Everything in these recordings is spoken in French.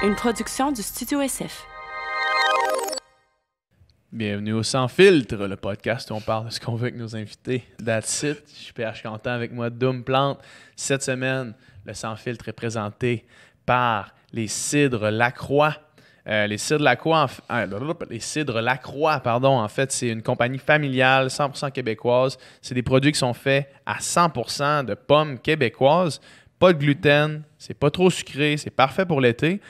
Une production du Studio SF. Bienvenue au Sans Filtre, le podcast où on parle de ce qu'on veut avec nos invités. That's it. Je suis PH Quentin avec moi, Doom Plante. Cette semaine, le Sans Filtre est présenté par les Cidres Lacroix. Les Cidres Lacroix, en fait, c'est une compagnie familiale 100% québécoise. C'est des produits qui sont faits à 100% de pommes québécoises. Pas de gluten, c'est pas trop sucré, c'est parfait pour l'été.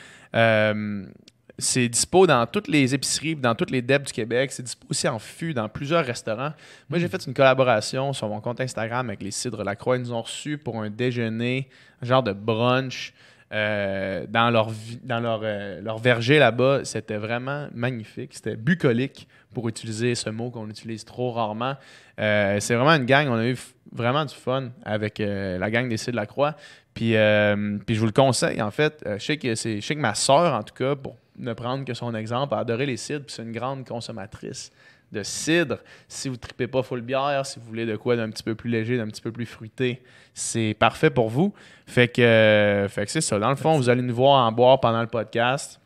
C'est dispo dans toutes les épiceries, dans toutes les DEP du Québec. C'est dispo aussi en fût dans plusieurs restaurants. Moi, j'ai fait une collaboration sur mon compte Instagram avec les Cidres Lacroix. Ils nous ont reçus pour un déjeuner, un genre de brunch dans leur verger là-bas. C'était vraiment magnifique. C'était bucolique, pour utiliser ce mot qu'on utilise trop rarement. C'est vraiment une gang. On a eu vraiment du fun avec la gang des Cidres Lacroix. Puis je vous le conseille, en fait. Je sais que ma sœur, en tout cas, pour ne prendre que son exemple, a adoré les cidres, puis c'est une grande consommatrice de cidre. Si vous ne tripez pas full bière, si vous voulez de quoi d'un petit peu plus léger, d'un petit peu plus fruité, c'est parfait pour vous. Fait que c'est ça. Dans le fond, vous allez nous voir en boire pendant le podcast.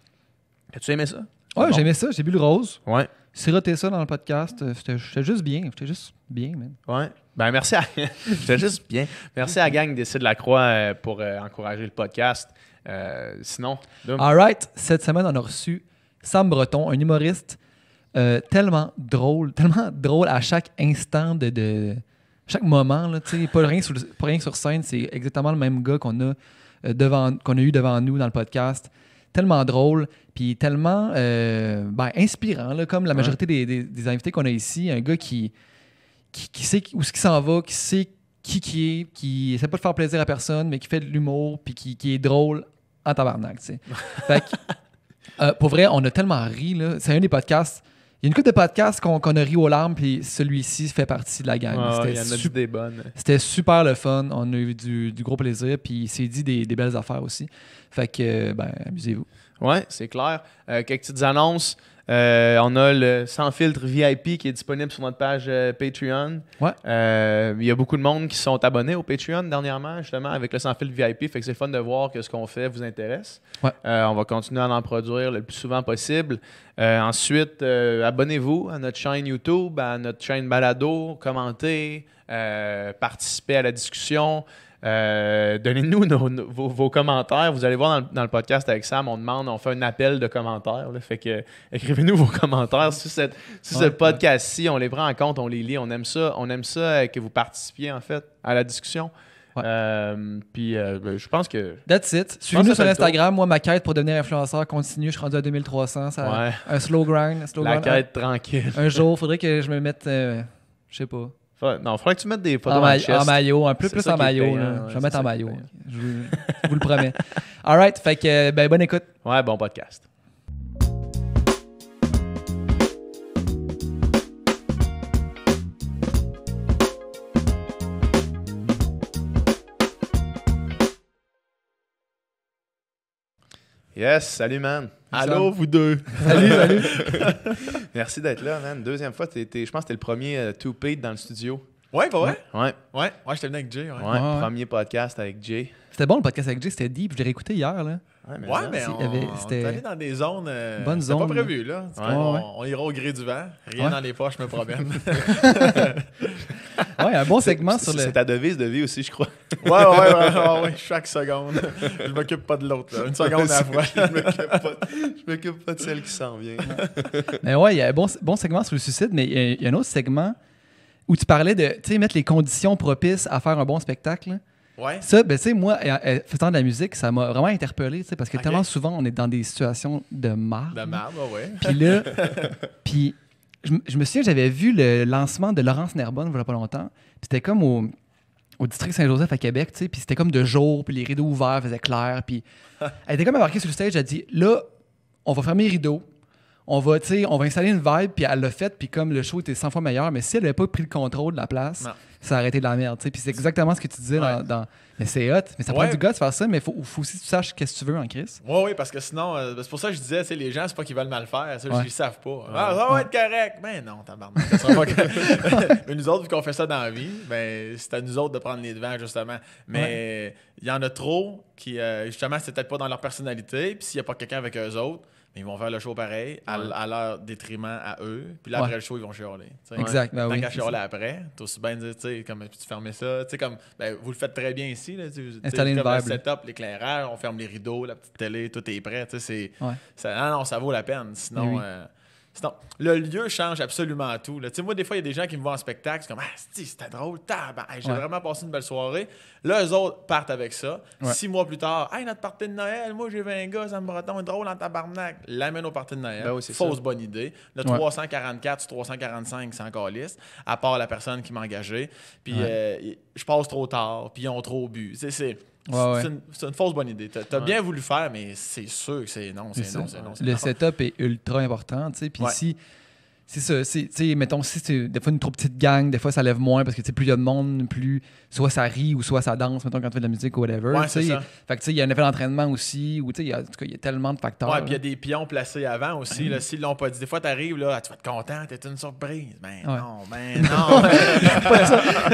As-tu aimé ça? Ouais, j'ai aimé ça. J'ai bu le rose. Ouais. Siroté ça dans le podcast. J'étais juste bien. J'étais juste bien, man. Ouais. Ben merci à... J'étais juste bien. Merci à la gang des Cidres Lacroix pour encourager le podcast. Sinon... All right. Cette semaine, on a reçu Sam Breton, un humoriste tellement drôle à chaque instant de chaque moment. Là, pas rien sur scène. C'est exactement le même gars qu'on a eu devant nous dans le podcast. Tellement drôle, puis tellement inspirant, là, comme la majorité des invités qu'on a ici. Un gars qui sait où ce qui s'en va, qui sait qui est, qui essaie pas de faire plaisir à personne, mais qui fait de l'humour, puis qui est drôle en tabarnak. Fait que, pour vrai, on a tellement ri. Là. C'est un des podcasts. Il y a une couple de podcasts qu'on a ri aux larmes, puis celui-ci fait partie de la gang. Il y en a dit des bonnes. C'était super le fun. On a eu du gros plaisir, puis il s'est dit des belles affaires aussi. Fait que, amusez-vous. Ouais, c'est clair. Quelques petites annonces. On a le Sans Filtre VIP qui est disponible sur notre page Patreon. Ouais. Il y a beaucoup de monde qui sont abonnés au Patreon dernièrement, justement, avec le Sans Filtre VIP. Fait que c'est le fun de voir que ce qu'on fait vous intéresse. Ouais. On va continuer à en produire le plus souvent possible. Ensuite, abonnez-vous à notre chaîne YouTube, à notre chaîne Balado, commentez, participez à la discussion. Donnez-nous vos commentaires. Vous allez voir dans le podcast avec Sam, on fait un appel de commentaires. Là, fait que écrivez-nous vos commentaires sur ce podcast-ci. On les prend en compte, on les lit. On aime ça que vous participiez en fait à la discussion. Ouais. Puis je pense que... That's it. Suivez-nous sur Instagram. Moi, ma quête pour devenir influenceur continue. Je suis rendu à 2300. Un slow grind. La quête tranquille. Un jour, il faudrait que je me mette... je sais pas. Non, il faudrait que tu mettes des photos en maillot, un peu plus en maillot. Je vais mettre en maillot. Je vous le promets. All right, fait que bonne écoute. Ouais, bon podcast. Yes, salut man. Allô, vous deux. Salut. Merci d'être là, man. Deuxième fois, je pense que t'es le premier two-paid dans le studio. Ouais, pas vrai? Ouais, j'étais venu avec Jay. Ouais, premier podcast avec Jay. C'était bon le podcast avec Jay, c'était deep. Je l'ai réécouté hier. Là. Mais on est allé dans des zones. Bonne c'était zone. Pas prévu, là. On ira au gré du vent. Rien dans les poches, je me promène. Un bon segment sur le. C'est ta devise de vie aussi, je crois. Ouais, chaque seconde. Je m'occupe pas de l'autre, là. Une seconde à la fois. Je m'occupe pas de celle qui s'en vient. Mais il y a un bon segment sur le suicide, mais il y a un autre segment où tu parlais de mettre les conditions propices à faire un bon spectacle. Ouais. Ça, moi, faisant de la musique, ça m'a vraiment interpellé, parce que tellement souvent, on est dans des situations de marde. De marde, ouais. Puis là, je me souviens, j'avais vu le lancement de Laurence Nerbonne il y a pas longtemps. Puis c'était comme au district Saint-Joseph à Québec, puis c'était comme de jour, puis les rideaux ouverts faisaient clair. Puis elle était comme embarquée sur le stage, elle a dit, là, on va fermer les rideaux. On va installer une vibe, puis elle l'a fait, puis comme le show était 100 fois meilleur, mais si elle n'avait pas pris le contrôle de la place, ça a arrêté de la merde. Tu sais. Puis c'est exactement ce que tu disais dans. Mais c'est hot. Mais ça prend Ouais. du gars de faire ça, mais il faut aussi que tu saches qu'est-ce que tu veux en Chris. Oui, parce que sinon, c'est pour ça que je disais, les gens, c'est pas qu'ils veulent mal faire, c'est juste Ouais. qu'ils savent pas. Ah, ça va être correct. Ben non, tabarnak. Ça sera pas correct. Mais nous autres, vu qu'on fait ça dans la vie, ben c'est à nous autres de prendre les devants, justement. Mais il y en a trop qui, justement, c'est peut-être pas dans leur personnalité. Puis s'il y a pas quelqu'un avec eux autres, ils vont faire le show pareil, à leur détriment à eux. Puis là, après le show, ils vont chialer. T'sais. Exact. Ben Tant oui, qu'à c'est chialer ça. après, t'as aussi bien dire, tu sais, comme tu fermes ça. Tu sais, comme, ben, vous le faites très bien ici. Là, Installer une comme le vibe, là. setup, l'éclairage, on ferme les rideaux, la petite télé, tout est prêt. Tu sais, Ouais. non, ça vaut la peine. Sinon, Oui. sinon le lieu change absolument tout. Là. Tu sais, moi, des fois, il y a des gens qui me voient en spectacle, c'est comme, c'était drôle, j'ai vraiment passé une belle soirée. Là, eux autres partent avec ça. Ouais. 6 mois plus tard, notre party de Noël, moi, j'ai 20 gars, ça me breton, drôle en tabarnak. L'amène au party de Noël. Ben oui, c'est Fausse ça. bonne idée. Le Ouais. 344 sur 345, c'est encore liste, à part la personne qui m'a engagé. Puis je passe trop tard, puis ils ont trop bu. Tu sais, c'est une fausse bonne idée. T'as bien voulu faire, mais c'est sûr que c'est non, c'est non, c'est non. c'est Le non. setup est ultra important, tu sais. Puis Ouais. si, c'est ça, tu sais, mettons, si c'est des fois une trop petite gang, des fois ça lève moins parce que, tu sais, plus il y a de monde, plus soit ça rit ou soit ça danse, mettons, quand tu fais de la musique ou whatever. Ouais, tu sais. c'est ça. Fait que, tu sais, il y a un effet d'entraînement aussi, ou, tu sais, en tout cas, il y a tellement de facteurs. Ouais, puis il y a là. des pions placés avant aussi. Là, s'ils l'ont pas dit. Des fois, t'arrives, là, tu vas être content, t'es une surprise. Ben non.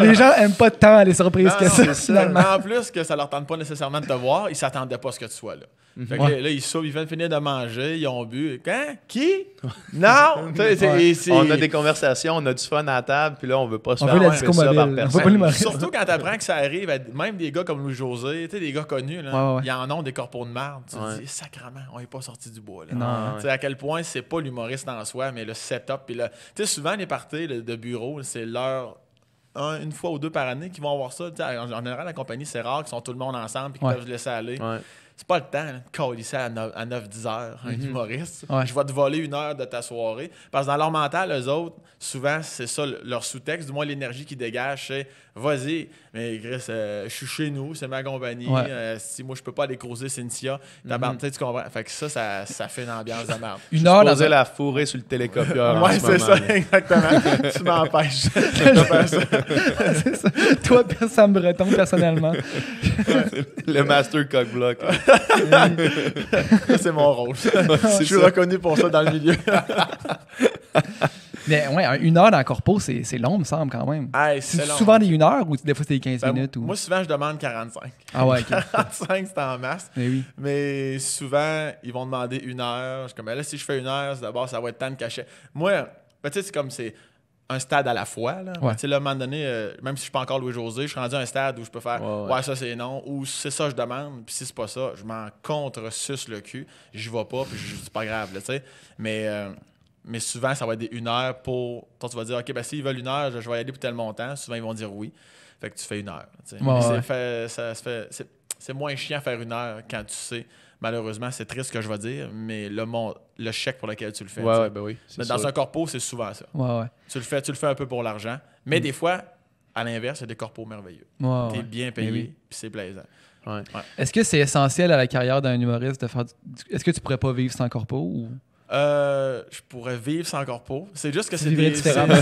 Les gens aiment pas tant les surprises Non, que non, ça, c'est ça. finalement. Mais en plus que ça leur tente pas nécessairement de te voir, ils s'attendaient pas à ce que tu sois là. Fait que Ouais. là, ils sauvent, ils viennent finir de manger, ils ont bu. Hein? Qui? Non! Tu sais, On a des conversations, on a du fun à la table, puis là, on veut pas se On faire veut la bouffer disco ça par mobile. On personne. veut pas l'humoriste. Surtout quand t'apprends que ça arrive, même des gars comme Louis-José, tu sais, des gars connus, là, Ouais. ils en ont des corpos de marde. Tu Ouais. te dis, sacrement, on est pas sorti du bois. Là. Non. Tu sais, à quel point c'est pas l'humoriste en soi, mais le setup. Puis tu sais, souvent, les parties de bureau, c'est une fois ou deux par année qu'ils vont avoir ça. Tu sais, en général, la compagnie, c'est rare qu'ils sont tout le monde ensemble et qu'ils Ouais. peuvent se laisser aller. Ouais. C'est pas le temps de colisser à 9-10 heures, un humoriste. Ouais. Je vais te voler 1 heure de ta soirée. Parce que dans leur mental, eux autres, souvent, c'est ça leur sous-texte, du moins l'énergie qu'ils dégagent, c'est vas-y, mais Chris, je suis chez nous, c'est ma compagnie. Ouais. Si moi, je peux pas aller croiser Cynthia, tu comprends. Fait que ça fait une ambiance de merde. Une heure dans Poser un... la fourrée sur le télécopieur. en Ouais, ce c'est moment, ça, là. exactement. Tu m'empêches de faire ça. C'est ça. Toi, Sam Breton, personnellement. Le master cockblock. Ça, c'est mon rôle. Je suis reconnu pour ça dans le milieu. Mais ouais, 1 heure dans le corpo, c'est long, me semble, quand même. Hey, C'est long. souvent des 1 heure ou des fois c'est des 15 Ben, minutes? Ou... Moi, souvent, je demande 45. Ah ouais, ok. 45, c'est en masse. Mais oui. Mais souvent, ils vont demander 1 heure. Je suis comme, ben là, si je fais 1 heure, d'abord, ça va être temps de cachet. Moi, ben, tu sais, c'est un stade à la fois. Là. Ouais. Tu sais, là, à un moment donné, même si je suis pas encore Louis-José, je suis rendu à un stade où je peux faire Ouais. ça, c'est non. Ou c'est ça, je demande. Puis si c'est pas ça, je m'en contre-suce le cul. J'y vais pas, puis c'est pas grave, là, tu sais. Mais souvent, ça va être des 1 heure pour. Toi, tu vas dire, OK, ben s'ils veulent 1 heure, je vais y aller pour tel montant. Souvent, ils vont dire oui. Fait que tu fais 1 heure. Tu sais. Ouais, Mais ouais. c'est moins chiant faire 1 heure quand tu sais. Malheureusement, c'est triste ce que je vais dire, mais le chèque pour lequel tu le fais. tu sais. Ouais, ben oui. c'est Mais dans sûr. un corpo, c'est souvent ça. Ouais. Tu le fais un peu pour l'argent. Mais des fois, à l'inverse, il y a des corpos merveilleux. Ouais, T'es ouais. bien Mais payé, oui. puis c'est plaisant. Ouais. Est-ce que c'est essentiel à la carrière d'un humoriste de faire Est-ce que tu pourrais pas vivre sans corpo ou... Je pourrais vivre sans corpo. C'est juste que c'est vivrais des... différemment.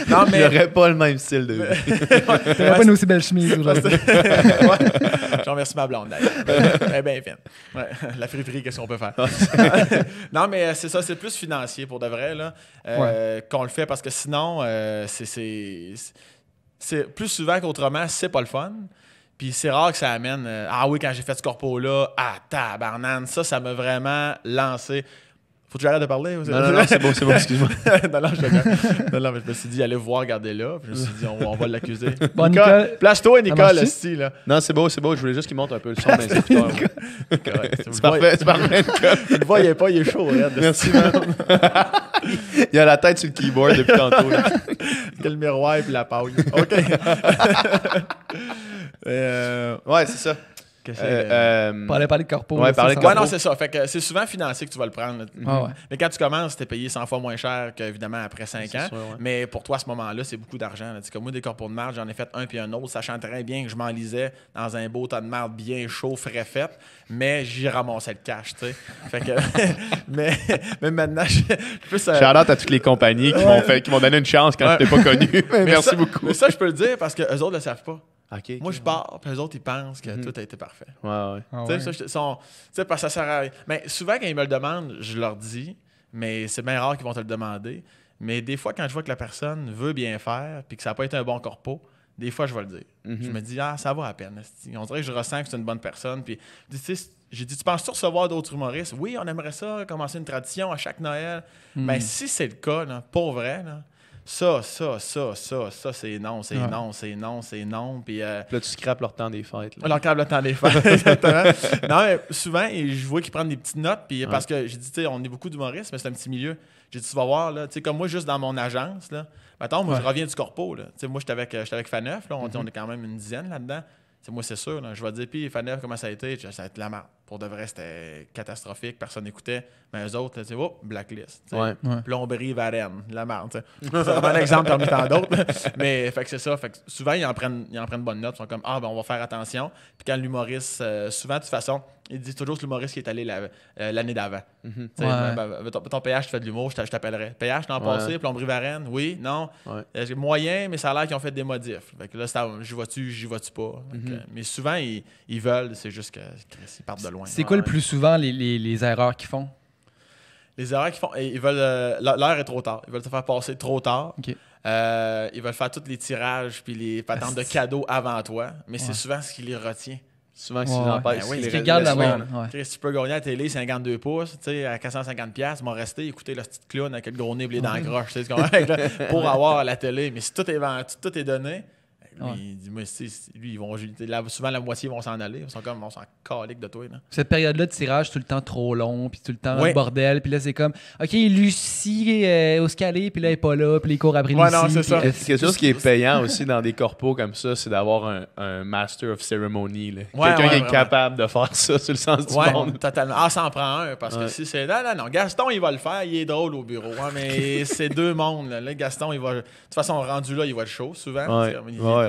Non, mais... J'aurais pas le même style de vie. T'aurais pas une aussi belle chemise aujourd'hui. Ouais. Je remercie ma blonde, d'ailleurs. Elle est bien fine. Ouais. La friperie, qu'est-ce qu'on peut faire? Non, mais c'est ça, c'est plus financier pour de vrai, là, qu'on le fait, parce que sinon, c'est plus souvent qu'autrement, c'est pas le fun. Puis c'est rare que ça amène ah oui, quand j'ai fait ce corpo-là, tabarnane, ça m'a vraiment lancé. Faut que j'arrête de parler? Ou Non, c'est bon, excuse-moi. non, mais je me suis dit, allez voir, regardez là. Puis je me suis dit, on va l'accuser. Bon, Nicole, Nicole, place-toi, Nicole, marche-tu? esti, là. Non, c'est beau. Je voulais juste qu'il monte un peu le son dans les écouteurs. Correct. C'est parfait, Nicole. Vous le voyez pas, il est chaud, raide. Merci, man. Il a la tête sur le keyboard depuis tantôt. là. Quel miroir et puis la paille. OK. Ouais, c'est ça. Parler de corpo. Ouais, là, parler de ça Ouais, corpo. non, c'est ça. Fait que c'est souvent financier que tu vas le prendre. Là. Ah ouais. Mais quand tu commences, t'es payé 100 fois moins cher qu'évidemment après 5 C'est ans. sûr, ouais. Mais pour toi, à ce moment-là, c'est beaucoup d'argent. Là. Tu sais, comme moi, des corpos de marde, j'en ai fait un puis un autre, sachant très bien que je m'enlisais dans un beau tas de marde bien chaud, frais fait, mais j'y ramassais le cash, tu sais. Fait que, mais maintenant, je plus... Shout-out à toutes les compagnies qui m'ont donné une chance quand je t'ai pas connu. Merci ça, beaucoup. Mais ça, je peux le dire parce qu'eux autres le savent pas. OK. Moi, je pars, puis eux autres, ils pensent que tout a été parfait. Ouais, ouais. Ah Tu ouais. sais, parce que ça sert à rien. Mais souvent, quand ils me le demandent, je leur dis, mais c'est bien rare qu'ils vont te le demander. Mais des fois, quand je vois que la personne veut bien faire puis que ça n'a pas été un bon corpo, des fois, je vais le dire. Je me dis, ça vaut à peine. esti. On dirait que je ressens que c'est une bonne personne. Puis, tu sais, j'ai dit, tu penses-tu recevoir d'autres humoristes? Oui, on aimerait ça, commencer une tradition à chaque Noël. Mais si c'est le cas, là, pour vrai, là, ça, c'est non, c'est non, c'est non, c'est non. Puis, Là, tu scrapes leur temps des fêtes. Là. leur câble le temps des fêtes, exactement. Non, mais souvent, je vois qu'ils prennent des petites notes, puis parce que j'ai dit, tu sais, on est beaucoup d'humoristes, mais c'est un petit milieu. J'ai dit, tu vas voir, là, tu sais, comme moi, juste dans mon agence, là, mettons, moi, je reviens du corpo, là. Tu sais, moi, j'étais avec Faneuf, là, on est quand même une dizaine là-dedans. T'sais, moi, c'est sûr, là, je vais dire, puis Faneuf, comment ça a été? Ça a été la merde. Pour de vrai, c'était catastrophique, personne n'écoutait. Mais eux autres, tu sais, blacklist. T'sais. Ouais. Plomberie, Varenne, la merde. T'sais. C'est vraiment un exemple parmi tant d'autres. Mais fait que c'est ça. Fait que souvent, ils en prennent bonne note. Ils sont comme, ben, on va faire attention. Puis quand l'humoriste, souvent, de toute façon, ils disent toujours que l'humoriste qui est allé l'année d'avant. T'sais, Ouais. ton PH, tu fais de l'humour, je t'appellerai. PH, l'an passé, plomberie, Varenne, oui, non. Ouais. Moyen, mais ça a l'air qu'ils ont fait des modifs. Fait que là, j'y vas-tu pas. Fait que, mais souvent, ils veulent, c'est juste qu'ils partent de loin. C'est quoi le plus souvent les erreurs qu'ils font? Les erreurs qu'ils font, ils veulent. L'heure est trop tard. Ils veulent te faire passer trop tard. OK. Ils veulent faire tous les tirages puis les patentes de cadeaux avant toi. Mais c'est souvent ce qui les retient. Souvent, Ouais, s'ils en parlent, ben oui, ils Ils les regardent la laissent main. faire. Ouais. Chris, tu peux gagner à la télé 52 pouces, tu sais, à 450$, m'ont resté écouter le petit clown avec le gros nez blé dans la croche, tu sais, ce qu'on fait, là, pour avoir la télé. Mais si tout est vendu, tout est donné, lui, il dit, moi, lui, ils vont, souvent la moitié vont s'en aller. Ils sont comme, on s'en calique de toi. Là. Cette période-là de tirage, tout le temps trop long, puis tout le temps Oui. le bordel, puis là, c'est comme, OK, Lucie au scalé, puis là, elle est pas là, puis les cours après Ouais, Lucie. non, c'est ça. puis, Quelque chose qui est payant aussi dans des corpos comme ça, c'est d'avoir un master of ceremony. Là. Ouais, Quelqu'un qui est vraiment. capable de faire ça sur le sens du Ouais, monde. totalement. Ah, ça en prend un, parce que Ouais. si c'est. Non, Gaston, il va le faire, il est drôle au bureau. Ouais, mais c'est deux mondes. Là, Gaston, il va. De toute façon, rendu là, il va être chaud souvent. Ouais.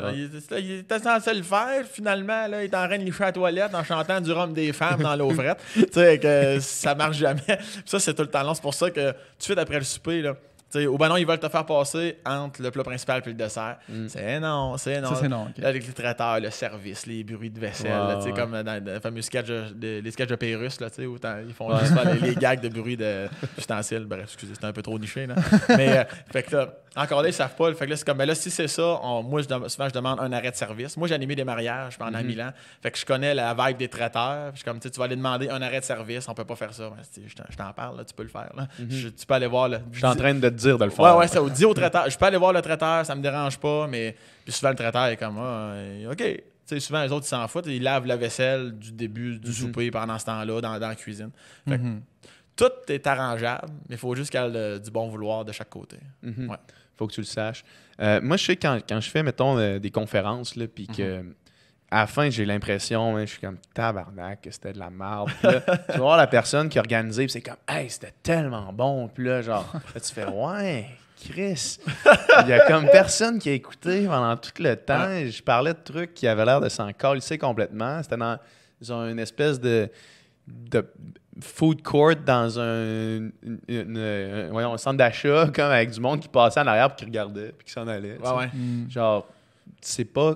Il était censé le faire, finalement, là, il est en train de licher à la toilette en chantant du rhum des femmes dans l'eau frette. Tu sais, que ça marche jamais. Ça, c'est tout le temps long. C'est pour ça que tout de suite après le souper, là. T'sais, ou ben non, ils veulent te faire passer entre le plat principal et le dessert. C'est non. Ça, c'est non. OK. Là, avec les traiteurs, le service, les bruits de vaisselle, là, tu sais, comme dans le fameux sketch les sketchs de Pérus, là, tu sais, où ils font juste faire les gags de bruit d'ustensiles. Bref, excusez, c'était un peu trop niché. Là. Mais, fait que là, encore là, ils savent pas. Fait que là, c'est comme, ben là, si c'est ça, moi, souvent, je demande un arrêt de service. Moi, j'ai animé des mariages pendant 1000 ans. Fait que je connais la vibe des traiteurs. Puis je suis comme, tu vas aller demander un arrêt de service. On peut pas faire ça. Ben, je t'en parle, là, tu peux le faire. Là. Tu peux aller voir. Là, Je suis en train de te dire de le faire. Ouais, ça dis au traiteur. Je peux aller voir le traiteur, ça me dérange pas, mais puis souvent le traiteur est comme OK. Tu sais, souvent les autres ils s'en foutent, ils lavent la vaisselle du début du souper pendant ce temps-là dans la cuisine. Fait que tout est arrangeable, mais il faut juste qu'il y ait du bon vouloir de chaque côté. Ouais. Faut que tu le saches. Moi, je sais quand je fais, mettons, des conférences, là, puis que à la fin, j'ai l'impression, je suis comme tabarnak, que c'était de la merde. Puis là, tu vas voir la personne qui a organisé, puis c'est comme, hey, c'était tellement bon. Puis là, genre, là, tu fais, ouais, Chris. Il y a comme personne qui a écouté pendant tout le temps. Je parlais de trucs qui avaient l'air de s'en calisser complètement. C'était dans une espèce de food court dans un centre d'achat, comme avec du monde qui passait en arrière puis qui regardait puis qui s'en allait. tu sais. Ouais. Genre, c'est pas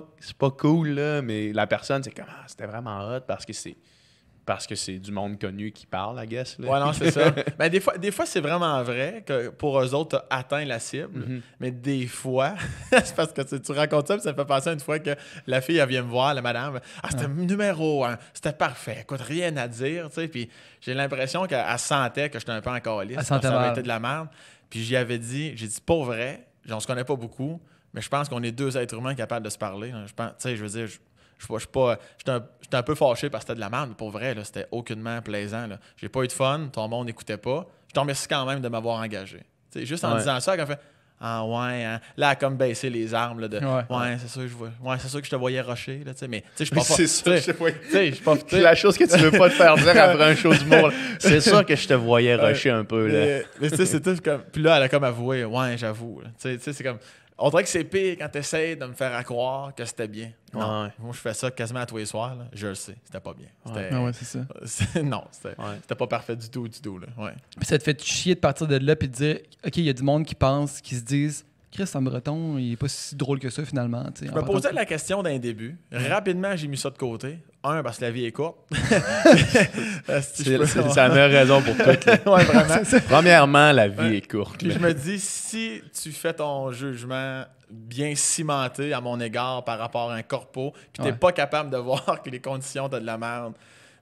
cool, là, mais la personne, c'est comme, c'était vraiment hot parce que c'est du monde connu qui parle, I guess. Là. Ouais, non, c'est ça. Ben, des fois c'est vraiment vrai que pour eux autres, tu as atteint la cible, mais des fois, c'est parce que tu racontes ça, puis ça me fait penser à une fois que la fille, elle vient me voir, la madame, c'était numéro 1, c'était parfait, écoute, rien à dire, tu sais, puis j'ai l'impression qu'elle sentait que j'étais un peu en calice, Elle sentait ça avait mal. été de la merde, puis j'ai dit, pour vrai, on se connaît pas beaucoup, mais je pense qu'on est deux êtres humains capables de se parler, là. Je pense, tu sais, je veux dire, j'étais un peu fâché parce que c'était de la merde, mais pour vrai, là, c'était aucunement plaisant. Là. J'ai pas eu de fun, ton monde n'écoutait pas. Je te remercie quand même de m'avoir engagé. T'sais, juste en disant ça, elle fait Ah ouais, hein. Là, elle a comme baissé les armes. Là, Ouais. c'est sûr que je vois. Ouais, c'est sûr que je te voyais rusher. Là, mais je suis Mais pas c'est ça, je te voyais. Tu sais, je suis pas. C'est la chose que tu veux pas te faire dire après un show d'humour. C'est sûr que je te voyais rusher un peu. Là. Mais tu sais, c'est tout comme. Puis là, elle a comme avoué. Ouais, j'avoue. Tu sais, c'est comme. On dirait que c'est pire quand tu essaies de me faire croire que c'était bien. Non. Ouais. Moi, je fais ça quasiment à tous les soirs. Là. Je le sais. C'était pas bien. C'était... Ah ouais, c'est ça. Non, c'était pas parfait du tout. Là. Ouais. Puis ça te fait chier de partir de là puis de dire, OK, il y a du monde qui pense, qui se disent, Chris Sam Breton, il est pas si drôle que ça finalement. Je me posais la question d'un début. Rapidement, j'ai mis ça de côté. Parce que la vie est courte. C'est la meilleure raison pour tout. Ouais, vraiment. Premièrement, la vie est courte. Puis je me dis, si tu fais ton jugement bien cimenté à mon égard par rapport à un corpo, puis t'es pas capable de voir que les conditions t'as de la merde,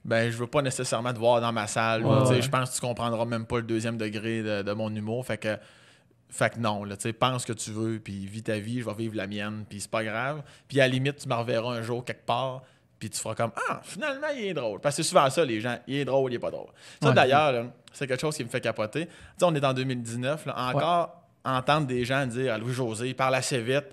ben je veux pas nécessairement te voir dans ma salle. Je pense que tu comprendras même pas le deuxième degré de mon humour. Fait que non, là, pense ce que tu veux, puis vis ta vie, je vais vivre la mienne, puis c'est pas grave. Puis à la limite, tu me reverras un jour quelque part, puis tu feras comme « Ah, finalement, il est drôle. » Parce que c'est souvent ça, les gens. Il est drôle, il est pas drôle. Ça, d'ailleurs, là, c'est quelque chose qui me fait capoter. Tu sais, on est en 2019, là, encore entendre des gens dire à Louis-José, il parle assez vite.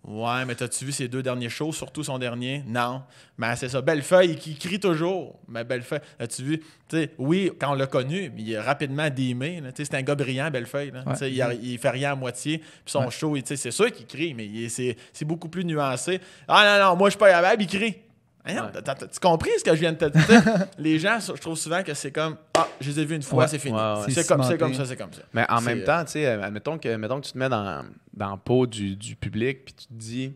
Ouais, mais t'as-tu vu ses 2 derniers shows, surtout son dernier? Non. Mais c'est ça. Bellefeuille, qui crie toujours. Mais Bellefeuille, as-tu vu? T'sais, oui, quand on l'a connu, mais il a rapidement démé. C'est un gars brillant, Bellefeuille. Là. Ouais. Il fait rien à moitié. Puis son show, c'est sûr qu'il crie, mais c'est beaucoup plus nuancé. Ah non, moi, je suis pas capable, il crie. Tu compris ce que je viens de te dire? Les gens, je trouve souvent que c'est comme je les ai vus une fois, c'est fini. C'est comme ça. Mais en même temps, tu sais, mettons que tu te mets dans la peau du public, puis tu te dis,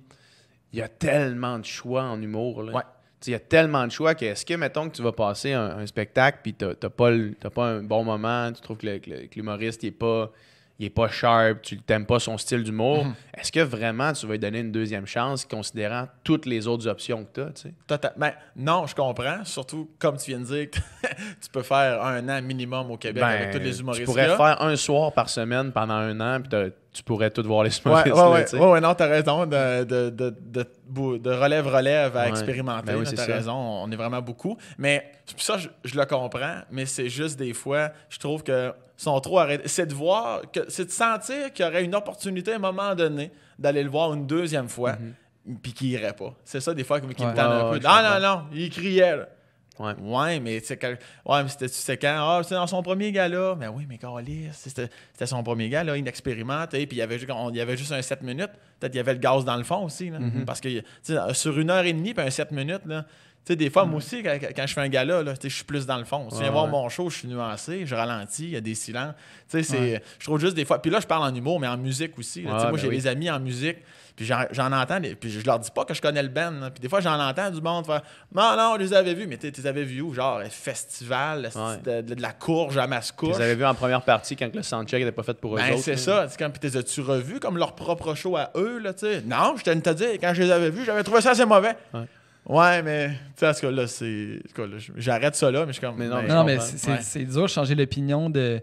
il y a tellement de choix en humour. Là. Il y a tellement de choix que est-ce que, mettons que tu vas passer un spectacle, puis t'as pas un bon moment, tu trouves que l'humoriste, il est pas sharp, tu t'aimes pas son style d'humour, est-ce que vraiment tu vas lui donner une deuxième chance considérant toutes les autres options que tu as? Ben, non, je comprends. Surtout, comme tu viens de dire, que tu peux faire 1 an minimum au Québec avec tous les humoristes. Tu pourrais faire un soir par semaine pendant 1 an, puis tu pourrais tout voir les humoristes. Non, t'as raison. De relève à expérimenter. Ben oui, t'as raison. On est vraiment beaucoup. Mais ça, je le comprends, mais c'est juste des fois, je trouve que sont trop arrêtés. C'est de voir, c'est de sentir qu'il y aurait une opportunité à un moment donné d'aller le voir une deuxième fois, puis qu'il irait pas. C'est ça, des fois, qui me tente un peu. Non, il criait, là. Ouais, mais c'était quand? C'est dans son premier gala. Mais oui, mais câlisse, c'était son premier gala, inexpérimenté. Puis il y avait juste un 7 minutes. Peut-être qu'il y avait le gaz dans le fond aussi. Là, parce que sur 1h30 puis un 7 minutes, là, des fois, moi aussi, quand je fais un gala, je suis plus dans le fond. Si tu viens voir mon show, je suis nuancé, je ralentis, il y a des silences. Je trouve juste des fois. Puis là, je parle en humour, mais en musique aussi. Moi, j'ai des amis en musique. Puis j'en entends, puis je leur dis pas que je connais le band. Là. Puis des fois, j'en entends du monde faire « Non, je les avais vus. » Mais tu les avais vus où? Genre, festival, de la courge à Mascouche. Tu les avais vus en première partie quand le soundcheck n'était pas fait pour eux autres. C'est ça. Puis t'es as-tu revus comme leur propre show à eux? Là, t'sais? Non, je te dire, quand je les avais vus, j'avais trouvé ça assez mauvais. Ouais, mais tu sais, à ce cas-là, j'arrête ça là, mais je suis comme. Mais c'est dur de changer l'opinion de.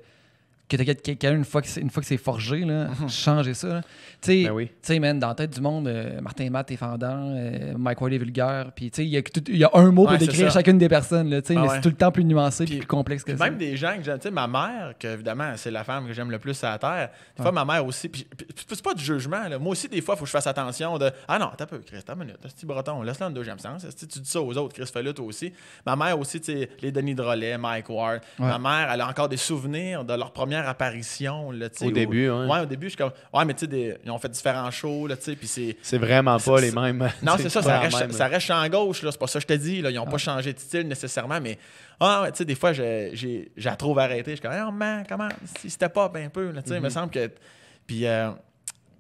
Que t'as quelqu'un, une fois que c'est forgé, là, changer ça. Tu sais, man, dans la tête du monde, Martin Matt est fendant, Mike Ward est vulgaire, puis tu sais, il y a un mot pour décrire chacune des personnes, là, mais c'est tout le temps plus nuancé et plus complexe que ça. Même des gens que j'aime, tu sais, ma mère, que évidemment, c'est la femme que j'aime le plus à la terre, des fois, ma mère aussi, puis c'est pas du jugement, là. Moi aussi, des fois, il faut que je fasse attention de « Ah non, t'as peu, Chris, t'as une minute, c'est Breton, laisse-le en deuxième sens. Tu dis ça aux autres, Chris, fais-le toi aussi. » Ma mère aussi, tu sais, les Denis Drolet, Mike Ward, ma mère, elle a encore des souvenirs de leur première apparition. Là, au début, au début, je suis comme mais tu sais, ils ont fait différents shows, là, tu sais, puis c'est vraiment pas les mêmes. Non, c'est ça, ça reste champ gauche, là, c'est pas ça que je te dis, là, ils ont pas changé de style nécessairement, mais tu sais, des fois, j'ai la trouve arrêtée, je suis comme man, comment, si c'était pas un peu, tu sais, il me semble que. Puis il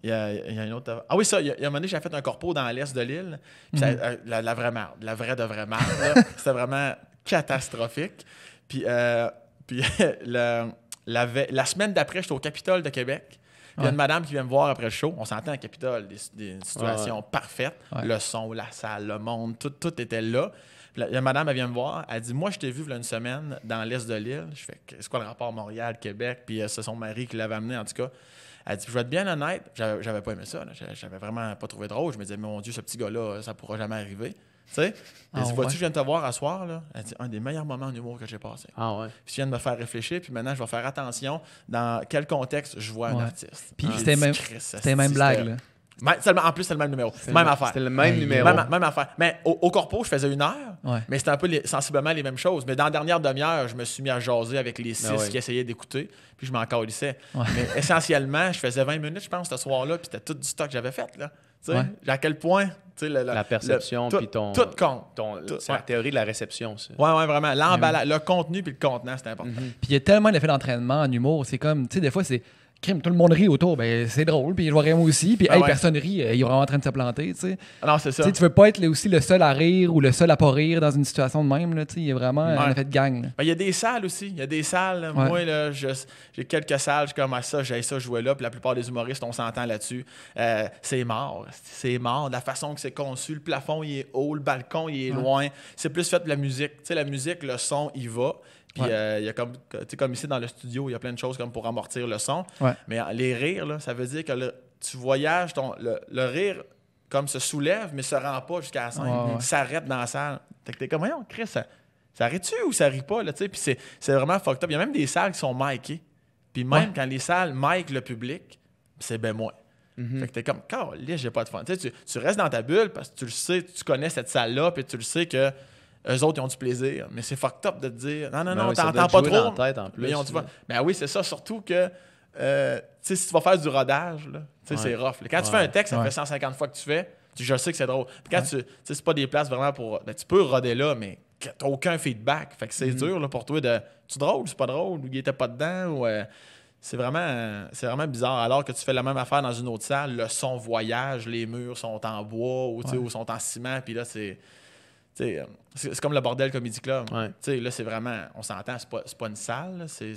y a une autre. Ah oui, ça, il y a un moment donné, j'ai fait un corpo dans l'est de l'île, puis la vraie merde, la vraie de vraie merde, c'était vraiment catastrophique. Puis la semaine d'après, j'étais au Capitole de Québec. Puis il y a une madame qui vient me voir après le show. On s'entend à Capitole, des situations parfaites. Le son, la salle, le monde, tout était là. Puis il y a une madame, elle vient me voir. Elle dit « Moi, je t'ai vu il y a une semaine dans l'est de l'île. » Je fais « C'est quoi le rapport Montréal-Québec? » Puis c'est son mari qui l'avait amené, en tout cas. Elle dit « Je vais être bien honnête. » J'avais pas aimé ça. J'avais vraiment pas trouvé drôle. Je me disais « Mon Dieu, ce petit gars-là, ça pourra jamais arriver. » sais. Elle dit, Ah, vois-tu, ouais. je viens de te voir à soir, là. Elle dit, un des meilleurs moments en humour que j'ai passé. Ah ouais. Puis je viens de me faire réfléchir, puis maintenant, je vais faire attention dans quel contexte je vois un Ouais. artiste. Puis J'ai c'était dit, même, Christ, c'était même blague, là. En plus, c'est le même numéro. Même affaire. C'était le même Aïe. numéro. Même affaire. Mais au corpo, je faisais 1 heure, Ouais. mais c'était un peu sensiblement les mêmes choses. Mais dans la dernière demi-heure, je me suis mis à jaser avec les 6 ouais. qui essayaient d'écouter, puis je m'en calissais. Ouais. Mais essentiellement, je faisais 20 minutes, je pense, ce soir-là, puis c'était tout du stock que j'avais fait. Là. Tu sais, Ouais. à quel point... tu sais, La perception, tout- puis ton... Tout compte. C'est la théorie de la réception, ça. Ouais, vraiment. L'emballage, le contenu puis le contenant, c'est important. Puis il y a tellement d'effets d'entraînement en humour. C'est comme, tu sais, des fois, c'est crime, tout le monde rit autour, ben c'est drôle, puis je vais rire moi aussi, puis Ah hey, ouais. personne rit, il est vraiment en train de se planter, tu sais. Ah non, c'est ça. Tu sais, tu veux pas être aussi le seul à rire ou le seul à pas rire dans une situation de même, là, tu sais, il y a vraiment un effet de gang. Là. Ben, il y a des salles aussi. Il y a des salles. Ouais. Moi, là, j'ai quelques salles. Je commence ça, j'ai ça jouer là. Puis la plupart des humoristes, on s'entend là-dessus. C'est mort. C'est mort. La façon que c'est conçu, le plafond, il est haut, le balcon, il est loin. C'est plus fait de la musique. Tu sais, la musique, le son, il va. Puis il y a comme, tu sais, comme ici dans le studio, il y a plein de choses comme pour amortir le son. Ouais. Mais les rires, là, ça veut dire que tu voyages, le rire comme se soulève, mais se rend pas jusqu'à la scène. Ouais. Il s'arrête dans la salle. Fait que t'es comme, voyons, Chris, ça rit-tu ou ça rit pas? Là, tu sais? Puis c'est vraiment fucked up. Il y a même des salles qui sont micées. Puis même quand les salles mic le public, c'est ben moins. Fait que t'es comme, là, j'ai pas de fun. Tu sais, tu restes dans ta bulle parce que tu le sais, tu connais cette salle-là, puis tu le sais que eux autres, ils ont du plaisir. Mais c'est fucked up de te dire, non, Ben oui, ça t'entends doit te pas jouer trop. dans la tête en plus, Mais ils ont du fun. là. Ben oui, c'est ça. Surtout que, tu sais, si tu vas faire du rodage, là, tu sais, c'est rough. Là. Quand tu fais un texte, ça fait 150 fois que tu fais, je sais que c'est drôle. Puis quand tu sais, c'est pas des places vraiment pour. Ben, tu peux roder là, mais t'as aucun feedback. Fait que c'est dur là, pour toi de. Tu drôle, c'est pas drôle, ou il était pas dedans, ou. C'est vraiment bizarre. Alors que tu fais la même affaire dans une autre salle, le son voyage, les murs sont en bois ou, tu sais, ou sont en ciment, puis là, c'est comme le bordel Comedy Club. Ouais. Tu sais, là, c'est vraiment, on s'entend, c'est pas une salle, là, c'est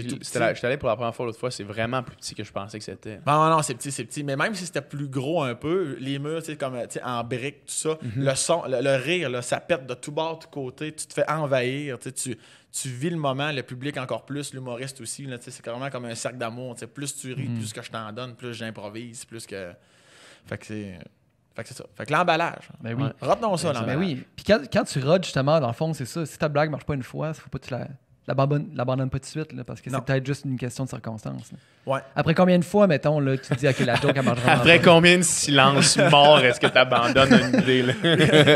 tout petit. J'étais allé pour la première fois l'autre fois, c'est vraiment plus petit que je pensais que c'était. Non, c'est petit. Mais même si c'était plus gros un peu, les murs, tu sais, comme tu sais, en briques, tout ça, le son, le rire, là, ça pète de tout bord, de tout côté, tu te fais envahir, tu vis le moment, le public encore plus, l'humoriste aussi, là, tu sais, c'est vraiment comme un cercle d'amour. Tu sais, plus tu ris, plus que je t'en donne, plus j'improvise, plus que. Fait que c'est ça. Fait que l'emballage. Ben oui. Ouais. Retenons ça, Ben l'emballage. oui. Puis quand tu rodes, justement, dans le fond, c'est ça. Si ta blague marche pas une fois, il faut pas que tu l'abandonnes pas tout de suite, là, parce que Non. c'est peut-être juste une question de circonstance. Là. Ouais. Après combien de fois, mettons, là, tu te dis, OK, la joke, elle marche vraiment Après pas. combien de silence mort est-ce que tu abandonnes une idée? Là?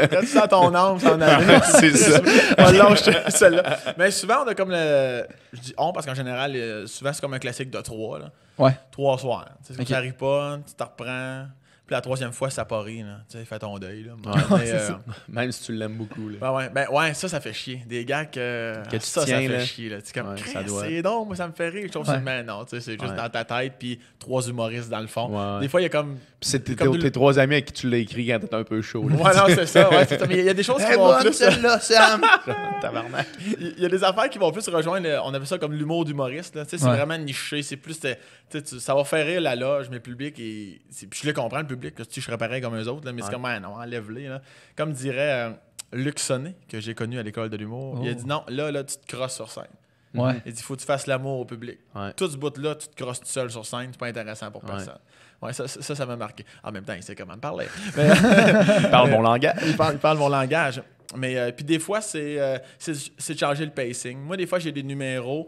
Quand tu sens ton âme s'en aller. C'est ça. On lâche celle-là. Mais souvent, on a comme le. Je dis on parce qu'en général, souvent, c'est comme un classique de 3. Là. Ouais. 3 soirs. Tu sais, Ok. ça n'arrive pas, tu te reprends. Puis la 3e fois, ça pas ri. Là. Tu sais, fais ton deuil. Là. Ouais, Mais, c'est ça. Même si tu l'aimes beaucoup. Là. ouais, ça fait chier. Des gars que tu ça tiens, fait là. chier. Là. Tu sais, comme, Ouais, Chris, ça doit. c'est drôle, moi, ça me fait rire. Je trouve Ouais. que mais non, tu sais, c'est juste Ouais. dans ta tête, puis 3 humoristes dans le fond. Ouais. Des fois, il y a comme. Puis c'est comme tes 3 amis avec qui tu l'as écrit quand t'étais un peu chaud. Là. Ouais, non, c'est ça. Ouais, c'est ça. Mais il y a des choses qui vont plus. celle-là, Sam! Tabarnak. Il y a des affaires qui vont plus rejoindre, on appelle ça comme l'humour d'humoriste. Là. Tu sais, c'est Ouais. vraiment niché. C'est plus, tu sais, ça va faire rire la loge, mais le public, puis je le comprends, le public, que je serais pareil comme eux autres, là, mais c'est comme, non, enlève-les. Là. Comme dirait Luc Sonnet, que j'ai connu à l'école de l'humour, il a dit non, là, tu te crosses sur scène. Ouais. Il dit, faut que tu fasses l'amour au public. Ouais. Tout ce bout-là, tu te crosses tout seul sur scène, c'est pas intéressant pour personne. Ouais, ça m'a marqué. En même temps, il sait comment me parler. Mais, Parle mon langage. il parle mon langage. Mais puis des fois, c'est de changer le pacing. Moi, des fois, j'ai des numéros,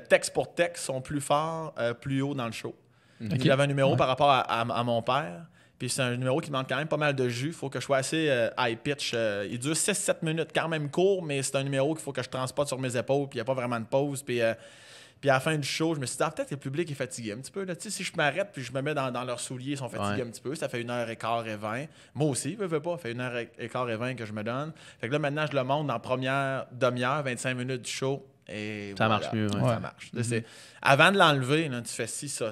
texte pour texte, sont plus forts, plus haut dans le show. Ok. J'avais un numéro Ouais. par rapport à mon père. Puis c'est un numéro qui demande quand même pas mal de jus. Il faut que je sois assez high pitch. Il dure 6-7 minutes, quand même court, mais c'est un numéro qu'il faut que je transporte sur mes épaules. Puis il n'y a pas vraiment de pause. Puis à la fin du show, je me suis dit, peut-être que le public est fatigué un petit peu. Là. Tu sais, si je m'arrête puis je me mets dans leurs souliers, ils sont fatigués un petit peu. Ça fait 1h15 et 20. Moi aussi, veux pas. Ça fait 1h15 et 20 que je me donne. Fait que là, maintenant, je le monte dans la première demi-heure, 25 minutes du show. Et Ça voilà. marche mieux, ouais. Ça marche. Là, avant de l'enlever, là, tu fais ci, ça.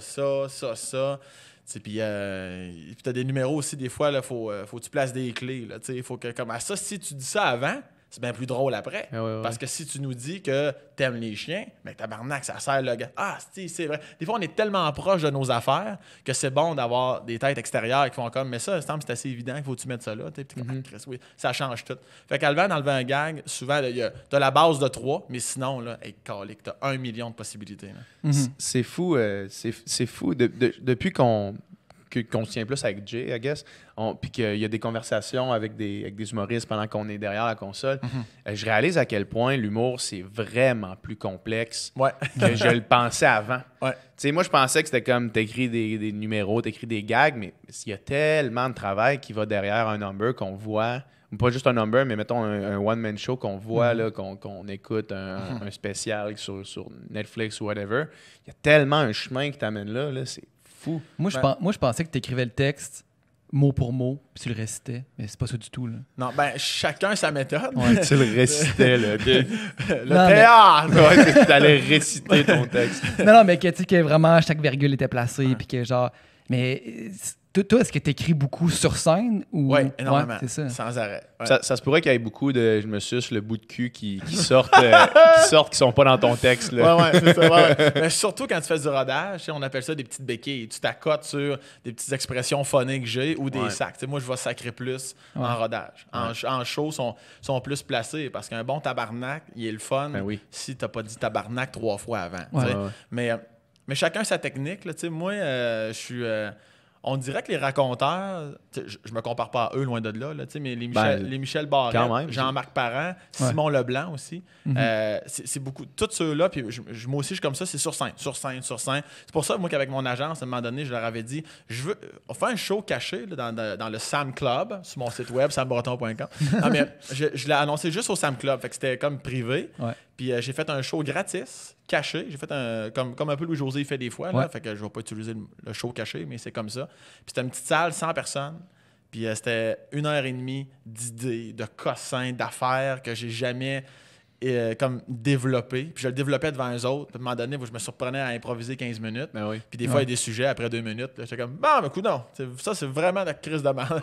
Puis tu as des numéros aussi, des fois, il faut que tu places des clés. Il faut que, comme à ça, si tu dis ça avant, c'est bien plus drôle après. Ouais. Parce que si tu nous dis que t'aimes les chiens, mais tabarnak, ça sert le gars. Ah, c'est vrai. Des fois, on est tellement proche de nos affaires que c'est bon d'avoir des têtes extérieures qui font comme, mais ça, c'est assez évident qu'il faut que tu mettes ça là. Puis t'es comme, Chris, oui, ça change tout. Fait qu'Alvan, d'enlever un gag, souvent, t'as la base de 3, mais sinon, là, calique, t'as 1 million de possibilités. Là. Mhm. C'est fou. C'est fou. Depuis qu'on qu'on se tient plus avec Jay, I guess. Puis qu'il y a des conversations avec des humoristes pendant qu'on est derrière la console. Je réalise à quel point l'humour, c'est vraiment plus complexe Ouais. que je le pensais avant. Ouais. Tu sais, moi, je pensais que c'était comme t'écris des numéros, t'écris des gags, mais il y a tellement de travail qui va derrière un number qu'on voit. Ou pas juste un number, mais mettons un one-man show qu'on voit, là, qu'on écoute, un spécial sur Netflix ou whatever. Il y a tellement un chemin qui t'amène là, c'est fou. Moi, je pensais que tu écrivais le texte mot pour mot, puis tu le récitais, mais c'est pas ça du tout. Là. Non, ben, chacun sa méthode. Tu le récitais, là. Le Non, théâtre! Ouais, tu allais réciter ton texte. Non, mais que, tu sais, que vraiment chaque virgule était placée, puis que genre. Mais toi, est-ce que tu écris beaucoup sur scène ou. Oui, énormément. Ouais, c'est ça. Sans arrêt. Ouais. Ça se pourrait qu'il y ait beaucoup de je me suce le bout de cul qui sortent, qui sont pas dans ton texte. Là. Ouais, c'est ça. Ouais. Mais surtout quand tu fais du rodage, tu sais, on appelle ça des petites béquilles. Tu t'accotes sur des petites expressions phoniques que j'ai ou des sacs. Tu sais, moi, je vais sacrer plus en rodage. En show, sont plus placés parce qu'un bon tabarnak, il est le fun si tu n'as pas dit tabarnak 3 fois avant. Ouais. Mais chacun sa technique. Là, tu sais, moi, je suis. On dirait que les raconteurs, je me compare pas à eux, loin de là, mais les Michel Barrette, Jean-Marc Parent, Simon Leblanc aussi, c'est beaucoup. Tous ceux-là, puis moi aussi, je suis comme ça, c'est sur scène. C'est pour ça, moi, qu'avec mon agence, à un moment donné, je leur avais dit, on fait un show caché là, dans le Sam Club, sur mon site web, sambreton.com. Non, mais je l'ai annoncé juste au Sam Club, fait que c'était comme privé. Ouais. Puis j'ai fait un show gratis, caché. J'ai fait comme un peu Louis-José fait des fois. Là, fait que je ne vais pas utiliser le show caché, mais c'est comme ça. Puis c'était une petite salle, 100 personnes. Puis c'était 1h30 d'idées, de cossins, d'affaires que j'ai jamais comme développé. Puis je le développais devant eux autres. Puis à un moment donné, je me surprenais à improviser 15 minutes. Puis des fois, il y a des sujets après 2 minutes. J'étais comme, bon, mais non, ça, c'est vraiment la crise de merde.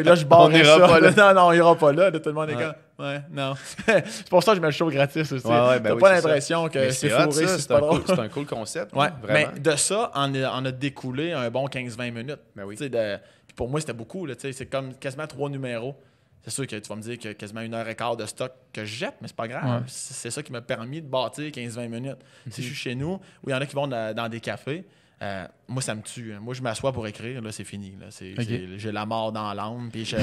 Là, je barre ça. Pas là. Non, on ira pas là. Tout le monde est comme, ouais, non. C'est pour ça que je mets le show gratis aussi. T'as pas l'impression que c'est fourré, c'est pas drôle. C'est un cool concept. Ouais, vraiment. Mais de ça, on a découlé un bon 15-20 minutes. Puis pour moi, c'était beaucoup. Là, c'est comme quasiment 3 numéros. C'est sûr que tu vas me dire qu'il y a quasiment 1h15 de stock que je jette, mais c'est pas grave. Ouais. C'est ça qui m'a permis de bâtir 15-20 minutes. Si je suis chez nous, ou il y en a qui vont dans des cafés, moi, ça me tue. Moi, je m'assois pour écrire, là, c'est fini. Là. J'ai la mort dans l'âme, puis je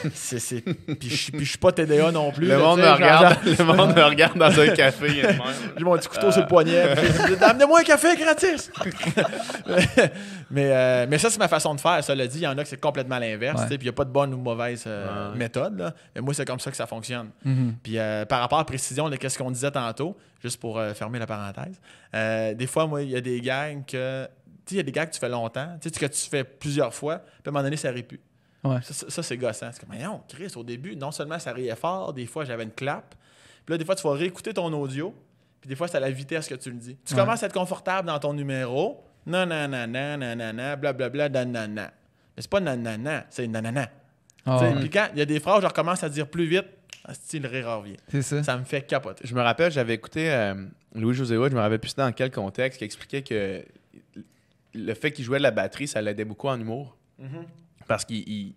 suis pas TDA non plus. Le monde me regarde dans un café. J'ai mon petit couteau sur le poignet. Amenez-moi un café gratis! mais ça, c'est ma façon de faire. Ça l'a dit, il y en a que c'est complètement l'inverse. Puis il n'y a pas de bonne ou mauvaise méthode. Là. Mais moi, c'est comme ça que ça fonctionne. Puis par rapport à précision de ce qu'on disait tantôt, juste pour fermer la parenthèse, des fois, moi, il y a des gags que... il y a des gags que tu fais longtemps, que tu fais plusieurs fois, puis à un moment donné, ça rit plus. Ouais. Ça, c'est gossant. C'est comme, non, Chris, au début, non seulement ça riait fort, des fois, j'avais une clap. Puis là, des fois, tu vas réécouter ton audio, puis des fois, c'est à la vitesse que tu le dis. Tu commences à être confortable dans ton numéro, nanana, blablabla, nanana. Mais c'est pas nanana, c'est nanana. Puis quand il y a des phrases, je recommence à dire plus vite, le rire revient. C'est ça. Ça me fait capoter. Je me rappelle, j'avais écé Louis-José Wood, je me rappelle plus dans quel contexte, qui expliquait que le fait qu'il jouait de la batterie, ça l'aidait beaucoup en humour. Parce qu'il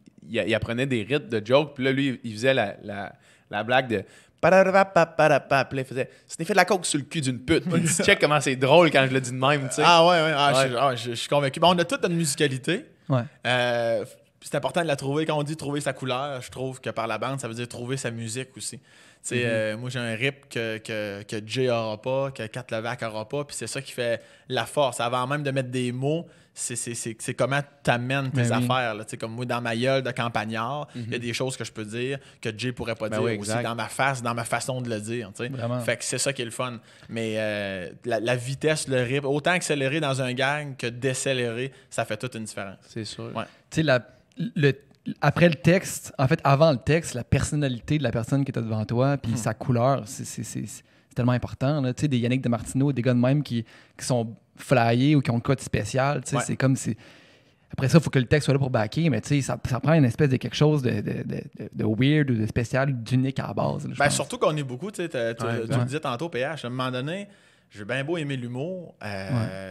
apprenait des rythmes de joke. Puis là, lui, il faisait la blague de... Puis là, il faisait « C'est fait de la coke sur le cul d'une pute. » Puis tu check comment c'est drôle quand je le dis de même, tu sais. Ah ouais. Je suis convaincu. Bon, on a toute une musicalité. Ouais. C'est important de la trouver. Quand on dit trouver sa couleur, je trouve que par la bande, ça veut dire trouver sa musique aussi. Moi, j'ai un rip que Jay n'aura pas, que Kat Levac n'aura pas, puis c'est ça qui fait la force. Avant même de mettre des mots, c'est comment tu amènes tes affaires. Là. Comme moi, dans ma gueule de campagnard, il y a des choses que je peux dire que Jay pourrait pas dire aussi dans ma face, dans ma façon de le dire. Fait que c'est ça qui est le fun. Mais la vitesse, le rip, autant accélérer dans un gang que décélérer, ça fait toute une différence. C'est sûr. Ouais. Tu sais, après le texte, en fait, avant le texte, la personnalité de la personne qui était devant toi, puis sa couleur, c'est tellement important. Tu sais, des Yannick de Martineau, des gars de même qui sont flyés ou qui ont le code spécial. Tu sais, c'est comme si... Après ça, il faut que le texte soit là pour backer, mais tu sais, ça prend une espèce de quelque chose de weird ou de spécial, d'unique à la base. Là, surtout qu'on est beaucoup, tu le disais tantôt, PH, à un moment donné, j'ai bien beau aimer l'humour.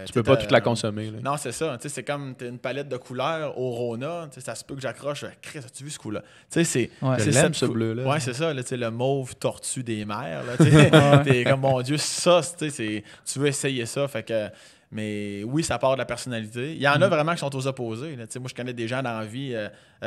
Tu peux pas toute la consommer. Là. Non, c'est ça. C'est comme une palette de couleurs au Rona. Ça se peut que j'accroche. Chris, as-tu vu ce coup-là? C'est l'aime, ce bleu-là. Ouais, c'est ça. Là, le mauve tortue des mers. T'es comme, mon Dieu, ça, tu veux essayer ça. Fait que Mais oui, ça part de la personnalité. Il y en a vraiment qui sont aux opposés. Là. Moi, je connais des gens dans la vie,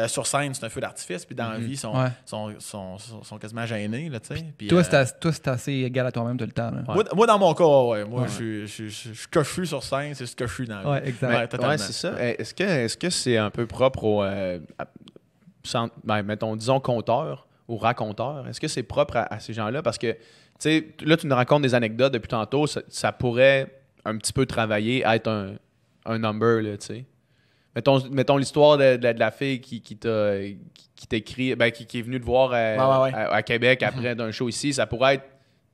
sur scène, c'est un feu d'artifice, puis dans la vie, sont quasiment gênés. Là, puis, toi, c'est assez égal à toi-même tout le temps. Là. Moi, dans mon cas, moi, je suis sur scène, c'est ce que je suis dans la vie. Ouais, exact. Ouais, c'est ça. Est-ce que c'est un peu propre au... mettons, disons, conteur ou raconteur? Est-ce que c'est propre à ces gens-là? Parce que, tu sais, là, tu nous racontes des anecdotes depuis tantôt. Ça pourrait un petit peu travailler à être un number, là, tu sais. Mettons l'histoire de la fille qui t'écrit, qui est venue te voir à Québec après d'un show ici. Ça pourrait être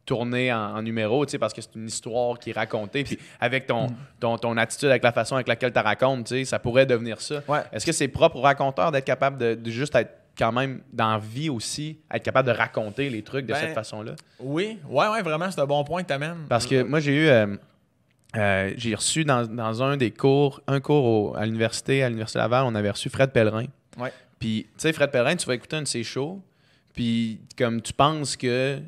tourné en numéro, tu sais, parce que c'est une histoire qui est racontée. Puis avec ton attitude, avec la façon avec laquelle tu racontes, tu sais, ça pourrait devenir ça. Ouais. Est-ce que c'est propre au raconteur d'être capable de juste être quand même dans la vie aussi, être capable de raconter les trucs de cette façon-là? Oui, ouais, vraiment, c'est un bon point que tu amènes. Parce que moi, j'ai reçu dans un cours à l'université Laval, on avait reçu Fred Pellerin. Ouais. Puis, tu sais, Fred Pellerin, tu vas écouter un de ses shows, puis comme tu penses que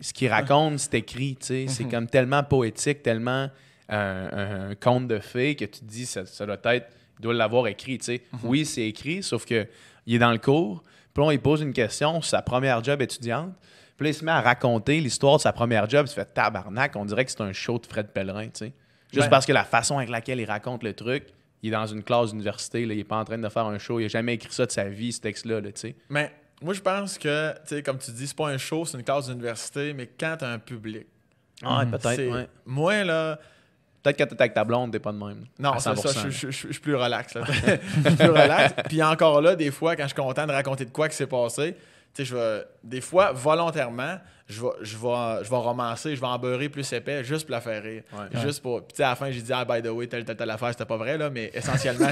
ce qu'il raconte, c'est écrit, tu sais, c'est comme tellement poétique, tellement un conte de fées que tu te dis, ça doit être, il doit l'avoir écrit, tu sais. Oui, c'est écrit, sauf que il est dans le cours, puis là, on lui pose une question sur sa première job étudiante, puis là, il se met à raconter l'histoire de sa première job, il se fait tabarnak, on dirait que c'est un show de Fred Pellerin, tu sais. Juste parce que la façon avec laquelle il raconte le truc, il est dans une classe d'université, là, il n'est pas en train de faire un show, il n'a jamais écrit ça de sa vie, ce texte-là, tu sais. Mais moi, je pense que, tu sais, comme tu dis, c'est pas un show, c'est une classe d'université, mais quand tu as un public. Peut-être, ouais. Moi, là... Peut-être quand t'es avec ta blonde, t'es pas de même. Non, c'est ça, je suis plus relax. Là. Je suis plus relax. Puis encore là, des fois, quand je suis content de raconter de quoi qui s'est passé, tu sais, des fois, volontairement, je vais romancer, je vais en beurrer plus épais juste pour la faire rire. Ouais. Juste pour... Puis tu sais, à la fin, j'ai dit, by the way, telle affaire, c'était pas vrai, là, mais essentiellement...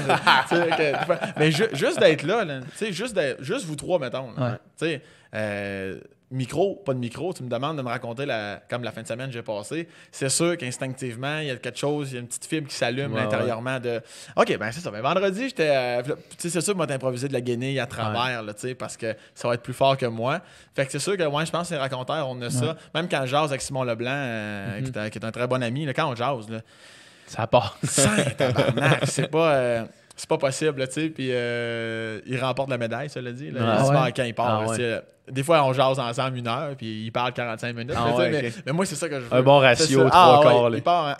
mais juste d'être là, tu sais, juste vous trois, mettons. Tu sais, micro, pas de micro, tu me demandes de me raconter comme la fin de semaine que j'ai passée. C'est sûr qu'instinctivement, il y a quelque chose, il y a une petite fibre qui s'allume intérieurement de OK, ben c'est ça. Ben, vendredi, j'étais. Tu sais, c'est sûr que moi, t'as improvisé de la guenille à travers, là, tu sais, parce que ça va être plus fort que moi. Fait que c'est sûr que moi, je pense que les raconteurs, on a ça. Même quand je jase avec Simon Leblanc, qui est un très bon ami, là, quand on jase, là, ça part. Tabarnak, c'est pas possible, tu sais. Puis il remporte la médaille, ça l'a dit. Là, quand il part. Des fois, on jase ensemble 1 heure, puis il parle 45 minutes. Mais moi, c'est ça que je veux. Un bon ratio, 3 quarts. Il part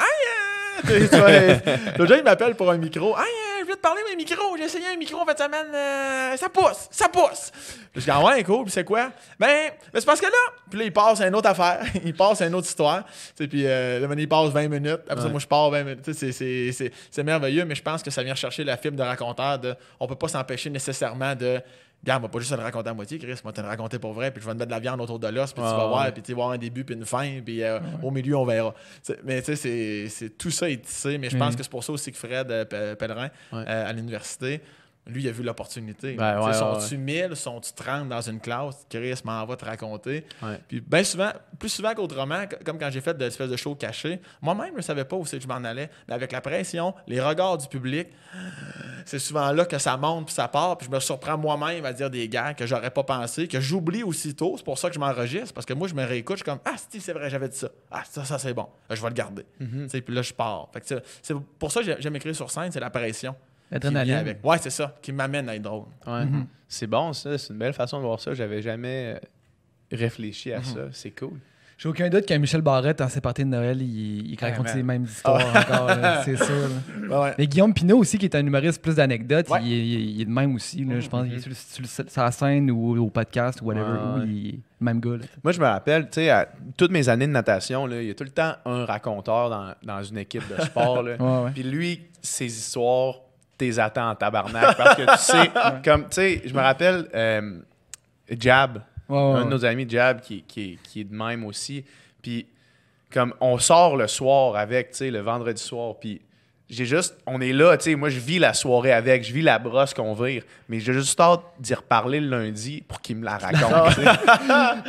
l'autre jour, il m'appelle pour un micro. Je vais te parler d'un micro. J'ai essayé un micro en fin de semaine. Ça pousse. Je dis, ouais, cool. Puis c'est quoi? Ben, c'est parce que là. Puis là, il passe à une autre affaire. Il passe à une autre histoire. Puis là, il passe 20 minutes. Après ça, moi, je pars 20 minutes. C'est merveilleux, mais je pense que ça vient chercher la fibre de raconteur. On peut pas s'empêcher nécessairement de. Regarde, moi, pas juste te le raconter à moitié, Chris. Moi, te le raconter pour vrai, puis je vais te mettre de la viande autour de l'os, puis tu vas voir, puis tu vas voir un début, puis une fin, puis au milieu, on verra. Mais tu sais, c'est tout ça est tissé, mais je pense que c'est pour ça aussi que Fred Pellerin, à l'université, lui, il a vu l'opportunité. Sont-tu 1000, sont-tu 30 dans une classe? Chris m'en va te raconter. Puis bien souvent, plus souvent qu'autrement, comme quand j'ai fait de l'espèce de show caché, moi-même, je ne savais pas où c'est que je m'en allais. Mais avec la pression, les regards du public, c'est souvent là que ça monte puis ça part. Puis je me surprends moi-même à dire des gars que j'aurais pas pensé, que j'oublie aussitôt. C'est pour ça que je m'enregistre. Parce que moi, je me réécoute. Je suis comme, c'est vrai, j'avais dit ça. Ça c'est bon. Je vais le garder. Puis là, je pars. Fait que c'est pour ça que j'aime écrire sur scène, c'est la pression. Adrénaline. Ouais, c'est ça, qui m'amène à être drôle. C'est bon, ça. C'est une belle façon de voir ça. J'avais jamais réfléchi à ça. C'est cool. J'ai aucun doute qu'un Michel Barrette, dans ses parties de Noël, il raconte les mêmes histoires encore, c'est sûr. Mais Guillaume Pinault aussi, qui est un humoriste plus d'anecdotes, il est de même aussi. Là, je pense qu'il est sur la scène ou au podcast ou whatever, il est le même gars. Là. Moi, je me rappelle, tu sais, à toutes mes années de natation, il y a tout le temps un raconteur dans une équipe de sport. Puis lui, ses histoires, t'es attends en tabarnak. Parce que tu sais, comme, tu sais, je me rappelle Jab. Un de nos amis, Jab, qui est de même aussi. Puis, comme, on sort le soir avec, tu sais, le vendredi soir. Puis, on est là, tu sais, moi, je vis la soirée avec, je vis la brosse qu'on vire. Mais j'ai juste hâte d'y reparler le lundi pour qu'il me la raconte,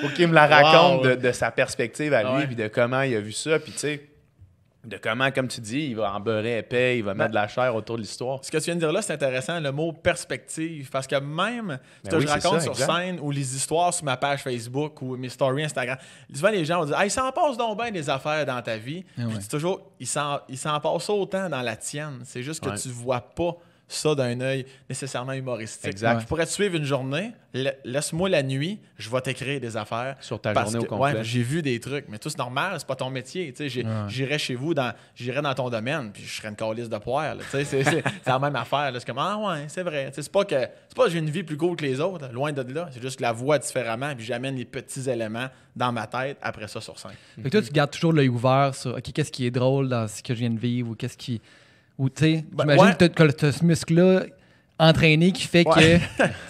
pour qu'il me la raconte de sa perspective à lui, puis de comment il a vu ça. Puis, tu sais, de comment, comme tu dis, il va en beurrer épais, il va mettre de la chair autour de l'histoire. Ce que tu viens de dire là, c'est intéressant, le mot perspective. Parce que même ce que oui, je c'est raconte ça, sur exact. scène ou les histoires sur ma page Facebook ou mes stories Instagram, souvent les gens vont dire « Hey, il s'en passe donc bien des affaires dans ta vie. Ah ouais. Puis c'est toujours, il s'en passe autant dans la tienne. C'est juste que Ouais. tu vois pas ça d'un œil nécessairement humoristique. Exact. Je pourrais te suivre une journée, laisse-moi la nuit, je vais t'écrire des affaires. Sur ta Parce journée au que, complet. ouais, j'ai vu des trucs, mais tout c'est normal, c'est pas ton métier. Tu sais, j'irais chez vous, j'irais dans ton domaine, puis je serais une calice de poire. Là, tu sais, c'est la même affaire. là. C'est comme ah ouais, c'est vrai. Tu sais, c'est pas que j'ai une vie plus cool que les autres, là, loin de là. C'est juste que la voix différemment, puis j'amène les petits éléments dans ma tête après ça sur scène. Fait que toi, tu gardes toujours l'œil ouvert sur OK, qu'est-ce qui est drôle dans ce que je viens de vivre ou qu'est-ce qui. Ou tu sais, Ben, j'imagine ouais. que tu as ce muscle-là entraîné qui fait Ouais.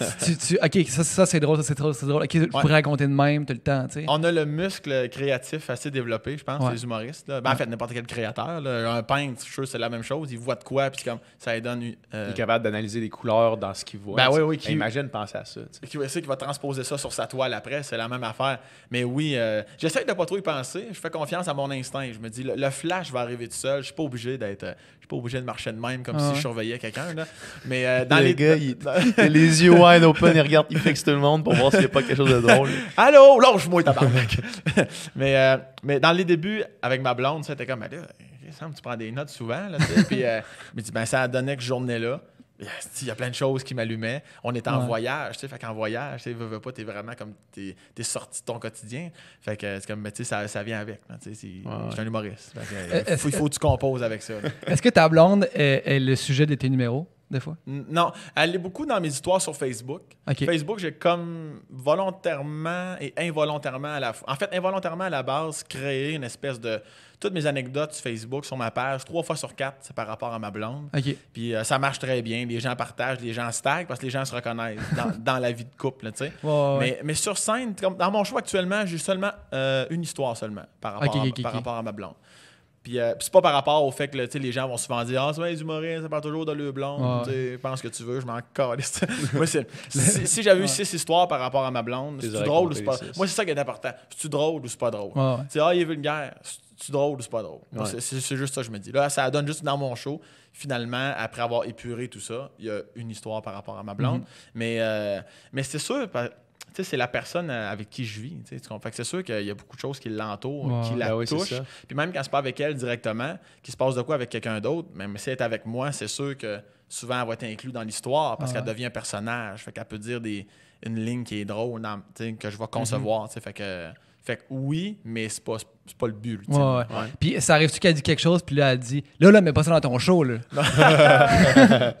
que OK, ça c'est drôle, ça c'est drôle, ça c'est drôle. OK, je pourrais raconter de même tout le temps, tu sais. On a le muscle créatif assez développé, je pense, Ouais. les humoristes. Là. Ben, en fait, n'importe quel créateur. Là. Un peintre, je suis sûr que c'est la même chose. Il voit de quoi, puis comme ça lui donne. Il est capable d'analyser les couleurs dans ce qu'il voit. Ben tu sais. oui, Imagine penser à ça. tu sais. qui va transposer ça sur sa toile après, c'est la même affaire. Mais oui, j'essaie de pas trop y penser. Je fais confiance à mon instinct. Je me dis, le flash va arriver tout seul. Je suis pas obligé de marcher de même comme si je surveillais quelqu'un. Là. Mais dans les gars, il a les yeux wide open, il regarde, il fixe tout le monde pour voir s'il n'y a pas quelque chose de drôle. Allô, lâche-moi, tabarnak! mais dans les débuts, avec ma blonde, c'était comme, ben là, il semble que tu prends des notes souvent, là, tu sais. Puis, mais ben, ça a donné que ce journée-là, il y a plein de choses qui m'allumaient. On était en voyage, tu sais. Fait qu'en voyage, tu sais, veux pas, t'es vraiment comme, t'es sorti de ton quotidien. Fait que c'est comme, tu sais, ça vient avec, là, tu sais. Je suis un humoriste. Fait que, il faut que tu composes avec ça, là. Est-ce que ta blonde est le sujet de tes numéros, des fois? Non, elle est beaucoup dans mes histoires sur Facebook. OK. Facebook, j'ai comme volontairement et involontairement à la fois. En fait, involontairement à la base, créé une espèce de. Toutes mes anecdotes sur Facebook, sur ma page, 3 fois sur 4, c'est par rapport à ma blonde. OK. Puis ça marche très bien. Les gens partagent, les gens se taguent parce que les gens se reconnaissent dans la vie de couple, là, tu sais. Ouais. Mais sur scène, comme dans mon show actuellement, j'ai seulement une histoire seulement par rapport, par rapport à ma blonde. Puis c'est pas par rapport au fait que là, les gens vont souvent dire ah, c'est bien les humoristes, ça parle toujours de le blonde. Pense ce que tu veux, je m'en calisse. Moi, si j'avais eu 6 histoires par rapport à ma blonde, c'est drôle ou c'est pas. Moi, c'est ça qui est important. C'est-tu drôle ou c'est pas drôle? Tu sais, il est vulgaire. C'est drôle ou c'est pas drôle? Moi, c'est juste ça que je me dis. Là, ça donne juste dans mon show. Finalement, après avoir épuré tout ça, il y a une histoire par rapport à ma blonde. Mais c'est sûr. Tu sais, c'est la personne avec qui je vis. Fait que c'est sûr qu'il y a beaucoup de choses qui l'entourent, qui la touchent. Puis même quand c'est pas avec elle directement, qu'il se passe de quoi avec quelqu'un d'autre, même si elle est avec moi, c'est sûr que souvent elle va être inclue dans l'histoire parce qu'elle devient un personnage. Fait qu'elle peut dire une ligne qui est drôle, que je vais concevoir. Fait que oui, mais c'est pas le but. Ouais. Puis ça arrive-tu qu'elle dit quelque chose, puis là, elle dit là, mets pas ça dans ton show, là.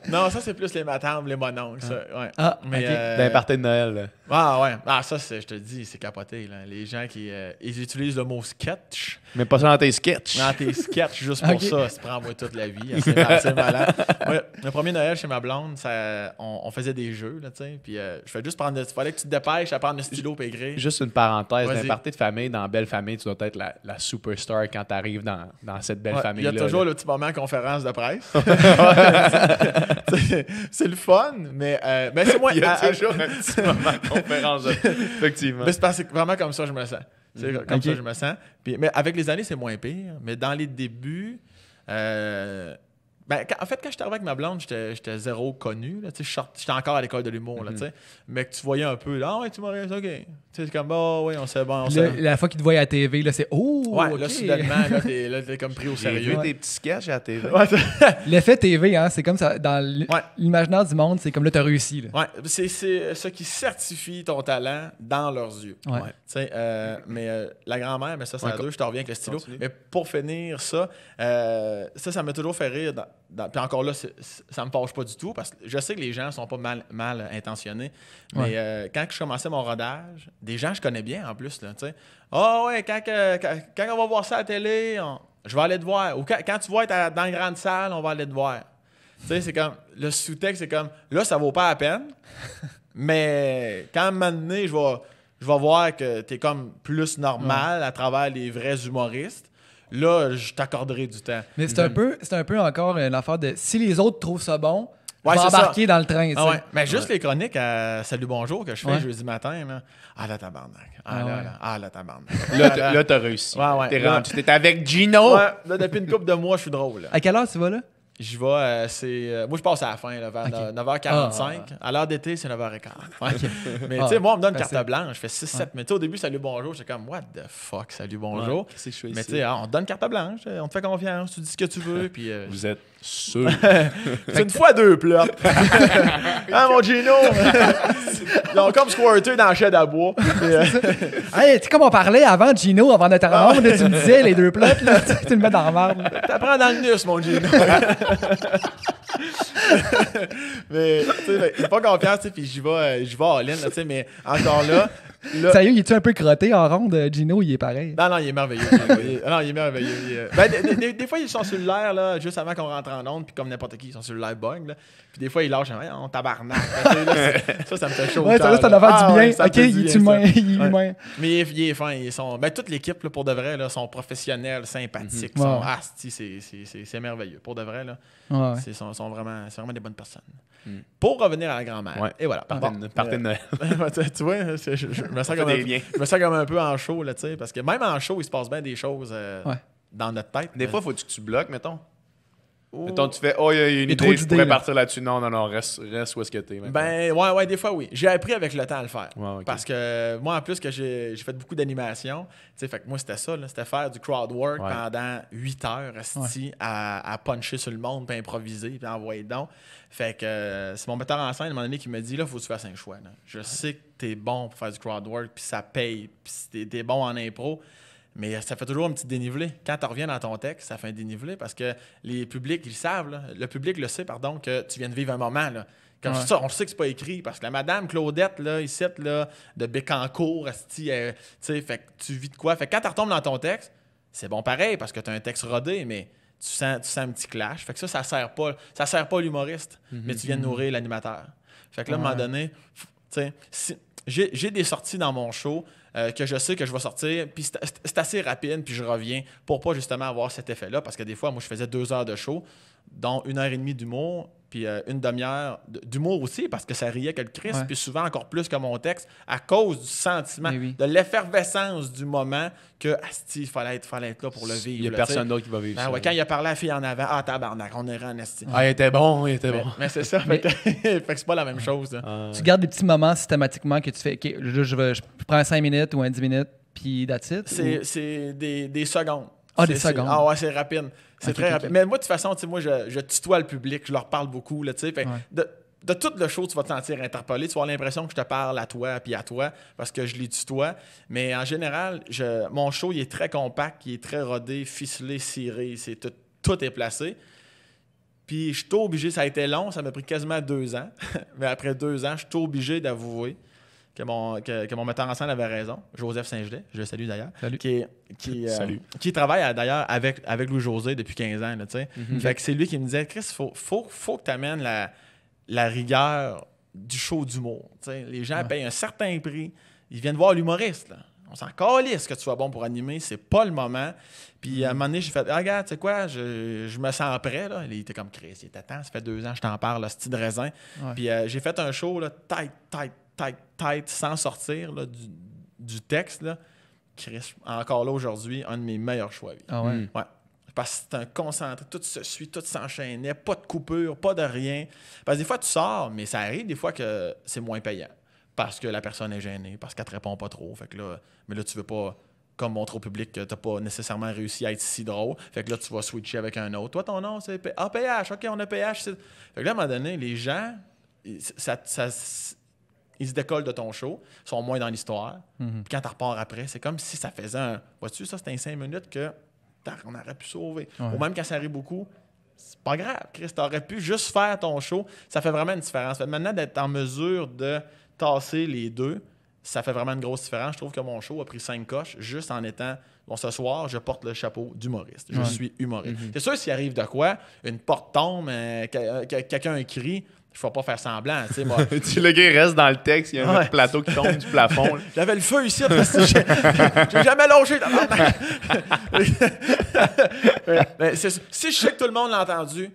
Non, ça, c'est plus les matantes, les mononcles, ça. Ouais. Ah, mais D'un party de Noël. Là. Ah, ouais. Ah, ça, je te dis, c'est capoté. Là. Les gens qui ils utilisent le mot sketch. Mais pas ça dans tes sketchs. Dans tes sketchs, juste pour ça. Ça prend moi toute la vie. C'est malade. Ouais, le premier Noël chez ma blonde, on faisait des jeux, là, tu sais. Puis je fais juste prendre. Il fallait que tu te dépêches à prendre le stylo et écrire. Juste une parenthèse. Vas-y. D'un party de famille, dans Belle Famille, tu dois être la superstar quand tu arrives dans cette belle famille-là. Il y a toujours le petit moment conférence de presse. C'est le fun, mais c'est moins. Il y a toujours un petit moment de conférence. Effectivement. Mais c'est parce que c'est vraiment comme ça que je me sens. C'est comme ça que je me sens. Puis, mais avec les années, c'est moins pire. Mais dans les débuts, en fait, quand j'étais arrivé avec ma blonde, j'étais zéro connu. J'étais encore à l'école de l'humour. Là, mais que tu voyais un peu, là, ouais, tu m'aurais OK. C'est comme, oui, on sait bon. La fois qu'il te voit à la TV, là, c'est ouais, OK. là, soudainement, là, t'es comme pris au J'ai sérieux. vu tes petits sketchs à la TV. L'effet TV, hein, c'est comme ça. Dans l'imaginaire du monde, c'est comme là, t'as réussi. Là. Ouais, c'est ce qui certifie ton talent dans leurs yeux. Ouais. Mais la grand-mère, mais ça à deux, je te reviens avec le stylo. Continue. Mais pour finir ça, ça m'a toujours fait rire. Puis encore là, ça me fâche pas du tout parce que je sais que les gens sont pas mal intentionnés. Mais quand je commençais mon rodage, des gens que je connais bien en plus, là, tu sais. Ouais, quand on va voir ça à la télé, je vais aller te voir. Ou quand tu vas être dans une grande salle, on va aller te voir. Tu sais, c'est comme, le sous-texte, c'est comme, là, ça vaut pas la peine. Mais quand à un moment donné, je vais voir que t'es comme plus normal à travers les vrais humoristes. Là, je t'accorderai du temps. Mais c'est un peu encore une affaire de si les autres trouvent ça bon, Ouais, je vais c'est ça. embarquer dans le train. tu sais. Ouais. Mais juste les chroniques à Salut Bonjour que je fais jeudi matin, là. Ah là, tabarnak. Ah là, tabarnak. Là, t'as réussi. Ouais. T'es rendu. T'es avec Gino. Ouais, là, depuis une couple de mois, je suis drôle. Là. À quelle heure tu vas là? J'y vais, moi je passe à la fin, là, vers 9h45. À l'heure d'été, c'est 9h15. Ouais. Mais tu sais, moi, on me donne une carte blanche, je fais 6-7. Mais tu sais, au début, salut, bonjour, j'étais comme, what the fuck, salut, bonjour. C'est que je fais Mais ici? tu sais, on te donne carte blanche, on te fait confiance, tu dis ce que tu veux. Puis, Vous êtes sûr? c'est une fois deux plots. Hein, mon Gino? Ils ont comme squirté dans la chaîne à bois. Puis, Hey, tu sais, comme on parlait avant Gino, avant de te rendre, là, tu me disais les deux plots, là, tu le mets dans la marde. là. t'apprends dans le nus, mon Gino. Mais, tu sais, il pas confiance, tu sais, puis j'y vais all-in, là, tu sais, mais encore là. Sérieux, il est-tu un peu crotté en ronde? Gino, il est pareil. Non, il est merveilleux. Il est merveilleux. Ben, des fois, ils sont sur l'air, là, juste avant qu'on rentre en onde, puis comme n'importe qui, ils sont sur le live bug, là. Puis des fois, ils lâchent, on tabarnak. Là, tu sais, là, ça me fait chaud. Ouais, ça c'est une affaire du bien. Ouais, Ok, il est humain. Il est humain. Mais il est fin. Toute l'équipe, là, pour de vrai, là, sont professionnels, sympathiques. Ouais. Sont asti, c'est merveilleux. Pour de vrai, là, Ouais. c'est vraiment des bonnes personnes. Pour revenir à la grand-mère. Ouais. Et voilà. Partez de Noël. Tu vois, je me sens comme un peu en show, là, tu sais, parce que même en show, il se passe bien des choses dans notre tête. Des fois, faut-tu que tu bloques, mettons? Oh. Mettons, tu fais, il y a une trop idée, je d'idées, pourrais là. partir là-dessus. Non, reste où est-ce que t'es. Maintenant. Ben, ouais, des fois, oui. J'ai appris avec le temps à le faire. Ouais, ok. Parce que moi, en plus, que j'ai fait beaucoup d'animation, tu sais, fait que moi, c'était ça, là, c'était faire du crowd work pendant 8 heures, asti, à puncher sur le monde, puis improviser, puis envoyer donc. Fait que c'est mon metteur en scène, à un moment donné, qui me dit, là, faut que tu fasses un choix. Là. Je sais que t'es bon pour faire du crowd work, puis ça paye, puis t'es bon en impro. Mais ça fait toujours un petit dénivelé. Quand tu reviens dans ton texte, ça fait un dénivelé parce que les publics, ils savent, là, le public le sait, pardon, que tu viens de vivre un moment. Là. Comme ça, on sait que c'est pas écrit parce que la madame Claudette, là, ici, là, de Bécancour, asti, tu sais, fait que tu vis de quoi? Fait que quand tu retombes dans ton texte, c'est bon pareil parce que tu as un texte rodé, mais tu sens un petit clash. Fait que ça sert pas l'humoriste, mais tu viens de nourrir l'animateur. Fait que là, à un moment donné, tu sais, j'ai des sorties dans mon show que je sais que je vais sortir, puis c'est assez rapide, puis je reviens pour pas justement avoir cet effet-là, parce que des fois, moi, je faisais 2 heures de show, dont 1h30 d'humour, puis une demi-heure d'humour aussi, parce que ça riait que le Christ, puis souvent encore plus que mon texte, à cause du sentiment, de l'effervescence du moment que, asti, il fallait être là pour le vivre. Il y a personne d'autre qui va vivre ça. Ouais, quand il a parlé à la fille en avant, tabarnak, on est en asti. Ah, il était bon. Mais c'est ça, fait que c'est pas la même chose. Là. Tu gardes des petits moments systématiquement que tu fais. OK, je prends 5 minutes ou 10 minutes, puis that's it. C'est des secondes. Des secondes. Ah ouais, c'est rapide. C'est très rapide. Mais moi, de toute façon, moi, je tutoie le public, je leur parle beaucoup. Là, de tout le show, tu vas te sentir interpellé. Tu vas avoir l'impression que je te parle à toi puis à toi parce que je les tutoie. Mais en général, mon show, il est très compact, il est très rodé, ficelé, ciré. Tout est placé. Puis je suis obligé, ça a été long, ça m'a pris quasiment 2 ans. Mais après 2 ans, je suis obligé d'avouer que mon metteur en scène avait raison, Joseph Saint-Gelais, je le salue d'ailleurs, Salut. qui travaille d'ailleurs avec Louis-José depuis 15 ans. Là, Fait que c'est lui qui me disait, Chris, faut que tu amènes la rigueur du show d'humour. T'sais. Les gens payent un certain prix, ils viennent voir l'humoriste. Là. On s'en calisse que tu sois bon pour animer, c'est pas le moment. Puis à un moment donné, j'ai fait, regarde, tu sais quoi, je me sens prêt. Là. Il était comme Chris, il était temps, ça fait 2 ans que je t'en parle, là, style de raisin. Puis j'ai fait un show là, tight, sans sortir là, du texte. Là. Chris, encore là aujourd'hui, un de mes meilleurs choix. Ah ouais? Ouais. Parce que c'est un concentré, tout se suit, tout s'enchaînait, pas de coupure, pas de rien. Parce que des fois, tu sors, mais ça arrive des fois que c'est moins payant. Parce que la personne est gênée, parce qu'elle te répond pas trop. Fait que là, mais là, tu veux pas, comme montrer au public que t'as pas nécessairement réussi à être si drôle. Fait que là, tu vas switcher avec un autre. Toi, ton nom, c'est PH. OK, on a PH. Fait que là, à un moment donné, les gens, ils se décollent de ton show, sont moins dans l'histoire. Puis quand tu repars après, c'est comme si ça faisait un... Vois-tu, ça, c'était 5 minutes qu'on aurait pu sauver. Ou même quand ça arrive beaucoup, c'est pas grave. Chris, t'aurais pu juste faire ton show. Ça fait vraiment une différence. Maintenant, d'être en mesure de tasser les deux, ça fait vraiment une grosse différence. Je trouve que mon show a pris 5 coches juste en étant... Bon, ce soir, je porte le chapeau d'humoriste. Je suis humoriste. C'est sûr, s'il arrive de quoi, une porte tombe, quelqu'un crie... Je ne vais pas faire semblant, tu sais, moi. Le gars, il reste dans le texte, il y a un plateau qui tombe du plafond. J'avais le feu ici, parce que j'ai jamais lâché. Si je sais que tout le monde l'a entendu,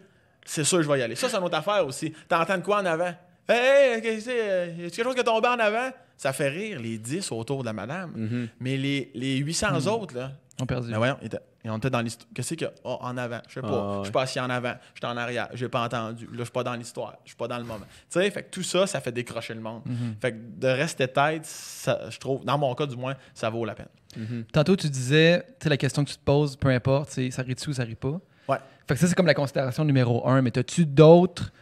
c'est sûr, je vais y aller. Ça, c'est une autre affaire aussi. T'entends de quoi en avant? Hey, y a quelque chose qui est tombé en avant? Ça fait rire les 10 autour de la madame. Mais les 800 autres, là, On perdu. ben voyons, ils ont été dans l'histoire. Qu'est-ce qu'il y a? Oh, en avant. Je sais pas. Je suis pas assis en avant. Je suis en arrière. J'ai pas entendu. Là, je suis pas dans l'histoire. Je suis pas dans le moment. Tu sais, fait que tout ça, ça fait décrocher le monde. Fait que de rester tête, ça, je trouve, dans mon cas du moins, ça vaut la peine. Tantôt, tu disais, tu sais, la question que tu te poses, peu importe, c'est ça rit-tu ou ça rit pas. Ouais. Fait que ça, c'est comme la considération numéro 1. Mais as-tu d'autres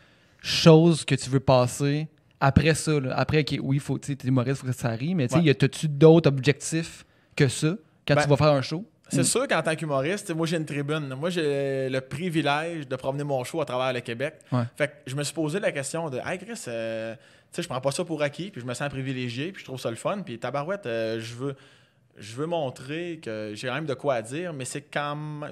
choses que tu veux passer après ça? Là? Après, oui, tu sais, t'es humoriste, il faut que ça rit, mais tu sais, as-tu d'autres objectifs que ça quand tu vas faire un show? C'est sûr qu'en tant qu'humoriste, moi, j'ai une tribune. Moi, j'ai le privilège de promener mon show à travers le Québec. Ouais. Fait que je me suis posé la question de « Hey, Chris, tu sais, je prends pas ça pour acquis, puis je me sens privilégié, puis je trouve ça le fun, puis tabarouette, je veux montrer que j'ai quand même de quoi à dire, mais c'est quand même...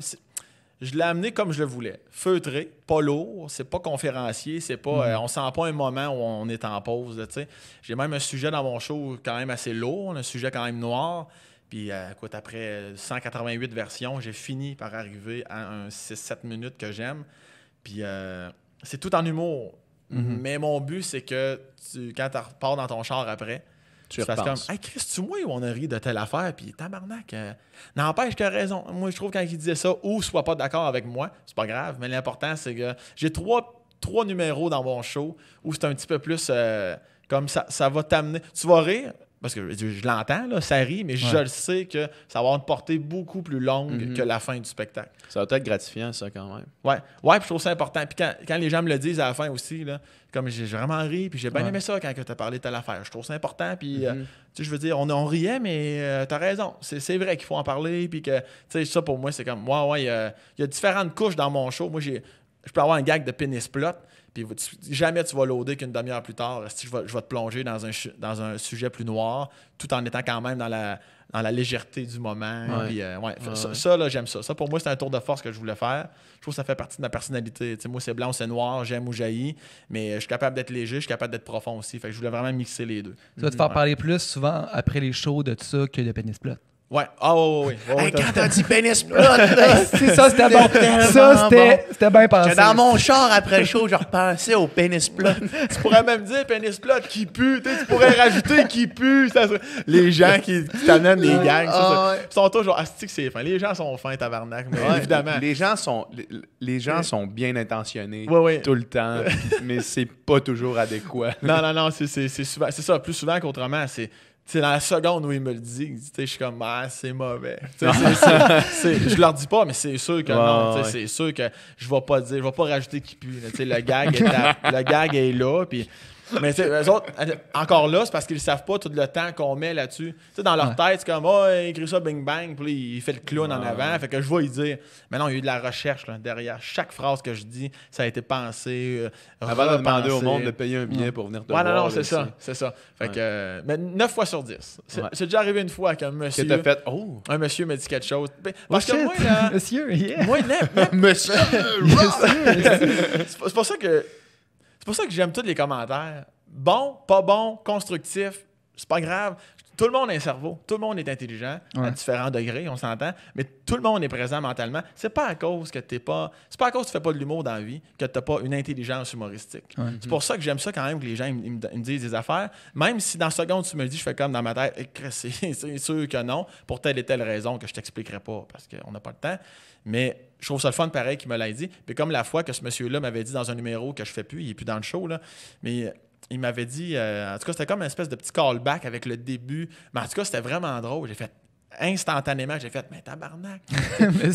Je l'ai amené comme je le voulais. Feutré, pas lourd, c'est pas conférencier, c'est pas... on sent pas un moment où on est en pause, tu sais. J'ai même un sujet dans mon show quand même assez lourd, un sujet quand même noir. Puis, écoute, après 188 versions, j'ai fini par arriver à un 6-7 minutes que j'aime. Puis, c'est tout en humour. Mais mon but, c'est que quand tu repars dans ton char après, tu fasses comme « Hey, Chris, tu vois où on a ri de telle affaire? » Puis tabarnak, n'empêche qu'il a raison. Moi, je trouve quand il disait ça, ou soit pas d'accord avec moi, c'est pas grave, mais l'important, c'est que j'ai trois numéros dans mon show où c'est un petit peu plus comme ça va t'amener. Tu vas rire, parce que je l'entends, là, ça rit, mais je le sais que ça va avoir une portée beaucoup plus longue que la fin du spectacle. Ça va être gratifiant, ça, quand même. Ouais, puis je trouve ça important. Puis quand les gens me le disent à la fin aussi, là, comme j'ai vraiment ri, puis j'ai bien aimé ça quand tu as parlé de telle affaire. Je trouve ça important, puis tu sais, je veux dire, on riait, mais t'as raison. C'est vrai qu'il faut en parler, puis que, tu sais, ça pour moi, c'est comme, il y a différentes couches dans mon show. Moi, je peux avoir un gag de pénis plot, puis jamais tu vas loader qu'une demi-heure plus tard. Si je vais te plonger dans un sujet plus noir, tout en étant quand même dans la légèreté du moment. Puis, ça, là, j'aime ça. Ça, pour moi, c'est un tour de force que je voulais faire. Je trouve que ça fait partie de ma personnalité. T'sais, moi, c'est blanc, c'est noir, j'aime ou j'haïs, mais je suis capable d'être léger, je suis capable d'être profond aussi. Fait que je voulais vraiment mixer les deux. Tu vas te faire parler plus souvent après les shows de ça que de pénis plot. Ouais. Hey, quand t'as dit pénis plot, là, C'est ça, c'était bon. Ça, c'était bien pensé. dans mon char après le show, je repensais au pénis plot. Tu pourrais même dire pénis plot qui pue. Tu pourrais rajouter qui pue. Les gens qui t'amènent des gangs. Sont toujours astique, c'est fin. Les gens sont fins, tabarnak. Mais évidemment. Les gens sont bien intentionnés tout le temps, mais c'est pas toujours adéquat. Non, c'est souvent. C'est ça, plus souvent qu'autrement. C'est dans la seconde où ils me le disent, je suis comme, c'est mauvais. Je leur dis pas, mais c'est sûr que non. C'est sûr que je vais pas dire, je vais pas rajouter qui pue. Le gag est là. Puis, mais eux autres, encore là, c'est parce qu'ils savent pas tout le temps qu'on met là-dessus. Dans leur tête, c'est comme, il écrit ça bing bang, puis là, il fait le clown en avant. Fait que je vais lui dire, mais non, il y a eu de la recherche là, derrière chaque phrase que je dis, ça a été pensé. Avant de demander au monde de payer un billet pour venir te voir. Non, c'est ça. Fait que, mais 9 fois sur 10. C'est déjà arrivé une fois qu'un monsieur. Que t'as fait, un monsieur m'a dit quelque chose. Parce que moi, là. Monsieur, yeah. Moi, monsieur. C'est pour ça que. C'est pour ça que j'aime tous les commentaires. Bon, pas bon, constructif, c'est pas grave. Tout le monde a un cerveau. Tout le monde est intelligent à différents degrés, on s'entend. Mais tout le monde est présent mentalement. C'est pas à cause que t'es pas... C'est pas à cause que tu fais pas de l'humour dans la vie que t'as pas une intelligence humoristique. C'est pour ça que j'aime ça quand même que les gens ils me disent des affaires. Même si dans la seconde, tu me le dis, je fais comme dans ma tête, c'est sûr que non, pour telle et telle raison que je t'expliquerai pas parce qu'on n'a pas le temps. Mais je trouve ça le fun pareil qu'il me l'ait dit. Puis comme la fois que ce monsieur-là m'avait dit dans un numéro que je fais plus, il est plus dans le show, là, mais il m'avait dit, en tout cas, c'était comme une espèce de petit callback avec le début. Mais en tout cas, c'était vraiment drôle. J'ai fait instantanément, mais tabarnak.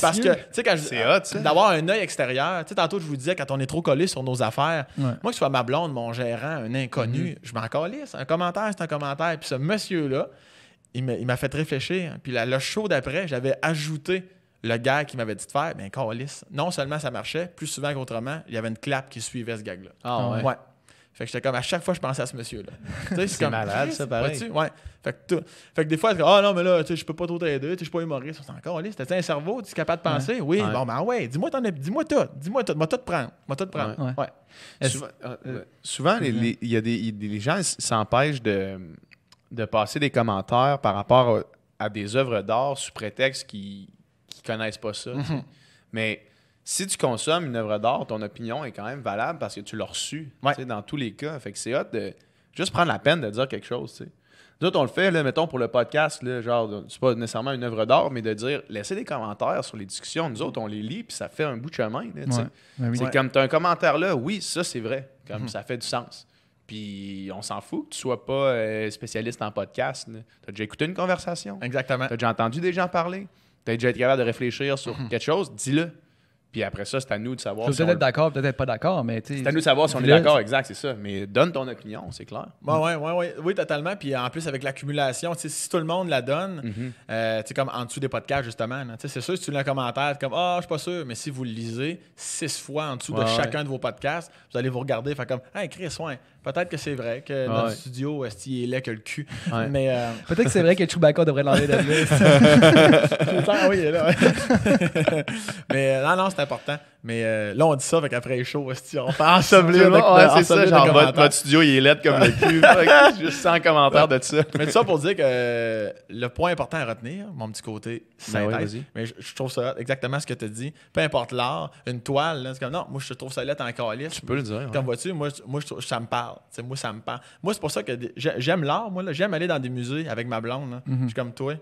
Parce que, tu sais, quand c'est hot, ça. d'avoir un œil extérieur, tu sais, tantôt, je vous disais, quand on est trop collé sur nos affaires, moi, que ce soit ma blonde, mon gérant, un inconnu, je m'en calisse. Un commentaire, c'est un commentaire. Puis ce monsieur-là, il m'a fait réfléchir. Puis le show d'après, j'avais ajouté le gag qu'il m'avait dit de faire, bien, calisse. Non seulement ça marchait, plus souvent qu'autrement, il y avait une clap qui suivait ce gag-là. Ah ouais. Ouais. Fait que j'étais comme, à chaque fois, je pensais à ce monsieur-là. C'est comme, malade, ça, pareil. Ouais. Fait que des fois, non, mais là, je peux pas trop t'aider, je suis pas humoriste. C'est encore, t'as un cerveau, tu es capable de penser? Oui, bon, ben ouais, dis-moi tout. Moi, tout prendre. Ouais. Souvent, il y a des gens s'empêchent de passer des commentaires par rapport à des œuvres d'art sous prétexte qu'ils connaissent pas ça. Mais si tu consommes une œuvre d'art, ton opinion est quand même valable parce que tu l'as reçue, tu sais, dans tous les cas. Fait que c'est hot de juste prendre la peine de dire quelque chose, tu sais. Nous autres, on le fait, là, mettons, pour le podcast, là, genre, c'est pas nécessairement une œuvre d'art, mais de dire, laissez des commentaires sur les discussions. Nous autres, on les lit, puis ça fait un bout de chemin, là, tu sais. Ben oui. C'est comme, t'as un commentaire là, oui, ça, c'est vrai. Comme ça fait du sens. Puis on s'en fout que tu sois pas spécialiste en podcast. Tu as déjà écouté une conversation. Exactement. Tu as déjà entendu des gens parler. Tu as déjà été capable de réfléchir sur quelque chose, dis-le. Puis après ça, c'est à nous de savoir. Je peux peut-être être d'accord, peut-être pas d'accord, mais tu sais. C'est à nous de savoir si on est Là, d'accord, exact, c'est ça. Mais donne ton opinion, c'est clair. Oui, totalement. Puis en plus, avec l'accumulation, si tout le monde la donne, tu sais, comme en dessous des podcasts, justement, là, c'est sûr, si tu lis un commentaire, comme je suis pas sûr, mais si vous le lisez 6 fois en dessous de chacun de vos podcasts, vous allez vous regarder, faire comme, hey, Chris, peut-être que c'est vrai que notre studio, il est laid que le cul. Ouais. Mais. Peut-être que c'est vrai que Chewbacca devrait l'enlever de là. Oui, il est là. Mais non, c'est important. Mais là, on dit ça, fait qu'après les shows, on fait ensevelir c'est ça, genre votre studio, il est laid comme le cul. Fait que juste 100 commentaires de ça. Mais tout ça pour dire que le point important à retenir, mon petit côté synthèse, vas-y. mais je trouve ça exactement ce que tu as dit. Peu importe l'art, une toile, là, c'est comme non, moi je trouve ça laid en calice. Tu peux le dire. Comme vois-tu, moi je trouve, ça me parle. Moi, ça me parle. Moi, c'est pour ça que j'aime l'art. Moi, là, j'aime aller dans des musées avec ma blonde. Là. Je suis comme toi.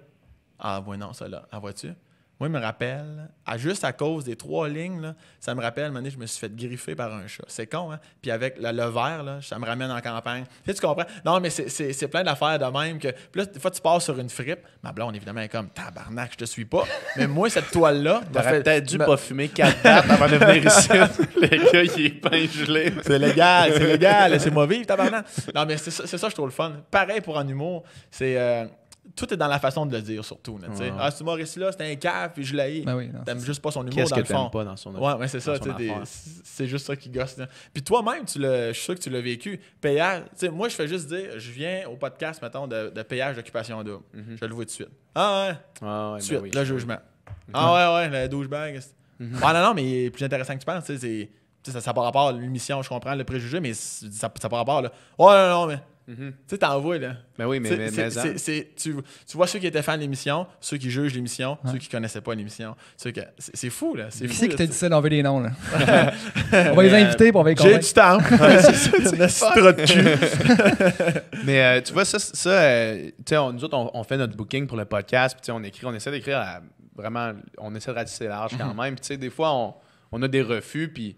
Ah, ouais, non, ça là. La vois-tu? Moi, il me rappelle, juste à cause des 3 lignes, là, ça me rappelle, à un moment donné, je me suis fait griffer par un chat. C'est con, hein? Puis avec le verre, là, ça me ramène en campagne. Tu comprends? Non, mais c'est plein d'affaires de même que. Puis là, des fois, tu passes sur une fripe. Ma blonde, évidemment, est comme tabarnak, je te suis pas. Mais moi, cette toile-là. T'aurais peut-être dû pas fumer 4 dates avant de venir ici. Le gars, il est pas gelé. C'est légal, laissez-moi vivre, tabarnak. Non, mais c'est ça, je trouve le fun. Pareil pour en humour, c'est. Tout est dans la façon de le dire, surtout. Là, ce humoriste-là, c'est un caf, puis je l'ai. Ben oui, T'aimes juste pas son humour Qu'est-ce dans que le fond. t'aimes pas dans son Ouais, c'est ça. C'est juste ça qui gosse. Là. Puis toi-même, je suis sûr que tu l'as vécu. Payage. Moi, je fais juste dire, je viens au podcast, mettons, de payage d'occupation double. Je le vois tout de suite. Ah ouais. Ah ouais, Tout de suite, oui. le jugement. Ah ouais, le douchebag. Non, mais plus intéressant que tu penses, c'est. Ça n'a pas rapport à l'émission, je comprends le préjugé, mais ça n'a pas rapport. Là. Ouais, non, mais. Tu sais, t'en vois, là. Ben oui, mais tu vois ceux qui étaient fans de l'émission, ceux qui jugent l'émission, ceux qui connaissaient pas l'émission. C'est fou, là. Qui c'est qui t'a dit ça d'enlever des noms, là? On va les inviter pour on va les J'ai convaincre. du temps. C'est ça, tu me trop de cul. Mais tu vois, ça tu sais, nous autres, on fait notre booking pour le podcast, puis on essaie d'écrire vraiment, on essaie de ratisser large quand même. Puis tu sais, des fois, on a des refus, puis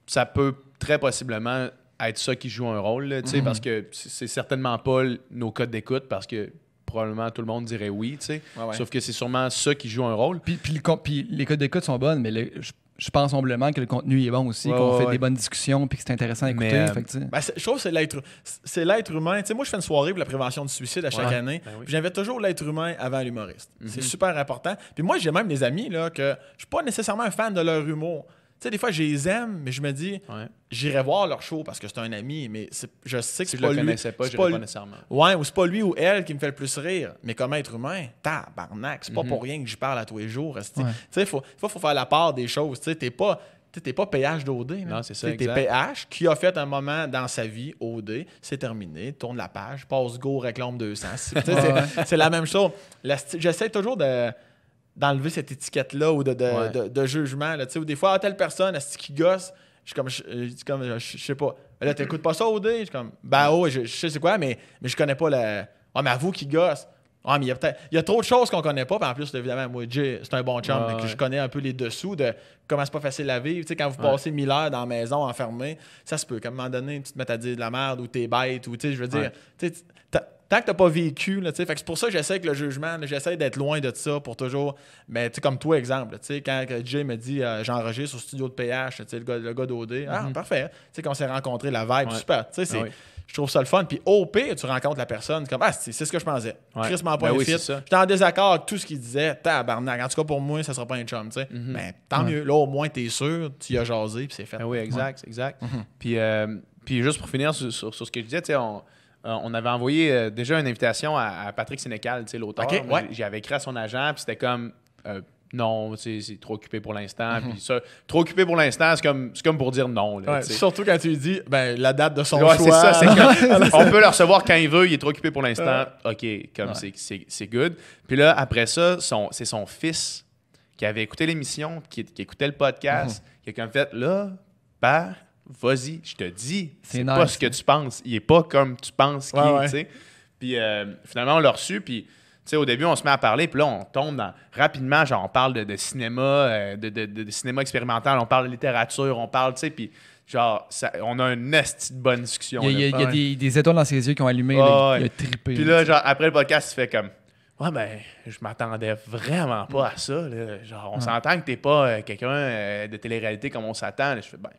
ça peut très possiblement être ça qui joue un rôle, là, parce que c'est certainement pas nos codes d'écoute, parce que probablement tout le monde dirait oui, tu sais. Ouais. Sauf que c'est sûrement ça qui joue un rôle. Puis les codes d'écoute sont bonnes, mais je pense humblement que le contenu est bon aussi, qu'on fait des bonnes discussions, puis que c'est intéressant à écouter. Fait que, je trouve que c'est l'être humain. Tu sais, moi, je fais une soirée pour la prévention du suicide à chaque année. Puis j'invite toujours l'être humain avant l'humoriste. C'est super important. Puis moi, j'ai même des amis là, que je suis pas nécessairement un fan de leur humour. Tu sais, des fois, je les aime, mais je me dis, j'irai voir leur show parce que c'est un ami, mais je sais que Si c'est je pas le lui. connaissais pas, je pas nécessairement. Ouais, ou c'est pas lui ou elle qui me fait le plus rire. Mais comme être humain, tabarnak, c'est pas pour rien que j'y parle à tous les jours. Tu sais, faut faire la part des choses. Tu sais, t'es pas PH d'OD. Non, c'est ça, t'es PH qui a fait un moment dans sa vie OD, c'est terminé, tourne la page, passe go, réclame 200. C'est la même chose. J'essaie toujours d'enlever cette étiquette-là ou de jugement. Là, ou des fois, telle personne, qui gosse, je sais pas. Là, t'écoutes pas ça, OD? Je suis comme, je sais c'est quoi, mais je connais pas la. Ah, mais avoue qu'il gosse. Ah, mais il y a trop de choses qu'on connaît pas. Puis en plus, évidemment, moi, Jay, c'est un bon chum, donc je connais un peu les dessous de comment c'est pas facile à vivre. Tu sais, quand vous passez 1000 heures dans la maison enfermée, ça se peut. Qu'à un moment donné, tu te mets à dire de la merde ou t'es bête ou, tu sais, je veux dire, tant que t'as pas vécu, là, fait que c'est pour ça que j'essaie que le jugement, là, j'essaie d'être loin de ça pour toujours. Mais tu sais, comme toi, exemple, tu sais, quand Jay me dit j'enregistre au studio de PH, tu sais, le gars d'OD, parfait. Tu sais, qu'on s'est rencontrés, la vibe, super. Tu sais, je trouve ça le fun. Puis au pire, tu rencontres la personne, comme c'est ce que je pensais. Chris m'a pas un fit. J'étais en désaccord avec tout ce qu'il disait. Tabarnak. En tout cas, pour moi, ça sera pas un chum, tu sais. Mais tant mieux. Là, au moins, t'es sûr, tu y as jasé, puis c'est fait. Oui, exact. Puis juste pour finir sur ce que je disais, tu sais, on avait envoyé déjà une invitation à Patrick Sénécal, l'auteur. Okay, J'avais écrit à son agent, puis c'était comme non, c'est trop occupé pour l'instant. Puis ça, trop occupé pour l'instant, c'est comme pour dire non. Là, surtout quand tu lui dis la date de son choix. C'est ça, c'est comme, on peut le recevoir quand il veut, il est trop occupé pour l'instant. OK, c'est good. Puis là, après ça, c'est son fils qui avait écouté l'émission, qui écoutait le podcast, qui a comme fait là, père, vas-y, je te dis, c'est pas ce que tu penses. Il est pas comme tu penses qu'il est, tu sais. Puis finalement, on l'a reçu, puis tu sais, au début, on se met à parler, puis là, on tombe rapidement, genre, on parle de cinéma, de cinéma expérimental, on parle de littérature, on parle, tu sais, puis genre, on a une esti de bonne discussion. Il y a des étoiles dans ses yeux qui ont allumé, là, il a trippé. Puis là, genre, après le podcast, tu fais comme, ouais, ben, je m'attendais vraiment pas à ça, là. Genre, on s'entend que t'es pas quelqu'un de télé-réalité comme on s'attend. Là. Je fais, ben,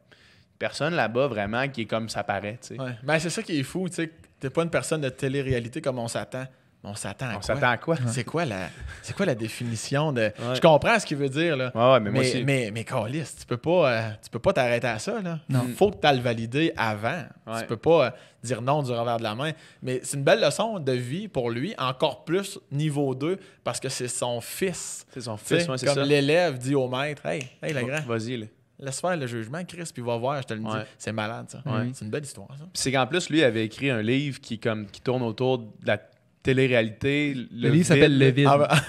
personne là-bas vraiment qui est comme ça paraît, tu sais. Ouais. Ben, c'est ça qui est fou, tu sais. T'es pas une personne de télé-réalité comme on s'attend. On s'attend à quoi? C'est quoi la définition de... Je comprends ce qu'il veut dire, là. Ouais, mais moi aussi. Mais câlisse, tu peux pas t'arrêter à ça, là. Non. Faut que tu le valider avant. Ouais. Tu peux pas dire non du revers de la main. Mais c'est une belle leçon de vie pour lui, encore plus niveau 2, parce que c'est son fils. C'est son fils, T'sais, c'est comme ça. l'élève dit au maître, « Hey, le grand, Vas-y, là. laisse faire le jugement, Chris, puis va voir, je te le dis. Ouais. C'est malade, ça. Ouais. C'est une belle histoire, ça. Puis c'est qu'en plus, lui avait écrit un livre qui tourne autour de la télé-réalité. Le livre s'appelle Le Vide.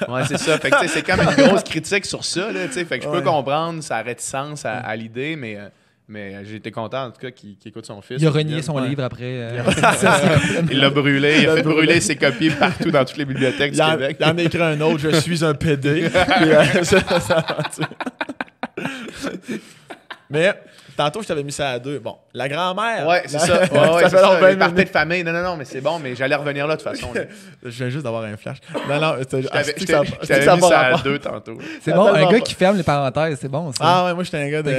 Ouais, c'est ça. Fait que, tu sais, c'est comme une grosse critique sur ça, là, tu sais. Fait que je peux comprendre sa réticence à l'idée, mais j'ai été content, en tout cas, qu'il écoute son fils. Il a renié son livre après. Il l'a brûlé. Il a fait brûler ses copies partout dans toutes les bibliothèques du Québec. Il en a écrit un autre, je suis un PD. Puis, mais tantôt, je t'avais mis ça à 2. Bon, la grand-mère. Ouais, c'est ça. Ouais, c'est ça. Les parties de famille. Non, mais c'est bon, mais j'allais revenir là de toute façon. Là. Je viens juste d'avoir un flash. Non, Je t'avais mis ça à 2 tantôt. C'est bon, un gars qui ferme les parenthèses, c'est bon ça. Ah ouais, moi j'étais un gars de.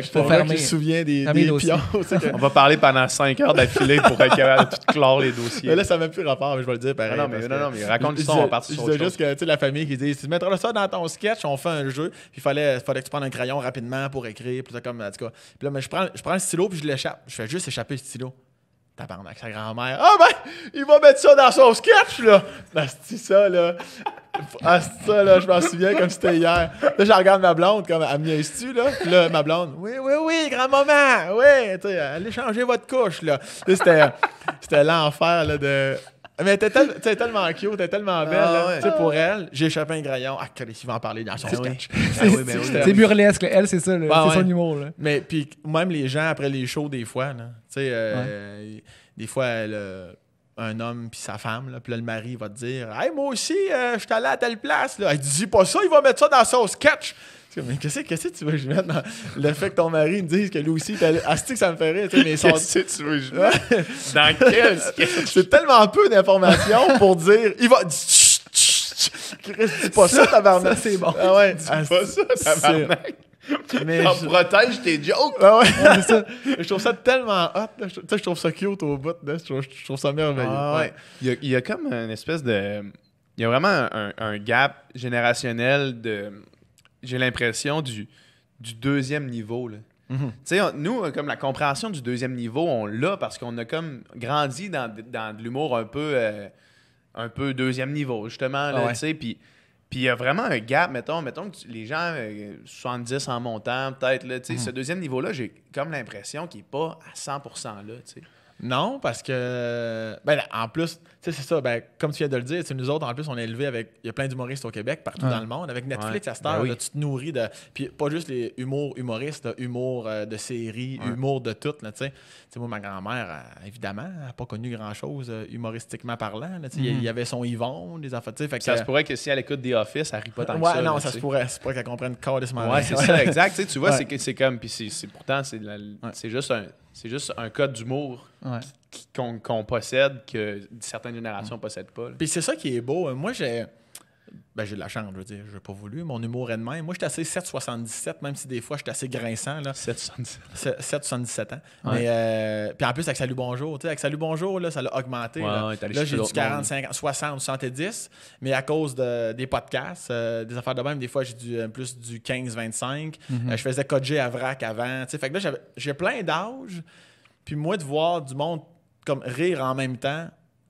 qui Je me souviens des dossiers. pions. On va parler pendant 5 heures d'affilée pour être capable de tout clore les dossiers. Mais là, ça n'a même plus rapport, mais je vais le dire pareil. Non, mais raconte l'histoire, on part sur autre Je disais chose. juste que, tu sais, la famille qui dit, tu mettras ça dans ton sketch, on fait un jeu, puis il fallait que tu prennes un crayon rapidement pour écrire, puis ça comme, en tout cas. Puis là, mais je prends le stylo, puis je l'échappe. Je fais juste échapper le stylo. Tabarnak, sa grand-mère. Ah ben, il va mettre ça dans son sketch, là. C'est ça, là. Ça, là, je m'en souviens comme c'était hier. Là, je regarde ma blonde, comme, elle me niaise-tu, là? Puis là, ma blonde, oui, grand-maman, oui, tu sais, allez changer votre couche, là. Là, c'était l'enfer, là, de... Mais elle était tellement cute, elle était tellement belle, là. Tu sais, pour elle, j'ai échappé un crayon. Ah, il va en parler dans son sketch. C'est burlesque, là. Elle, c'est ça, là. C'est son humour, là. Mais puis même les gens, après les shows, des fois, là, tu sais, des fois, un homme puis sa femme, là, puis là, le mari va te dire « Hey, moi aussi, je suis allé à telle place. » là. Elle dit « Dis pas ça, il va mettre ça dans son sketch. » Mais qu'est-ce que tu veux que je mette dans le fait que ton mari me dise que lui aussi, que ça me fait rire. Mais Qu'est-ce que tu veux que je mette? Dans quel sketch? C'est tellement peu d'informations pour dire « Il va... » Chris, dis pas ça, tabarnak. Ça, c'est bon. Ah ouais. Dis pas ça, tabarnak. Mais protège tes jokes. Ah ouais, c'est ça. Je trouve ça tellement hot. Là. Je trouve ça cute au bout. Là. Je trouve ça merveilleux. Ah ouais. Il y a comme une espèce de... Il y a vraiment un gap générationnel de... J'ai l'impression du deuxième niveau. Là. Tu sais, nous, comme la compréhension du deuxième niveau, on l'a parce qu'on a comme grandi dans de l'humour un peu deuxième niveau, justement. Là, tu sais, puis il y a vraiment un gap, mettons que les gens 70 en montant, peut-être, là, tu sais, ce deuxième niveau-là, j'ai comme l'impression qu'il n'est pas à 100% là, tu sais. Non, parce que, ben, en plus, tu sais, c'est ça, ben, comme tu viens de le dire, nous autres, en plus, on est élevés avec, il y a plein d'humoristes au Québec, partout dans le monde. Avec Netflix, à cette heure, là, tu te nourris de, puis pas juste les humoristes, là, humour de séries, humour de tout, là, tu sais. Tu sais, moi, ma grand-mère, évidemment, n'a pas connu grand-chose humoristiquement parlant, là, tu sais. Il y avait son Yvon, des enfants, tu sais. Ça se pourrait que si elle écoute The Office, elle rit pas tant que ouais, ça. non, là, ça se pourrait qu'elle comprenne carrément. Ouais, c'est ça, exact. Tu vois, c'est comme, puis pourtant, c'est juste un code d'humour qu'on possède que certaines générations ne possèdent pas. Là. Puis c'est ça qui est beau. Moi, j'ai de la chance, je veux dire. Je n'ai pas voulu. Mon humour est de même. Moi, j'étais assez 7,77, même si des fois, j'étais assez grinçant. 7,77 ans. Ouais. Mais, puis en plus, avec Salut Bonjour. Avec Salut Bonjour, là, ça l'a augmenté. Là, j'ai du 40, 50, 60, 70. Mais à cause des podcasts, des affaires de même, des fois, j'ai plus du 15, 25. Je faisais coder à vrac avant. Fait que là, j'ai plein d'âges. Puis moi, de voir du monde comme rire en même temps,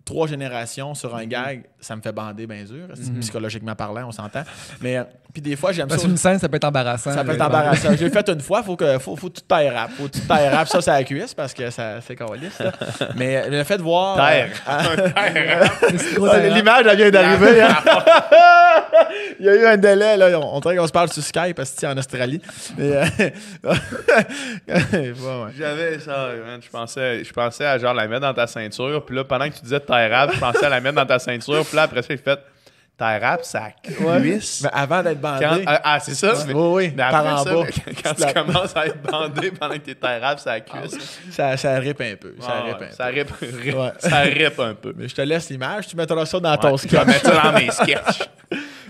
3 générations sur un gag, ça me fait bander bien dur, psychologiquement parlant, on s'entend. Mais puis des fois, j'aime Parce ça. qu'une scène, ça peut être embarrassant. Ça peut être embarrassant. J'ai fait une fois, faut tout taille rap. Faut tout taille rap, ça, c'est la cuisse parce que c'est caliste. Mais le fait de voir. L'image, elle vient d'arriver. Hein. Il y a eu un délai, là. On dirait qu'on se parle sur Skype parce que c'est en Australie. Mais, J'avais ça, man. Je pensais à genre la mettre dans ta ceinture. Puis là, pendant que tu disais taille rap, je pensais à la mettre dans ta ceinture. Puis là, après ça, j'ai fait taille rap, ça cuisse. Mais avant d'être bandé. C'est ça. Oui. Mais après Par en ça, bas. quand tu commences à être bandé pendant que t'es taille rap, ça cuisse. Ça rip un peu. Ça rip un peu. Mais je te laisse l'image. Tu mettras ça dans ton Je vais sketch. mettre ça dans mes sketchs.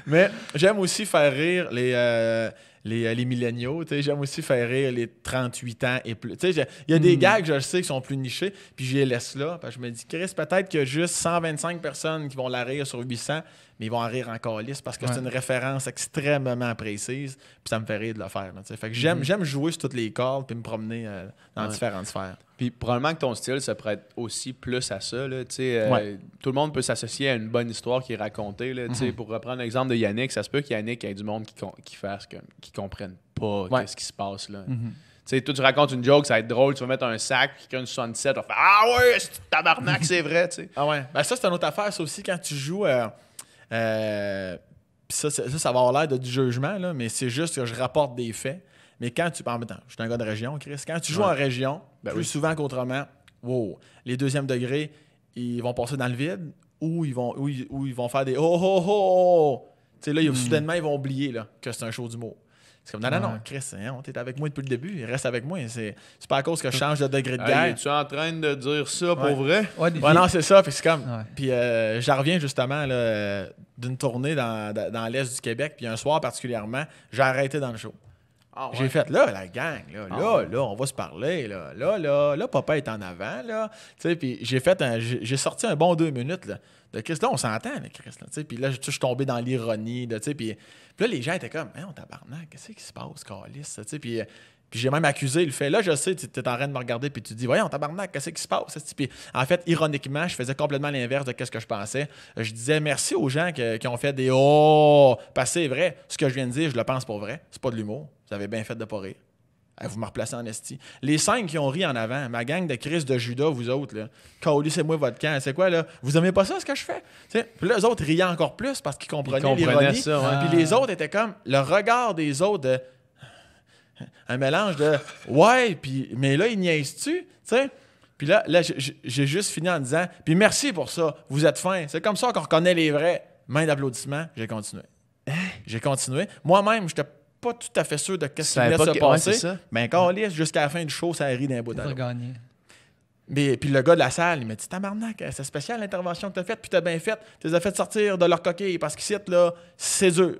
Mais j'aime aussi faire rire les milléniaux. J'aime aussi faire rire les 38 ans et plus. Il y a des gags, je le sais, qui sont plus nichés, puis je les laisse là. Parce que je me dis, Chris, peut-être qu'il y a juste 125 personnes qui vont la rire sur 800, mais ils vont en rire encore lisse parce que c'est une référence extrêmement précise, puis ça me fait rire de le faire. Fait que j'aime jouer sur toutes les cordes puis me promener dans différentes sphères. Puis probablement que ton style se prête aussi plus à ça. Là, tout le monde peut s'associer à une bonne histoire qui est racontée. Là, pour reprendre l'exemple de Yannick, ça se peut qu'Yannick ait du monde qui comprenne pas ce qui se passe. Là. Toi, tu racontes une joke, ça va être drôle, tu vas mettre un sac, puis quelqu'un de 77 va faire « Ah ouais, c'est tabarnak, c'est vrai! » Ah ouais. Ben ça, c'est une autre affaire, ça aussi, quand tu joues... Puis ça va avoir l'air de du jugement, là, mais c'est juste que je rapporte des faits. Mais quand tu... je suis un gars de région, Chris. Quand tu joues en région, plus souvent qu'autrement, les deuxièmes degrés, ils vont passer dans le vide ou ils vont faire des « Oh, oh, oh! » Tu sais, là, soudainement, ils vont oublier là, que c'est un show d'humour. C'est comme, non, Chris, t'es avec moi depuis le début, il reste avec moi. C'est pas à cause que je change de degré de gars. Es-tu en train de dire ça pour vrai? Ouais, non, c'est ça. Puis c'est comme. Puis j'en reviens justement là, d'une tournée dans l'Est du Québec. Puis un soir particulièrement, j'ai arrêté dans le show. J'ai fait, là, la gang, là, on va se parler, là, papa est en avant, là. Tu sais, puis j'ai sorti un bon 2 minutes, là. De Chris, là, on s'entend, là, Chris, là. Tu sais, puis là, je suis tombé dans l'ironie, là, tu sais, puis là, les gens étaient comme, on tabarnak, qu'est-ce qui se passe, câlisse, tu sais, puis j'ai même accusé le fait, là, je sais, tu es en train de me regarder, puis tu dis, voyons, tabarnak, qu'est-ce qui se passe, puis en fait, ironiquement, je faisais complètement l'inverse de ce que je pensais. Je disais merci aux gens qui ont fait des parce que c'est vrai, ce que je viens de dire, je le pense pour vrai, c'est pas de l'humour. Vous avez bien fait de pas rire. Vous me replacez en esti. Les 5 qui ont ri en avant, ma gang de Chris de Judas, vous autres, là, c'est moi votre camp. C'est quoi, là? Vous aimez pas ça, ce que je fais? T'sais, puis là, eux autres riaient encore plus parce qu'ils comprenaient l'ironie. Ça, Puis les autres étaient comme, le regard des autres de... Un mélange de puis mais là, ils niaisent-tu? T'sais? Puis là j'ai juste fini en disant, puis merci pour ça, vous êtes fins. C'est comme ça qu'on reconnaît les vrais. Main d'applaudissement, j'ai continué. J'ai continué. Moi-même, j'étais pas tout à fait sûr de ce qui venait se passer. Mais quand on lit, jusqu'à la fin du show, ça rit d'un bout d'allure. Mais puis le gars de la salle, il m'a dit « Tabarnak, c'est spécial l'intervention que t'as faite, puis t'as bien fait. Tu les as fait sortir de leur coquille parce qu'ici, là, c'est dur. »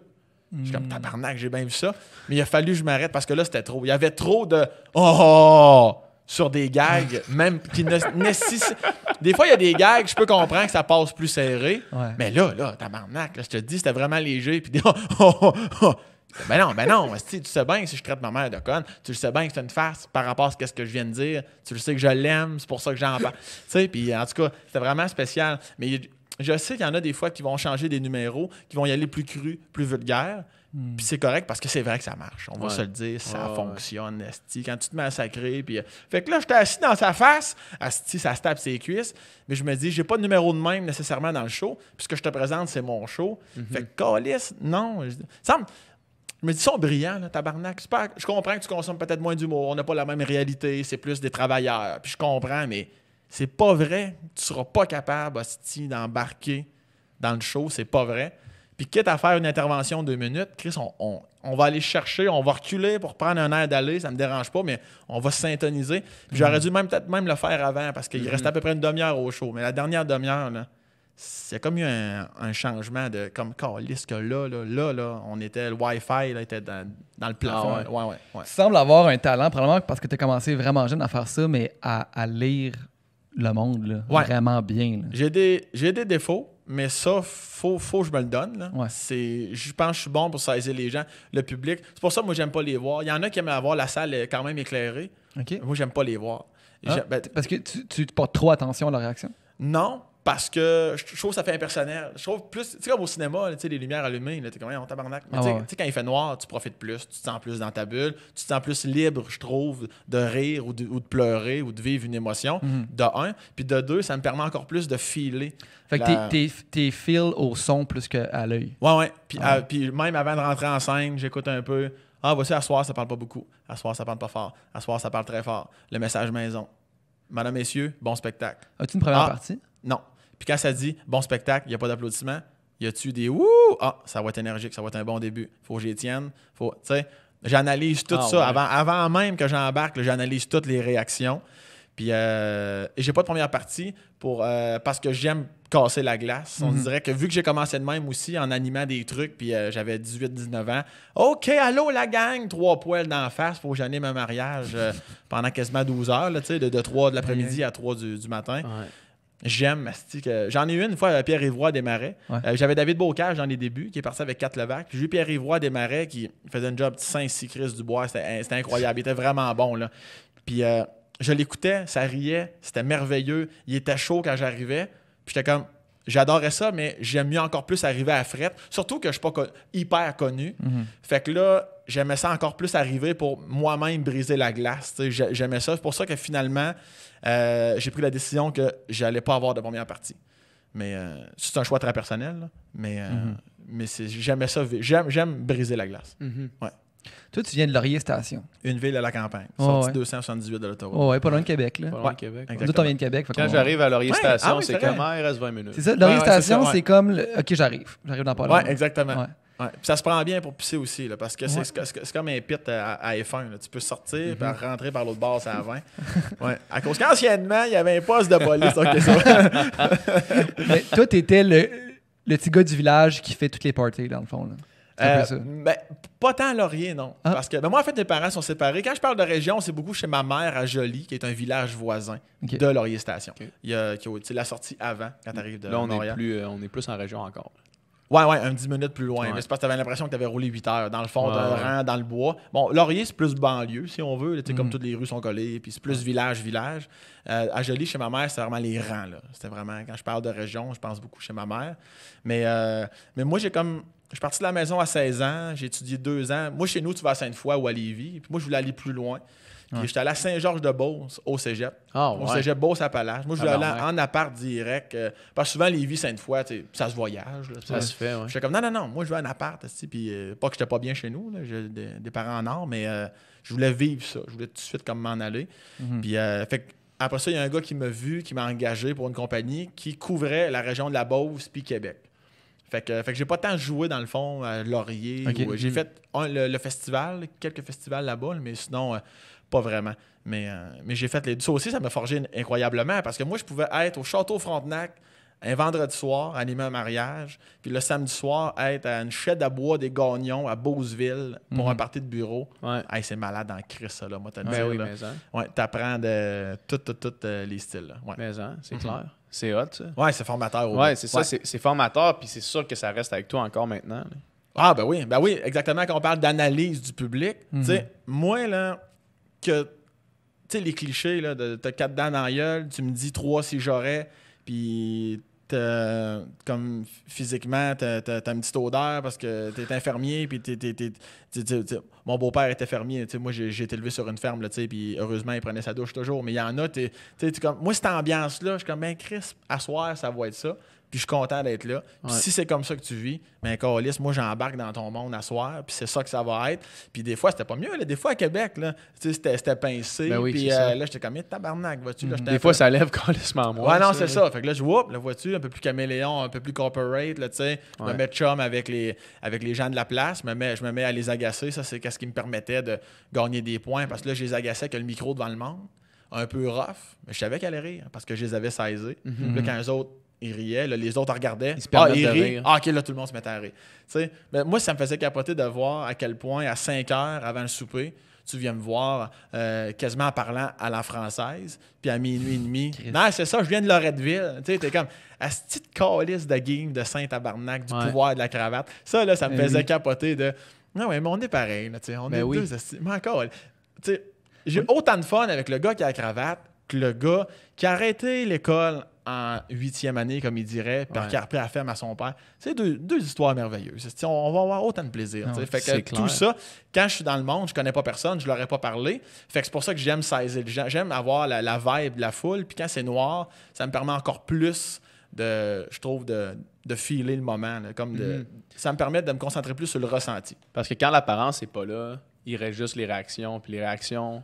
Je suis comme « Tabarnak, j'ai bien vu ça. » Mais il a fallu que je m'arrête parce que là, c'était trop. Il y avait trop de « Oh! » sur des gags, même qui ne nécessitent... Des fois, il y a des gags, je peux comprendre que ça passe plus serré. Ouais. Mais là, tabarnak, là, je te dis, c'était vraiment léger. Puis Ben non, tu sais bien que si je traite ma mère de conne, tu le sais bien que c'est une farce par rapport à ce que je viens de dire. Tu le sais que je l'aime, c'est pour ça que j'en parle. Tu sais, puis en tout cas, c'était vraiment spécial. Mais je sais qu'il y en a des fois qui vont changer des numéros, qui vont y aller plus crus, plus vulgaires. Puis c'est correct parce que c'est vrai que ça marche. On va se le dire, ça fonctionne, esti. Quand tu te mets à sacrer, puis... Fait que là, j'étais assis dans sa face, esti, ça se tape ses cuisses, mais je me dis, j'ai pas de numéro de même nécessairement dans le show, puisque je te présente, c'est mon show. Fait que, câlisse, non. Je me dis, ils sont brillants, là, tabarnak. Je comprends que tu consommes peut-être moins d'humour, on n'a pas la même réalité, c'est plus des travailleurs. Puis je comprends, mais c'est pas vrai. Tu seras pas capable, hostie, d'embarquer dans le show, c'est pas vrai. Puis quitte à faire une intervention de 2 minutes, Chris, on va aller chercher, on va reculer pour prendre un air d'aller, ça me dérange pas, mais on va se syntoniser. Puis j'aurais dû peut-être même le faire avant, parce qu'il restait à peu près une demi-heure au show. Mais la dernière demi-heure, là, c'est comme eu un changement de comme calisse que là, on était, le Wi-Fi là, était dans le plafond. Ouais. Tu sembles avoir un talent, probablement parce que tu as commencé vraiment jeune à faire ça, mais à lire le monde là, vraiment bien. Là. J'ai des défauts, mais ça, faut que je me le donne. Là. Ouais. Je pense que je suis bon pour saisir les gens, le public. C'est pour ça que moi, j'aime pas les voir. Il y en a qui aiment avoir la salle quand même éclairée. Okay. Moi, j'aime pas les voir. Parce que tu portes trop attention à leur réaction? Non. Parce que je trouve que ça fait impersonnel. Je trouve plus, tu sais, comme au cinéma, tu sais, les lumières allumées, là, t'es comme, on tabarnak. Mais tu sais, quand il fait noir, tu profites plus, tu te sens plus dans ta bulle, tu te sens plus libre, je trouve, de rire ou de pleurer ou de vivre une émotion, de un. Puis de deux, ça me permet encore plus de filer. Fait que t'es feel au son plus qu'à l'œil. Ouais. Puis même avant de rentrer en scène, j'écoute un peu. Ah, voici, à soir, ça parle pas beaucoup. À soir, ça parle pas fort. À soir, ça parle très fort. Le message maison. Madame, messieurs, bon spectacle. As-tu une première partie? Non. Puis quand ça dit bon spectacle, il n'y a pas d'applaudissements, y a-tu des wouh? Ah, ça va être énergique, ça va être un bon début. Faut que j'y tienne. Tu sais, j'analyse tout ça. Ouais. Avant même que j'embarque, là, j'analyse toutes les réactions. Puis et j'ai pas de première partie parce que j'aime casser la glace. On dirait que vu que j'ai commencé de même aussi en animant des trucs, puis j'avais 18-19 ans. OK, allô la gang, 3 poils d'en face, faut que j'anime un mariage pendant quasiment 12 heures, là, de 3 de l'après-midi à 3 du matin. Ouais. J'aime, j'en ai eu une fois Pierre Ivroy Desmarais. Ouais. J'avais David Bocage dans les débuts, qui est parti avec 4 Levac. Puis j'ai eu Pierre Ivroy Desmarais qui faisait un job 5-6 Chris Dubois. C'était incroyable. Il était vraiment bon, là. Puis je l'écoutais, ça riait, c'était merveilleux. Il était chaud quand j'arrivais. Puis j'étais comme, j'adorais ça, mais j'aime mieux encore plus arriver à Fret. Surtout que je suis pas hyper connu. Fait que là, j'aimais ça encore plus arriver pour moi-même briser la glace. J'aimais ça. C'est pour ça que finalement, j'ai pris la décision que j'allais pas avoir de première partie. Mais c'est un choix très personnel. Là. Mais j'aimais ça. J'aime briser la glace. Ouais. Toi, tu viens de Laurier Station. Une ville à la campagne. Sortie ouais. 278 de l'autoroute. Oh, ouais, pas loin de Québec. Là. Pas loin de Québec. Nous autres, on vient de Québec. Quand j'arrive à Laurier Station, oui, c'est c'est comme, vrai. il reste 20 minutes. C'est ça, Laurier Station, c'est ça, c'est comme, OK, j'arrive dans pas loin. Ouais, exactement. Ouais. Ouais. Puis ça se prend bien pour pisser aussi, là, parce que c'est comme un pit à F1. Là. Tu peux sortir et rentrer par l'autre bord, c'est à 20. Ouais. À cause qu'anciennement, il y avait un poste de police. Okay, ça. Mais toi, t'étais le petit gars du village qui fait toutes les parties, dans le fond. Là. Ben, pas tant à Laurier, non. Ah. Parce que moi, en fait, mes parents sont séparés. Quand je parle de région, c'est beaucoup chez ma mère à Joly, qui est un village voisin de Laurier Station. Okay. Il y a la sortie avant, quand tu arrives de là, Montréal. on est plus en région encore. Ouais, un 10 minutes plus loin. Ouais. Mais c'est parce que tu avais l'impression que tu avais roulé 8 heures. Dans le fond, d'un rang dans le bois. Bon, Laurier, c'est plus banlieue, si on veut. Comme toutes les rues sont collées. Puis c'est plus village. À Joly, chez ma mère, c'était vraiment les rangs. Là. C'était vraiment, quand je parle de région, je pense beaucoup chez ma mère. Mais moi, je suis parti de la maison à 16 ans. J'ai étudié 2 ans. Moi, chez nous, tu vas à Sainte-Foy ou à Lévis. Puis moi, je voulais aller plus loin. Puis j'étais allé à Saint-Georges-de-Beauce, au cégep. Au cégep Beauce-Appalaches. Moi, je voulais aller en appart direct. Parce que souvent, Lévis, Sainte-Foy, ça se voyage. Là, ça se fait, ouais. J'étais comme, non, moi, je veux un appart. Puis pas que j'étais pas bien chez nous. Là, j'ai des parents en or, mais je voulais vivre ça. Je voulais tout de suite comme m'en aller. Puis après ça, il y a un gars qui m'a vu, qui m'a engagé pour une compagnie qui couvrait la région de la Beauce puis Québec. Fait que j'ai pas tant joué dans le fond à Laurier. Okay. J'ai fait le festival, quelques festivals là-bas, mais sinon, pas vraiment. Mais j'ai fait les deux. Ça aussi, ça m'a forgé incroyablement parce que moi, je pouvais être au Château Frontenac un vendredi soir, animer un mariage, puis le samedi soir, être à une chède à bois des Gagnons à Beauceville pour un party de bureau. Ouais. Hey, c'est malade en crise, ça, là, moi, t'as dit. Ben oui, là. mais ça. Ouais, t'apprends de tous les styles. Là. Ouais. Mais ça, c'est clair. C'est hot, ça. Ouais, c'est formateur. Ouais, c'est ça, c'est formateur, puis c'est sûr que ça reste avec toi encore maintenant. Là. Ah, ben oui, exactement. Quand on parle d'analyse du public, tu sais, moi, là, que, tu sais, les clichés, là, de t'as 4 dents dans la gueule, tu me dis 3 si j'aurais, puis comme physiquement, t'as une petite odeur parce que t'es infirmier, puis mon beau-père était fermier, moi j'ai été élevé sur une ferme, puis heureusement il prenait sa douche toujours, mais il y en a, comme, moi cette ambiance-là, je suis comme, ben Chris, à soir, ça va être ça, puis je suis content d'être là. Puis si c'est comme ça que tu vis, ben câlisse, moi j'embarque dans ton monde à soir, puis c'est ça que ça va être. Puis des fois, c'était pas mieux, là. Des fois à Québec, là, c'était pincé, ben oui, puis là, j'étais comme, tabarnak, vois-tu, là, des fois, ça lève câlissement moins. Ouais, non, c'est ça. Fait que là, je vois, la vois-tu, un peu plus caméléon, un peu plus corporate, là, tu sais. Je me mets chum avec les gens de la place, je me mets à les agacer. Ça, c'est ce qui me permettait de gagner des points, parce que là, je les agaçais avec le micro devant le monde, un peu rough, mais je savais qu'elle allait rire, parce que je les avais saisés. Là, quand eux autres, ils riaient, là, les autres regardaient. Ils se permettent de rient. rire. Ah, OK, là, tout le monde se mettait à rire. Ben, moi, ça me faisait capoter de voir à quel point, à 5 heures avant le souper, tu viens me voir quasiment en parlant à la française, puis à minuit et demi. Non, c'est ça, je viens de Loretteville. Tu sais, t'es comme, à cette petite calice de game de Saint-Tabarnak, du pouvoir de la cravate. Ça, là, ça me faisait capoter de, non, mais on est pareil, là, tu sais, on est deux. Mais encore, tu sais, j'ai autant de fun avec le gars qui a la cravate que le gars qui a arrêté l'école en 8e année, comme il dirait, puis qui a repris la ferme à son père. C'est deux histoires merveilleuses. On va avoir autant de plaisir. Fait que tout ça, quand je suis dans le monde, je connais pas personne, je leur ai pas parlé. Fait que c'est pour ça que j'aime saisir. J'aime avoir la vibe de la foule. Puis quand c'est noir, ça me permet encore plus je trouve, de filer le moment. Là, ça me permet de me concentrer plus sur le ressenti. Parce que quand l'apparence n'est pas là, il reste juste les réactions. Puis les réactions,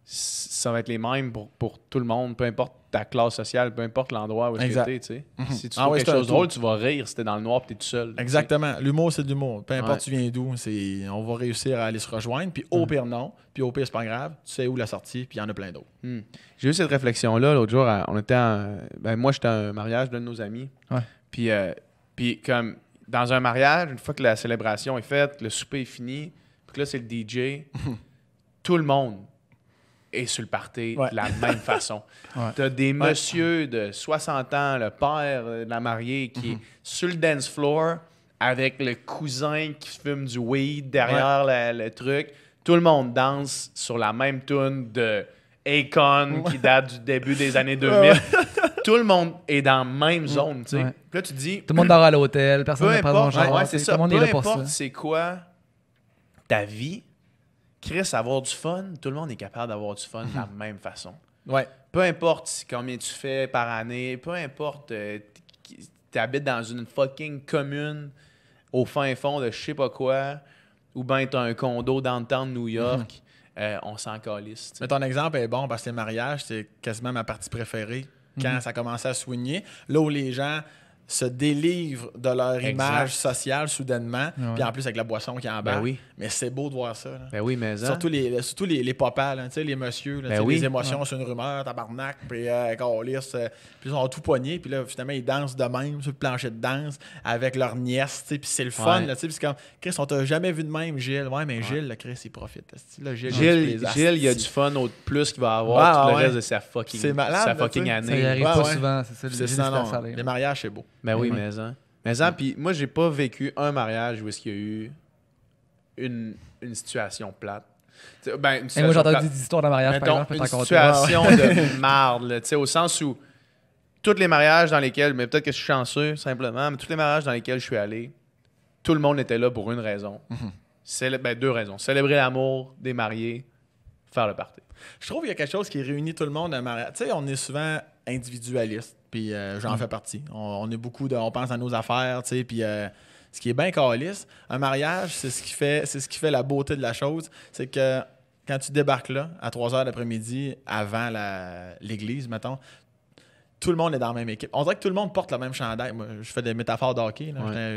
ça va être les mêmes pour tout le monde, peu importe ta classe sociale, peu importe l'endroit où tu es. Si tu trouves quelque chose de drôle, tu vas rire si tu es dans le noir et tu es tout seul. Exactement. L'humour, c'est de l'humour. Peu importe tu viens d'où, on va réussir à aller se rejoindre. Puis au pire, non. Puis au pire, c'est pas grave. Tu sais où la sortie, puis il y en a plein d'autres. J'ai eu cette réflexion-là l'autre jour. Moi, j'étais à un mariage d'un de nos amis. Puis comme dans un mariage, une fois que la célébration est faite, le souper est fini, puis que là, c'est le DJ, tout le monde est sur le party de la même façon. T'as des messieurs de 60 ans, le père de la mariée qui est sur le dance floor avec le cousin qui fume du weed derrière le truc. Tout le monde danse sur la même tune de Akon qui date du début des années 2000. Tout le monde est dans la même zone, tu sais. Puis là, tu dis... Tout le monde dort à l'hôtel, personne ne prend son genre. C'est ça. Tout le monde est là pour ça. Peu importe c'est quoi ta vie, Chris, avoir du fun, tout le monde est capable d'avoir du fun de la même façon. Peu importe combien tu fais par année, peu importe, tu habites dans une fucking commune au fin fond de je sais pas quoi, ou bien tu as un condo downtown New York, on s'en calisse. Mais ton exemple est bon parce que les mariages, c'est quasiment ma partie préférée quand ça commençait à soigner. Là où les gens se délivrent de leur image sociale soudainement, puis en plus avec la boisson qui est en bas. Mais c'est beau de voir ça. Là. Ben oui, mais surtout les papas, là, les messieurs, là, les émotions, c'est une rumeur, tabarnak, puis puis ils sont tout poignés, puis là, finalement, ils dansent de même sur le plancher de danse avec leur nièce, puis c'est le fun. Là, puis c'est comme, Chris, on t'a jamais vu de même, Gilles. Ouais, mais Gilles, là, Chris, il profite. Là, Gilles, il y a du fun au plus qu'il va avoir tout le reste de sa fucking, année. Ça y arrive pas souvent, c'est ça. Les mariages, c'est beau. Ben oui, mais puis moi, j'ai pas vécu un mariage où est-ce qu'il y a eu une situation plate. Moi, j'ai entendu des histoires de mariage, mettons, par exemple, une situation de marde, au sens où tous les mariages dans lesquels, mais peut-être que je suis chanceux, simplement, mais tous les mariages dans lesquels je suis allé, tout le monde était là pour une raison. Deux raisons. Célébrer l'amour des mariés, faire le party. Je trouve qu'il y a quelque chose qui réunit tout le monde à un mariage. Tu sais, on est souvent individualiste. Puis j'en fais partie. On est on pense à nos affaires, tu sais, puis ce qui est bien calisse, un mariage, c'est ce qui fait la beauté de la chose, c'est que quand tu débarques là, à 3h l'après-midi, avant l'église, mettons, tout le monde est dans la même équipe. On dirait que tout le monde porte le même chandail. Moi, je fais des métaphores de hockey.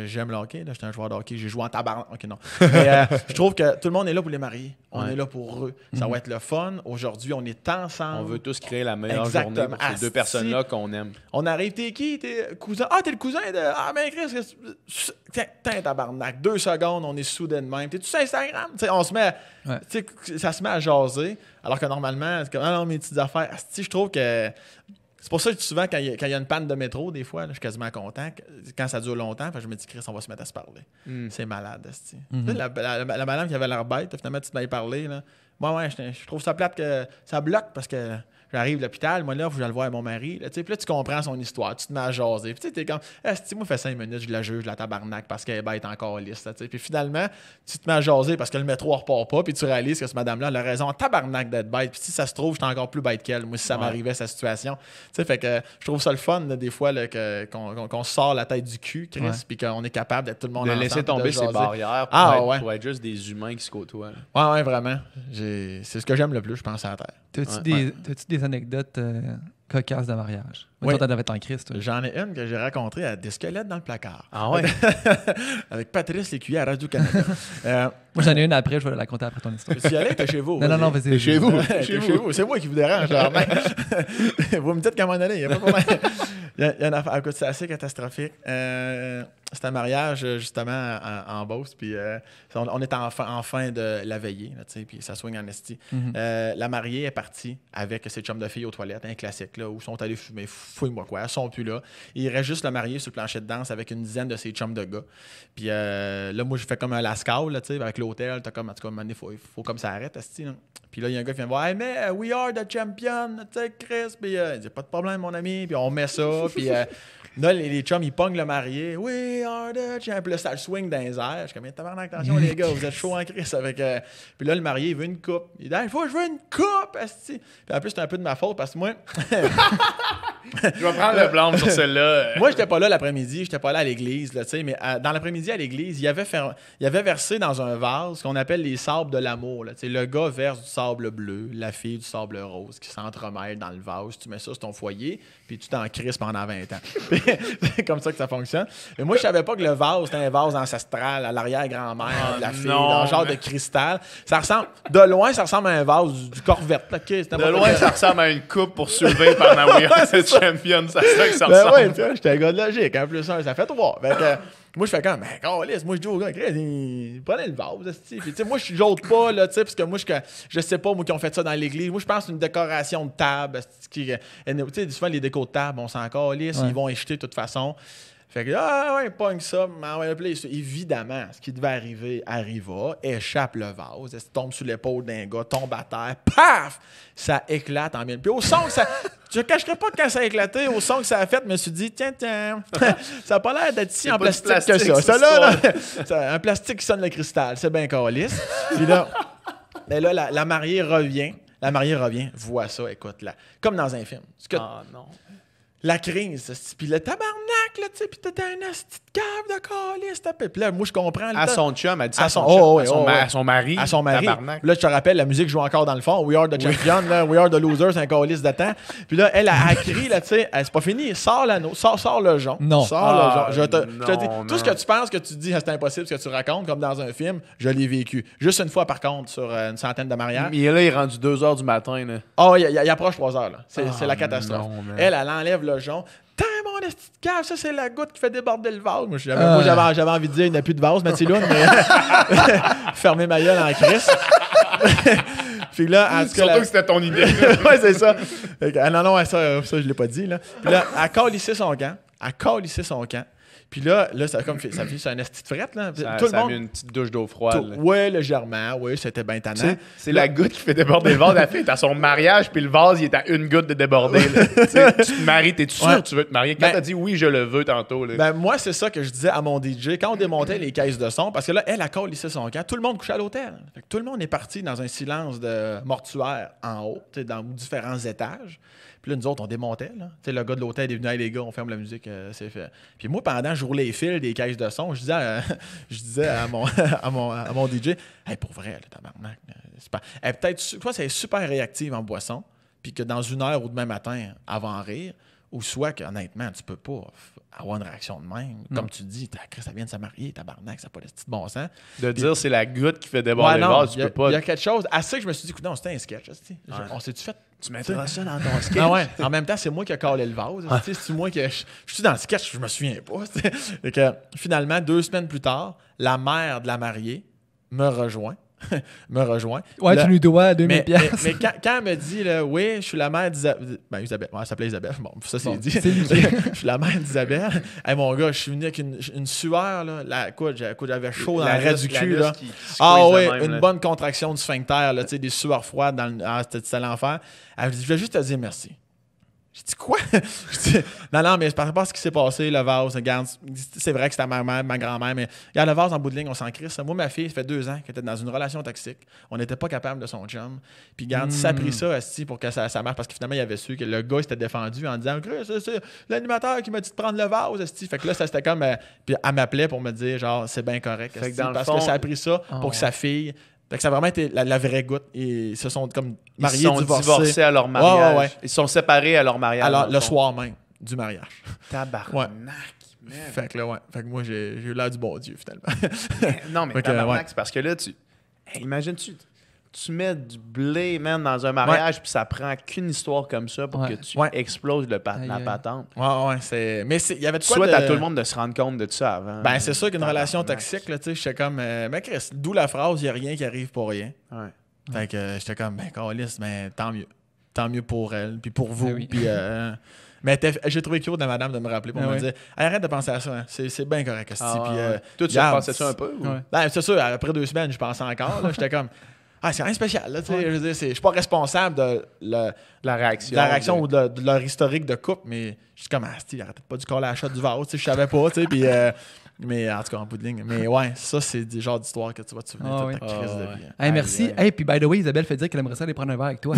J'aime le hockey. J'étais un joueur de hockey. J'ai joué en tabarnak. OK, non. Mais je trouve que tout le monde est là pour les mariés. On est là pour eux. Ça va être le fun. Aujourd'hui, on est ensemble. On veut tous créer la meilleure journée pour ces deux personnes-là qu'on aime. On arrive. T'es qui? T'es cousin? Ah, t'es le cousin de... Ah, ben Chris, tiens, tabarnak. 2 secondes, on est soudés de même. T'es-tu sur Instagram? T'sais, on se met... Ça se met à jaser. Alors que normalement, c'est comme... Ah non, mes petites affaires. Je trouve que... C'est pour ça que souvent, quand il y a une panne de métro, des fois, là, je suis quasiment content. Quand ça dure longtemps, je me dis, Chris, on va se mettre à se parler. C'est malade, la madame qui avait l'air bête, finalement, tu m'avais parlé. Là. Moi, je trouve ça plate que ça bloque parce que j'arrive à l'hôpital. Moi, là, il faut que j'aille voir mon mari. Là, puis là, tu comprends son histoire. Tu te mets à jaser. Puis tu es comme, moi, fait 5 minutes, je la juge, la tabarnak, parce qu'elle est bête encore liste. Puis finalement, tu te mets à jaser parce que le métro ne repart pas. Puis tu réalises que cette madame-là elle a raison, tabarnak d'être bête. Puis si ça se trouve, j'étais encore plus bête qu'elle. Moi, si ça m'arrivait, cette situation. Fait que je trouve ça le fun, là, des fois, là, qu'on sort la tête du cul, Chris, puis qu'on est capable d'être tout le monde ensemble. De laisser tomber ses barrières pour être juste des humains qui se côtoient. Ouais, vraiment. C'est ce que j'aime le plus, je pense, à la Terre. T'as-tu des anecdotes cocasses de mariage? Toi, t'en avais en Christ. J'en ai une que j'ai racontée à des squelettes dans le placard. Ah ouais? Avec Patrice Lécuyer à Radio-Canada. Moi, j'en ai une après, je vais la raconter après ton histoire. Tu y allais, t'es chez vous. Non, vas-y. T'es chez vous. Chez vous. C'est moi qui vous dérange. Vous me dites comment aller, il n'y a pas de problème. Il y a une affaire, écoute, c'est assez catastrophique. C'est un mariage, justement, en Beauce. Puis on est en fin de la veillée, puis ça swing en esti. La mariée est partie avec ses chums de filles aux toilettes, un classique, là, où sont allés fumer, fouille-moi quoi, elles sont plus là. Il reste juste le marié sur le plancher de danse avec une dizaine de ses chums de gars. Puis là, moi, j'ai fait comme un lascaux, là, avec l'hôtel. T'as comme, en tout cas, il faut comme ça arrête, esti, là. Puis là, il y a un gars qui vient me voir, hey, mais we are the champion, tu sais, Chris. Puis il dit, pas de problème, mon ami. Puis on met ça. ça. Puis là, les chums, ils pognent le marié. We are the champions. Puis là, ça le swing dans les airs. Je suis comme, tabarnak, attention, les gars, vous êtes chauds en crise. Puis là, le marié, il veut une coupe. Il dit, je veux une coupe, asti. Puis en plus, c'est un peu de ma faute parce que moi. Je vais prendre le blâme sur celle-là. Moi, j'étais pas là l'après-midi, j'étais pas là à l'église, là, tu sais, mais dans l'après-midi à l'église, il avait versé dans un vase ce qu'on appelle les sables de l'amour. Là, tu sais, le gars verse du sable bleu, la fille du sable rose qui s'entremêlent dans le vase. Tu mets ça sur ton foyer, puis tu t'en crises pendant 20 ans. C'est comme ça que ça fonctionne. Mais moi, je savais pas que le vase, c'était un vase ancestral à l'arrière-grand-mère de la fille, dans un genre de cristal. Ça ressemble, de loin, ça ressemble à un vase du Corvette. Là, de loin, ça ressemble à une coupe pour soulever par ma championne, c'est ça que ça ben ressemble. Ouais, tu vois, j'étais un gars de logique. En plus, ça fait 3. Fait que, moi, je fais comme, moi, je dis au gars, prenez le vase, puis tu sais, moi, je joute pas, là, tu sais, parce que moi, je sais pas, moi, qui ont fait ça dans l'église. Moi, je pense que c'est une décoration de table. Tu sais, souvent, les décos de table, on s'en calisse, ils vont y jeter de toute façon. Fait que, pogne ça, évidemment, ce qui devait arriver arriva, échappe le vase, tombe sur l'épaule d'un gars, tombe à terre, paf! Ça éclate en mille. Puis au son que ça. Je ne cacherai pas que quand ça a éclaté, au son que ça a fait, je me suis dit, tiens, ça n'a pas l'air d'être si en plastique que ça. Ça là, un plastique qui sonne le cristal, c'est bien calisse. Puis là, la mariée revient. La mariée revient, voit ça, écoute, là, comme dans un film. Non. La crise, puis le tabarnak, là, tu sais, puis t'étais un asti de cave de calice, puis là, moi, je comprends. À son chum, elle dit ça à son mari. À son mari. Tabarnak. Là, je te rappelle, la musique joue encore dans le fond. We are the champion, là, we are the losers, c'est un calice de temps. Puis là, elle a crié, là, tu sais, c'est pas fini, sors l'anneau, sors le jonc. Non. Sors le jonc. Je te dis, tout ce que tu penses que tu dis, c'est impossible, ce que tu racontes, comme dans un film, je l'ai vécu. Juste une fois, par contre, sur une centaine de mariages. Mais là, il est rendu 2h du matin, là. Il approche 3h, là. C'est la catastrophe. Non, elle enlève le jonc. Mon esti de cave, ça, c'est la goutte qui fait déborder le vase. Moi, j'avais envie de dire, il n'y a plus de vase, Mathieu Loun, mais fermez ma gueule en crise. Puis là, en tout cas, surtout que c'était ton idée. ouais, c'est ça. Non, ça, je l'ai pas dit. Là. Puis là, elle calissait son camp. Puis là, ça fait un esti de frette. Là. Tout le monde a mis une petite douche d'eau froide. Oui, légèrement. Oui, c'était bien tannant. Tu sais, c'est la goutte qui fait déborder le vase. La fille est à son mariage, puis le vase, il est à une goutte de déborder. Tu te maries, t'es-tu sûr que tu veux te marier? Quand t'as dit oui, je le veux tantôt. Là. Ben, moi, c'est ça que je disais à mon DJ quand on démontait les caisses de son. Parce que là, elle a calissé son camp. Tout le monde couchait à l'hôtel. Fait que tout le monde est parti dans un silence de mortuaire en haut, dans différents étages. Puis là, nous autres, on démontait. Là. Le gars de l'hôtel est venu, hey, les gars, on ferme la musique, c'est fait. Puis moi, pendant, je roulais les fils des caisses de son, je disais à mon DJ, hey, pour vrai, là, tabarnak, c'est pas. Peut-être, toi, c'est super réactive en boisson, puis que dans 1 heure ou demain matin, elle va en rire, ou soit qu'honnêtement, tu peux pas avoir une réaction de même. Comme tu dis, ça vient de se marier, tabarnak, ça n'a pas de petit bon sens. Dire c'est la goutte qui fait déborder le vase, tu peux pas. Il y a quelque chose. Assez que je me suis dit, écoute, non, c'était un sketch. On s'est-tu fait. Tu mettras ça dans ton sketch. Ah ouais. En même temps, c'est moi qui ai calé le vase. C'est moi qui. Je suis dans le sketch, je me souviens pas. Et que, finalement, 2 semaines plus tard, la mère de la mariée me rejoint. Ouais, tu nous dois 2000$. Mais quand elle me dit, là, oui, je suis la mère d'Isabelle. Ben, Isabelle. Ouais, elle s'appelait Isabelle. Bon, ça, c'est dit. Je suis la mère d'Isabelle. Hey, mon gars, je suis venu avec une sueur, là. J'avais chaud dans le reste du cul, là. Une bonne contraction du sphincter, là, tu sais, des sueurs froides dans le. Ah, c'était l'enfer. Elle me dit, je vais juste te dire merci. J'ai dit quoi? Non, mais par rapport à ce qui s'est passé, le vase, regarde, c'est vrai que c'était ma mère, ma grand-mère, mais regarde, le vase en bout de ligne, on s'en crisse. Moi, ma fille, ça fait 2 ans qu'elle était dans une relation toxique. On n'était pas capable de son chum. Puis, regarde, ça a pris ça aussi pour que ça marche, parce que finalement, il avait su que le gars s'était défendu en disant, c'est l'animateur qui m'a dit de prendre le vase, esti. Fait que là, ça c'était comme. Puis, elle m'appelait pour me dire, genre, c'est bien correct, esti, parce que ça a pris ça pour que sa fille. Fait que ça a vraiment été la vraie goutte. Et ils se sont comme mariés, ils sont divorcés à leur mariage. Ouais. Ils sont séparés à leur mariage. Alors, le soir même du mariage. Tabarnak. Ouais. Fait que là, ouais. Fait que moi, j'ai eu l'air du bon Dieu, finalement. Non, mais tabarnak, c'est parce que là, imagine-tu, tu mets du blé, man, dans un mariage, puis ça prend qu'une histoire comme ça pour que tu exploses la patente. Ouais. Mais il y avait de quoi. Soit à tout le monde de se rendre compte de ça avant. Ben, c'est sûr qu'une relation toxique, là, tu sais, j'étais comme. Mais Chris, d'où la phrase, il n'y a rien qui arrive pour rien. Ouais. Fait que j'étais comme, ben, câlisse, mais tant mieux. Tant mieux pour elle, puis pour vous. Puis. Mais j'ai trouvé cute de madame de me rappeler pour me dire, hey, arrête de penser à ça, hein. C'est bien correct. Toi, tu as pensé ça un peu? Ben, c'est sûr, après 2 semaines, je pensais encore. J'étais comme, Ah, c'est rien de spécial. Là, je veux dire, je suis pas responsable de La réaction. ou de leur historique de couple, mais je suis comme, il arrêtait pas du corps à la shot du vase, je savais pas, puis... mais en tout cas, en bout de ligne. Mais ouais, ça, c'est des genres d'histoires que tu vas te souvenir toute ta crise de vie. Hey, merci. Hey, puis by the way, Isabelle fait dire qu'elle aimerait ça aller prendre un verre avec toi.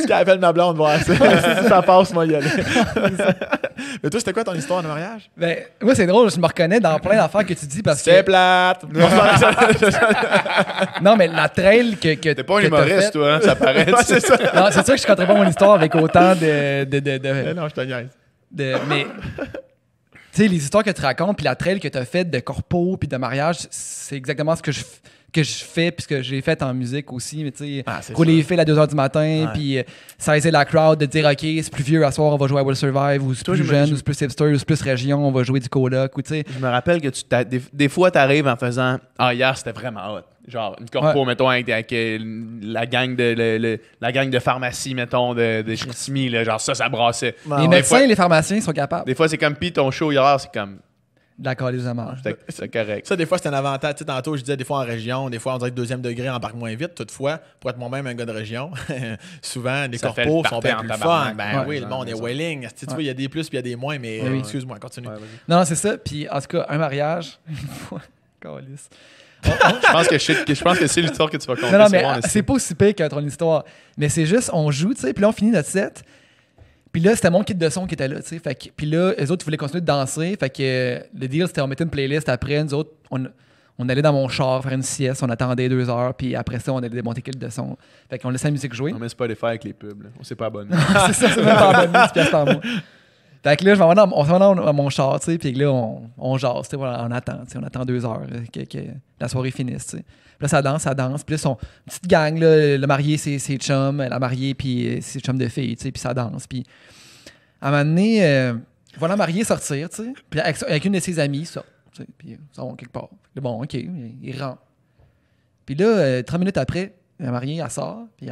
Tu appelles ma blonde, voir si ça passe, moi, y aller. Mais toi, c'était quoi ton histoire de mariage? Ben, moi, c'est drôle, je me reconnais dans plein d'affaires que tu dis parce que. C'est plate! Non, mais la trail que. T'es pas un humoriste, toi, hein, ça paraît. Ouais, c'est ça. Non, c'est sûr que je compterais pas mon histoire avec autant de Non, je te niaise. mais. Tu sais, les histoires que tu racontes, puis la trail que tu as faite de corpo, puis de mariage, c'est exactement ce que je fais, puis ce que j'ai fait en musique aussi. Mais tu sais, rouler les fils à 2h du matin, puis saisir la crowd, de dire, OK, c'est plus vieux, à soir, on va jouer à Will Survive, ou c'est plus jeune, ou c'est plus hipster, ou c'est plus région, on va jouer du coloc, ou tu sais. Je me rappelle que des fois, t'arrives en faisant hier, c'était vraiment hot. Genre, une corpo, mettons, avec la gang de pharmacie, mettons, de Chicoutimi, là, genre ça brassait. Les médecins et les pharmaciens sont capables. Des fois, c'est comme, pis ton show hier, c'est comme... D'accord, les amarres. C'est correct. Ça, des fois, c'est un avantage. Tu sais, tantôt, je disais, des fois en région, des fois, on dirait que 2e degré embarque moins vite. Toutefois, pour être moi-même un gars de région, souvent, les corpos sont bien plus fun. Ben oui, le monde est welling. Tu vois, il y a des plus puis il y a des moins, mais excuse-moi, continue. Non, c'est ça. Puis, en tout cas, un mariage, une fois, câlisse. Je pense que c'est l'histoire que tu vas compter. Non, mais c'est pas aussi pire que ton histoire. Mais c'est juste, on joue, tu sais, puis là, on finit notre set. Puis là, c'était mon kit de son qui était là, tu sais. Puis là, les autres, ils voulaient continuer de danser. Fait que le deal, c'était on mettait une playlist après. Nous autres, on allait dans mon char faire une sieste. On attendait 2 heures. Puis après ça, on allait démonter le kit de son. Fait qu'on laissait la musique jouer. On met Spotify avec les pubs, là. On s'est pas abonné. C'est ça, c'est même pas abonné, 10 piastres par mois. Fait que là, on s'en va dans mon char, tu sais, puis là, on jase, tu sais, voilà, on attend 2 heures que la soirée finisse, tu sais. Puis là, ça danse, puis là, son petite gang, là, le marié, c'est ses chums, la mariée, puis ses chums de filles, tu sais, puis ça danse, puis à un moment donné, voilà la mariée sortir, tu sais, puis avec une de ses amies, ça, tu sais, puis ils vont quelque part. Puis bon, OK, il rentre. Puis là, 3 minutes après, la mariée, elle sort, puis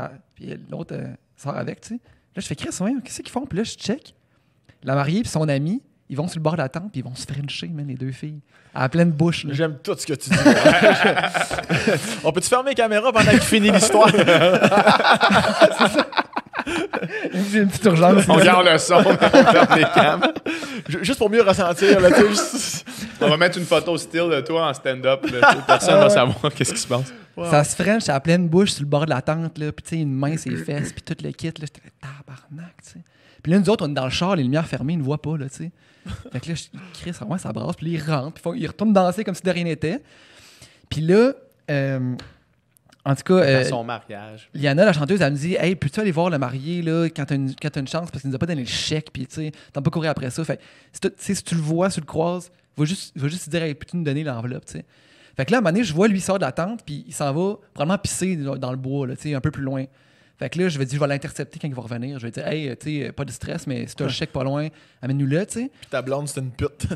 l'autre sort avec, tu sais. Là, je fais, Chris, ouais, qu'est-ce qu'ils font? Puis là, je check. La mariée et son ami, ils vont sur le bord de la tente puis ils vont se frencher, man, les 2 filles. À la pleine bouche. Là. J'aime tout ce que tu dis. On peut-tu fermer les caméras pendant qu'il finit l'histoire? J'ai une petite urgence. On garde le son, on ferme les cams. Juste pour mieux ressentir. Là, on va mettre une photo style de toi en stand-up. Là, personne va savoir qu'est-ce qui se passe. Wow. Ça se french à la pleine bouche sur le bord de la tente. Puis tu sais, une main, ses fesses, puis tout le kit. Là, j'étais tabarnak, tu sais. Puis là, nous autres, on est dans le char, les lumières fermées, ils ne voient pas, là, tu sais. Fait que là, je crie, ça brasse. Puis là, ils rentrent, puis ils retournent danser comme si de rien n'était. Puis là, en tout cas... dans son mariage. Liana, la chanteuse, elle me dit « Hey, peux-tu aller voir le marié, là, quand t'as une chance? Parce qu'il nous a pas donné le chèque, puis tu sais, t'as pas courir après ça. Fait si tu le vois, si tu le croises, va juste te dire « Hey, peux-tu nous donner l'enveloppe, tu sais? » Fait que là, à un moment donné, je vois lui sort de la tente, puis il s'en va probablement pisser dans le bois, là, tu sais, un peu plus loin. Fait que là, je vais l'intercepter quand il va revenir. Je vais dire, hey, tu sais, pas de stress, mais si tu as le chèque pas loin, amène-nous-le, tu sais. Puis ta blonde, c'est une pute.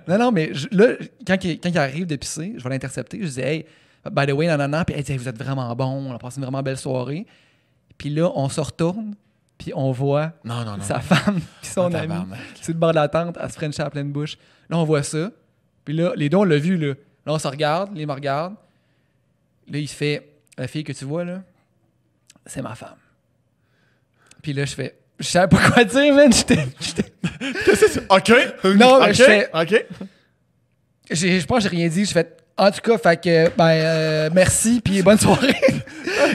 non, mais là, quand il arrive de pisser, je vais l'intercepter. Je dis, hey, by the way, nanana. Puis elle dit, hey, vous êtes vraiment bon, on a passé une vraiment belle soirée. Puis là, on se retourne, puis on voit sa femme, puis son ami, sur le bord de la tente, elle se frenchait à pleine bouche. Là, on voit ça. Puis là, les deux, on l'a vu, là. Là, on se regarde, les me regardent. Là, il fait. La fille que tu vois, là, c'est ma femme. Puis là, je savais pas quoi dire, man. J'étais... OK. Non, mais je fais... OK. Je pense que j'ai rien dit. Je fais... En tout cas, fait que, merci, puis bonne soirée.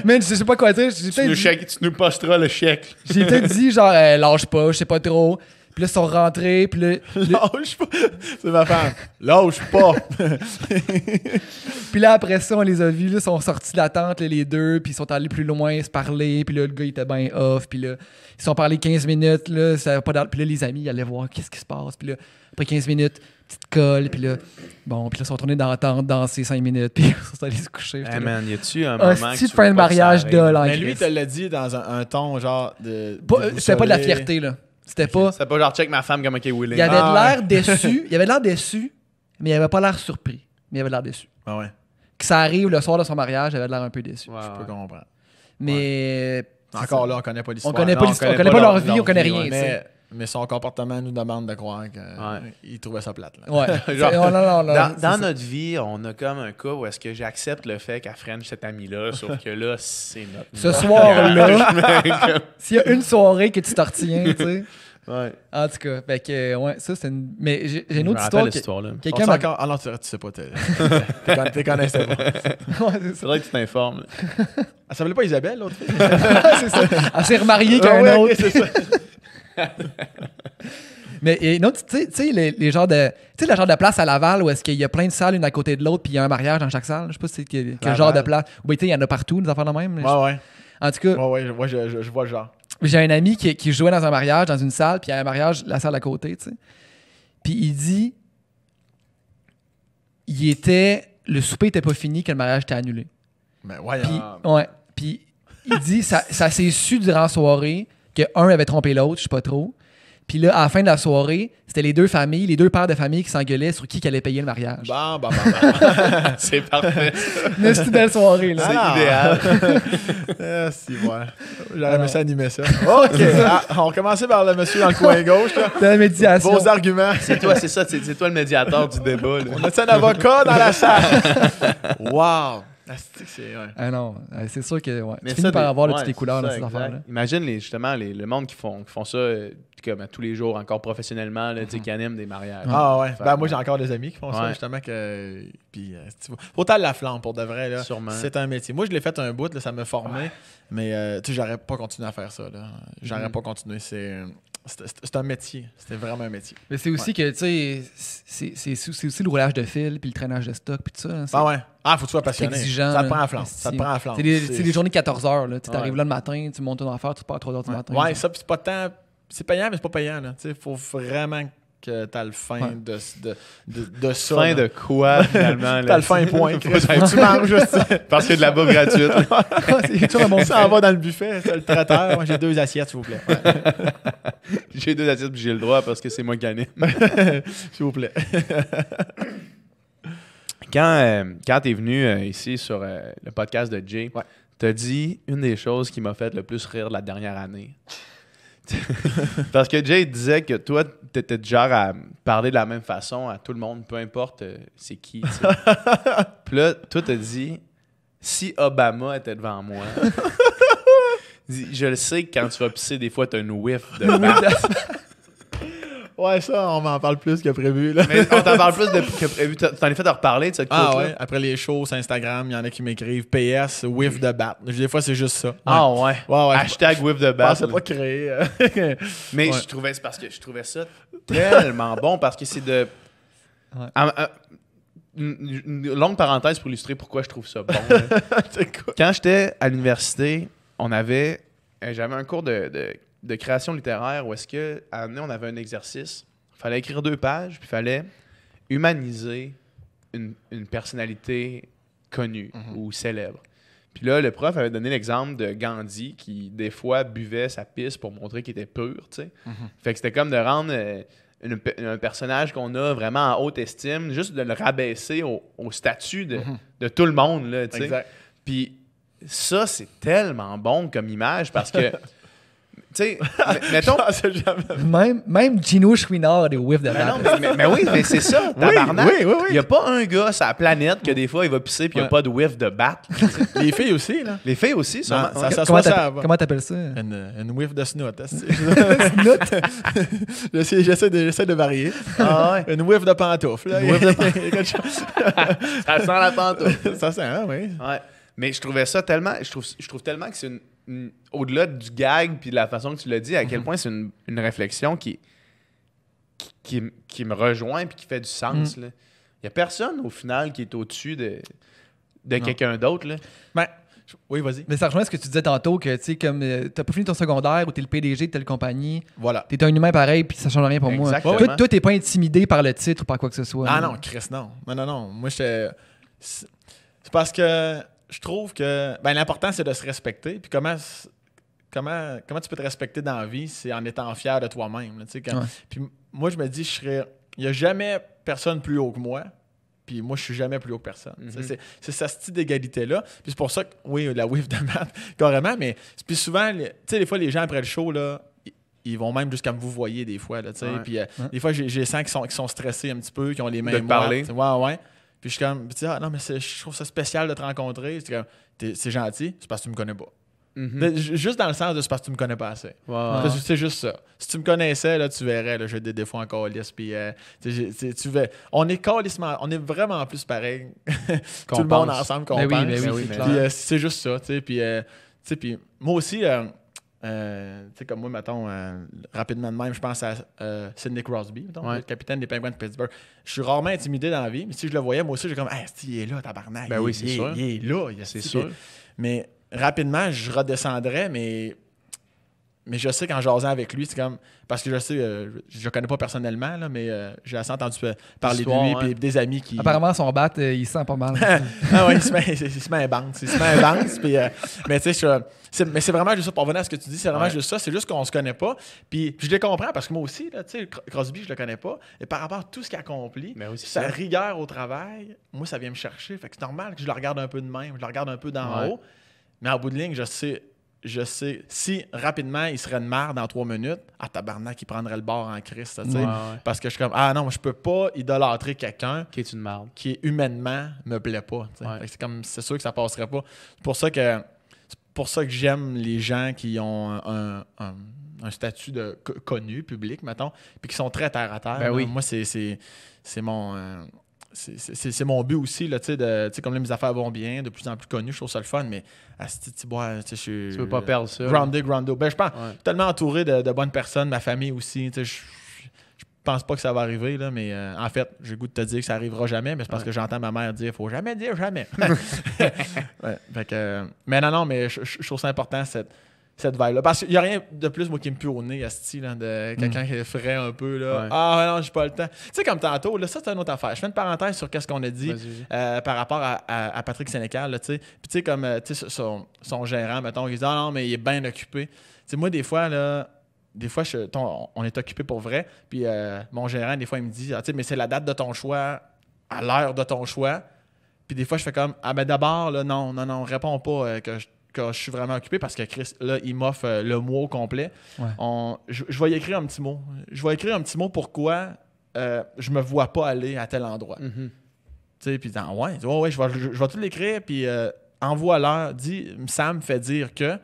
Man, je sais pas quoi dire. Tu nous posteras le chèque. J'ai peut-être dit, genre, lâche pas, je sais pas trop. Puis là, ils sont rentrés, puis là... Lâche pas! C'est ma femme. Lâche pas! Puis là, après ça, on les a vus, là, ils sont sortis de la tente, là, les deux, puis ils sont allés plus loin, se parler, puis là, le gars, il était bien off, puis là, ils sont parlés 15 minutes, là, ça pas puis là, les amis, ils allaient voir qu'est-ce qui se passe, puis là, après 15 minutes, petite colle, puis là, bon, puis là, ils sont retournés dans la tente, danser 5 minutes, puis ils sont allés se coucher. Hey man, y a-tu un moment que tu fin de mariage de là. Mais lui, il te l'a dit dans un ton, genre, de... C'était pas de la fierté, là. C'était pas genre check ma femme comme OK willing. Il avait l'air déçu. Il avait l'air déçu, mais il avait pas l'air surpris. Mais il avait l'air déçu. Ah ouais. Que ça arrive le soir de son mariage, il avait l'air un peu déçu. Je peux comprendre. Mais encore là, on connaît pas l'histoire. On connaît pas leur vie, on connaît rien. Mais Mais son comportement nous demande de croire qu'il trouvait ça plate. Là. Ouais. Genre, non, dans notre vie, on a comme un cas où est-ce que j'accepte le fait qu'elle French cet ami-là, sauf que là, c'est notre... Ce soir-là, mariage. s'il y a une soirée que tu t'en retiens, tu sais. Ouais. En tout cas, fait que, ouais, ça, c'est une... Mais j'ai une Je autre me histoire. rappelle cette histoire-là. Quelqu'un On m'a... sait encore... Ah non, tu sais pas. T'es connaissais pas. Ouais, c'est ça. Faudrait que tu t'informes. là. Elle s'appelait pas Isabelle, l'autre fille? C'est ça. Elle s'est remariée qu'un ouais, autre. ok, c'est ça. Mais et non, tu sais, les genres de. Tu sais, le genre de place à Laval où est-ce qu'il y a plein de salles une à côté de l'autre, puis il y a un mariage dans chaque salle. Je sais pas si c'est quel genre de place. Ou bien, tu sais, il y en a partout, des affaires de même. Ouais. En tout cas, Ouais, je vois le genre. j'ai un ami qui jouait dans un mariage, dans une salle, puis il y a un mariage, la salle à côté, tu sais. Puis il dit. Le souper était pas fini que le mariage était annulé. Mais ouais, Puis, ouais. Puis il dit, ça s'est su durant la soirée que un avait trompé l'autre, je sais pas trop. Puis là, à la fin de la soirée, c'était les deux pères de famille qui s'engueulaient sur qui allait payer le mariage. Bon. C'est parfait. Mais c'est une belle soirée, là. C'est idéal. Si, ouais. J'aurais aimé ça animer ça. OK. On va commencer par le monsieur dans le coin gauche. Là. De la médiation. Vos arguments. C'est toi, c'est ça. C'est toi le médiateur du débat. Là. On a un avocat dans la salle. Wow. C'est ouais. Ah non, c'est sûr que ouais. Mais Tu finis ça, par avoir ouais, toutes les couleurs dans ça, ces exact. affaires-là. Imagine le monde qui font ça comme à tous les jours, encore professionnellement, là, tu sais, qui animent des mariages. Ah ouais. Fait Ben que, moi j'ai encore des amis qui font ça ouais. justement que puis faut t'aller la flamme pour de vrai là. Sûrement. C'est un métier. Moi je l'ai fait un bout là, ça m'a formé mais tu sais j'aurais pas continué à faire ça là. J'aurais pas continué c'est un métier. C'était vraiment un métier. Mais c'est aussi que, tu sais, c'est aussi le roulage de fil, puis le traînage de stock, puis tout ça. Hein, Ah ouais. Ah, faut que tu sois c'est passionné. exigeant. Ça te là. prend la flamme. Ça te prend la flamme. C'est des journées de 14 heures. Là. Tu Ouais. arrives là le matin, tu montes ton affaire, tu pars à 3 heures du matin. Ouais, ça puis c'est pas tant c'est payant mais c'est pas payant là. Tu sais, faut vraiment que t'as le fin Ouais. de ça. Fin là. de quoi, finalement? T'as le fin point. Chris, faut que tu manges juste. Parce qu'il y a de la bouffe gratuite. c'est toujours un bon Ça en va dans le buffet, c'est le traiteur. Moi, j'ai 2 assiettes, s'il vous plaît. Ouais. J'ai 2 assiettes puis j'ai le droit parce que c'est moi qui anime. S'il vous plaît. Quand tu es venu ici sur le podcast de Jay, tu as dit une des choses qui m'a fait le plus rire de la dernière année. Parce que Jay disait que toi, tu étais du genre à parler de la même façon à tout le monde, peu importe c'est qui. Tu sais. Puis là, toi, tu as dit si Obama était devant moi, je le sais que quand tu vas pisser, des fois, tu as une whiff de Ouais, ça, on m'en parle plus que prévu. Là. Mais on t'en parle plus que prévu. T'en es fait de reparler de cette Ah quote-là? ouais, après les shows sur Instagram, il y en a qui m'écrivent PS, whiff de bat. Des fois, c'est juste ça. Ouais. Ah ouais. Ouais. Hashtag whiff de Je bat. pensais pas créer. Mais Ouais. c'est parce que je trouvais ça tellement bon parce que c'est de. Ouais. Une longue parenthèse pour illustrer pourquoi je trouve ça bon. là. Quand j'étais à l'université, j'avais un cours de création littéraire où est-ce que à un moment donné, on avait un exercice. Il fallait écrire 2 pages, puis il fallait humaniser une personnalité connue ou célèbre. Puis là, le prof avait donné l'exemple de Gandhi qui, des fois, buvait sa pisse pour montrer qu'il était pur, tu sais. Fait que c'était comme de rendre un personnage qu'on a vraiment en haute estime, juste de le rabaisser au statut de tout le monde, là, tu sais. Exact. Puis ça, c'est tellement bon comme image parce que, tu sais, mettons... Même Gino Chouinard a des whiffs de Mais bat. non, mais oui, mais c'est ça, tabarnak. oui. Il n'y a pas un gars sur la planète que des fois, il va pisser puis il n'y a Ouais. pas de whiff de bat. Les filles aussi, là. Les filles aussi, sûrement. Non, ça Comment s'assoit ça. comment t'appelles ça? Une whiff de snoot. hein, Snoot? J'essaie de varier. Ah ouais. Une whiff de pantoufle. Là. Une whiff de Il y a quelque chose. Ça sent la pantoufle. Ça sent, hein, oui. Ouais. Mais je trouvais ça tellement... Je trouve tellement que c'est au-delà du gag puis de la façon que tu l'as dit, à quel point c'est une réflexion qui me rejoint puis qui fait du sens. Il n'y a personne, au final, qui est au-dessus de quelqu'un d'autre. Là. Ben, oui, vas-y. Mais ça rejoint ce que tu disais tantôt, que tu sais, comme t'as pas fini ton secondaire ou t'es le PDG de telle compagnie, Voilà. t'es un humain pareil puis ça change rien pour moi. Exactement. Toi, t'es pas intimidé par le titre ou par quoi que ce soit. Ah là. non, Chris, non. Non. Moi, c'est parce que je trouve que l'important, c'est de se respecter. Puis comment tu peux te respecter dans la vie, c'est en étant fier de toi-même. Là, tu sais, Ouais. Puis moi, je me dis, il n'y a jamais personne plus haut que moi. Puis moi, je suis jamais plus haut que personne. C'est ce style d'égalité-là. Puis c'est pour ça que, oui, la whiff de maths, carrément, mais puis souvent, tu sais, des fois, les gens, après le show, là, ils vont même jusqu'à me vous voyez des fois. Là, Ouais. Puis des fois, j'ai sens qui sont stressés un petit peu, qui ont les mains De te parler. moites. Ouais. Puis je suis comme, non, mais je trouve ça spécial de te rencontrer. C'est gentil, c'est parce que tu me connais pas. Juste dans le sens de c'est parce que tu me connais pas assez. Parce que c'est juste ça. Si tu me connaissais, là, tu verrais, là, j'ai des défauts en calice. Puis on est vraiment plus pareil. Tout le monde ensemble qu'on pense. Oui, c'est clair. Puis c'est juste ça. Puis moi aussi, comme moi, mettons, rapidement de même, je pense à Sidney Crosby, mettons, le capitaine des Penguins de Pittsburgh. Je suis rarement intimidé dans la vie, mais si je le voyais, moi aussi, j'ai comme, il est là, tabarnak. Ben oui, c'est sûr. Il est là. C'est sûr. Mais rapidement, je redescendrais, mais je sais qu'en jasant avec lui, c'est comme. Parce que je sais, je le connais pas personnellement, là, mais j'ai assez entendu parler de lui, puis des amis qui. Apparemment, son bat, il sent pas mal. Ah oui, il se met un bounce. Mais tu sais, mais c'est vraiment juste ça. Pour revenir à ce que tu dis, c'est vraiment juste ça. C'est juste qu'on se connaît pas. Puis je les comprends parce que moi aussi, tu sais, Crosby, je le connais pas. Et par rapport à tout ce qu'il accomplit, sa rigueur au travail, moi, ça vient me chercher. Fait que c'est normal que je le regarde un peu de même, je le regarde un peu d'en haut. Mais en bout de ligne, je sais, si rapidement il serait de marre dans 3 minutes, tabarnak, il prendrait le bord en Christ, tu sais. Parce que je suis comme, non, moi, je peux pas idolâtrer quelqu'un qui est une marde. Qui humainement me plaît pas. C'est sûr que ça passerait pas. C'est pour ça que j'aime les gens qui ont un statut de connu, public, mettons, puis qui sont très terre à terre. Ben oui. Moi, c'est mon. C'est mon but aussi, là, comme là, mes affaires vont bien, de plus en plus connues, je trouve ça le fun, mais tu veux pas perdre ça. Grounded. Ben, je pense, tellement entouré de bonnes personnes, ma famille aussi, je pense pas que ça va arriver, là, mais en fait, j'ai le goût de te dire que ça arrivera jamais, mais c'est parce que j'entends ma mère dire « faut jamais dire jamais ». Mais non, mais je trouve ça important, cette vibe-là. Parce qu'il n'y a rien de plus, moi, qui me pue au nez, de quelqu'un qui est frais un peu. Là. Non, j'ai pas le temps. Tu sais, comme tantôt, là, ça, c'est une autre affaire. Je fais une parenthèse sur ce qu'on a dit par rapport à Patrick Sénécal. Puis, tu sais, comme son gérant, mettons, il dit « non, mais il est bien occupé. » Tu sais, moi, des fois, on est occupé pour vrai. Puis, mon gérant, des fois, il me dit « tu sais, mais c'est la date de ton choix, à l'heure de ton choix. » Puis, des fois, je fais comme « ben d'abord, là, non, réponds pas que je suis vraiment occupé parce que Chris, là, il m'offre le mois au complet. Je vais y écrire un petit mot. Je vais écrire un petit mot pourquoi je me vois pas aller à tel endroit. Tu sais, puis je vais tout l'écrire, puis envoie-leur, dis, ça me fait dire que.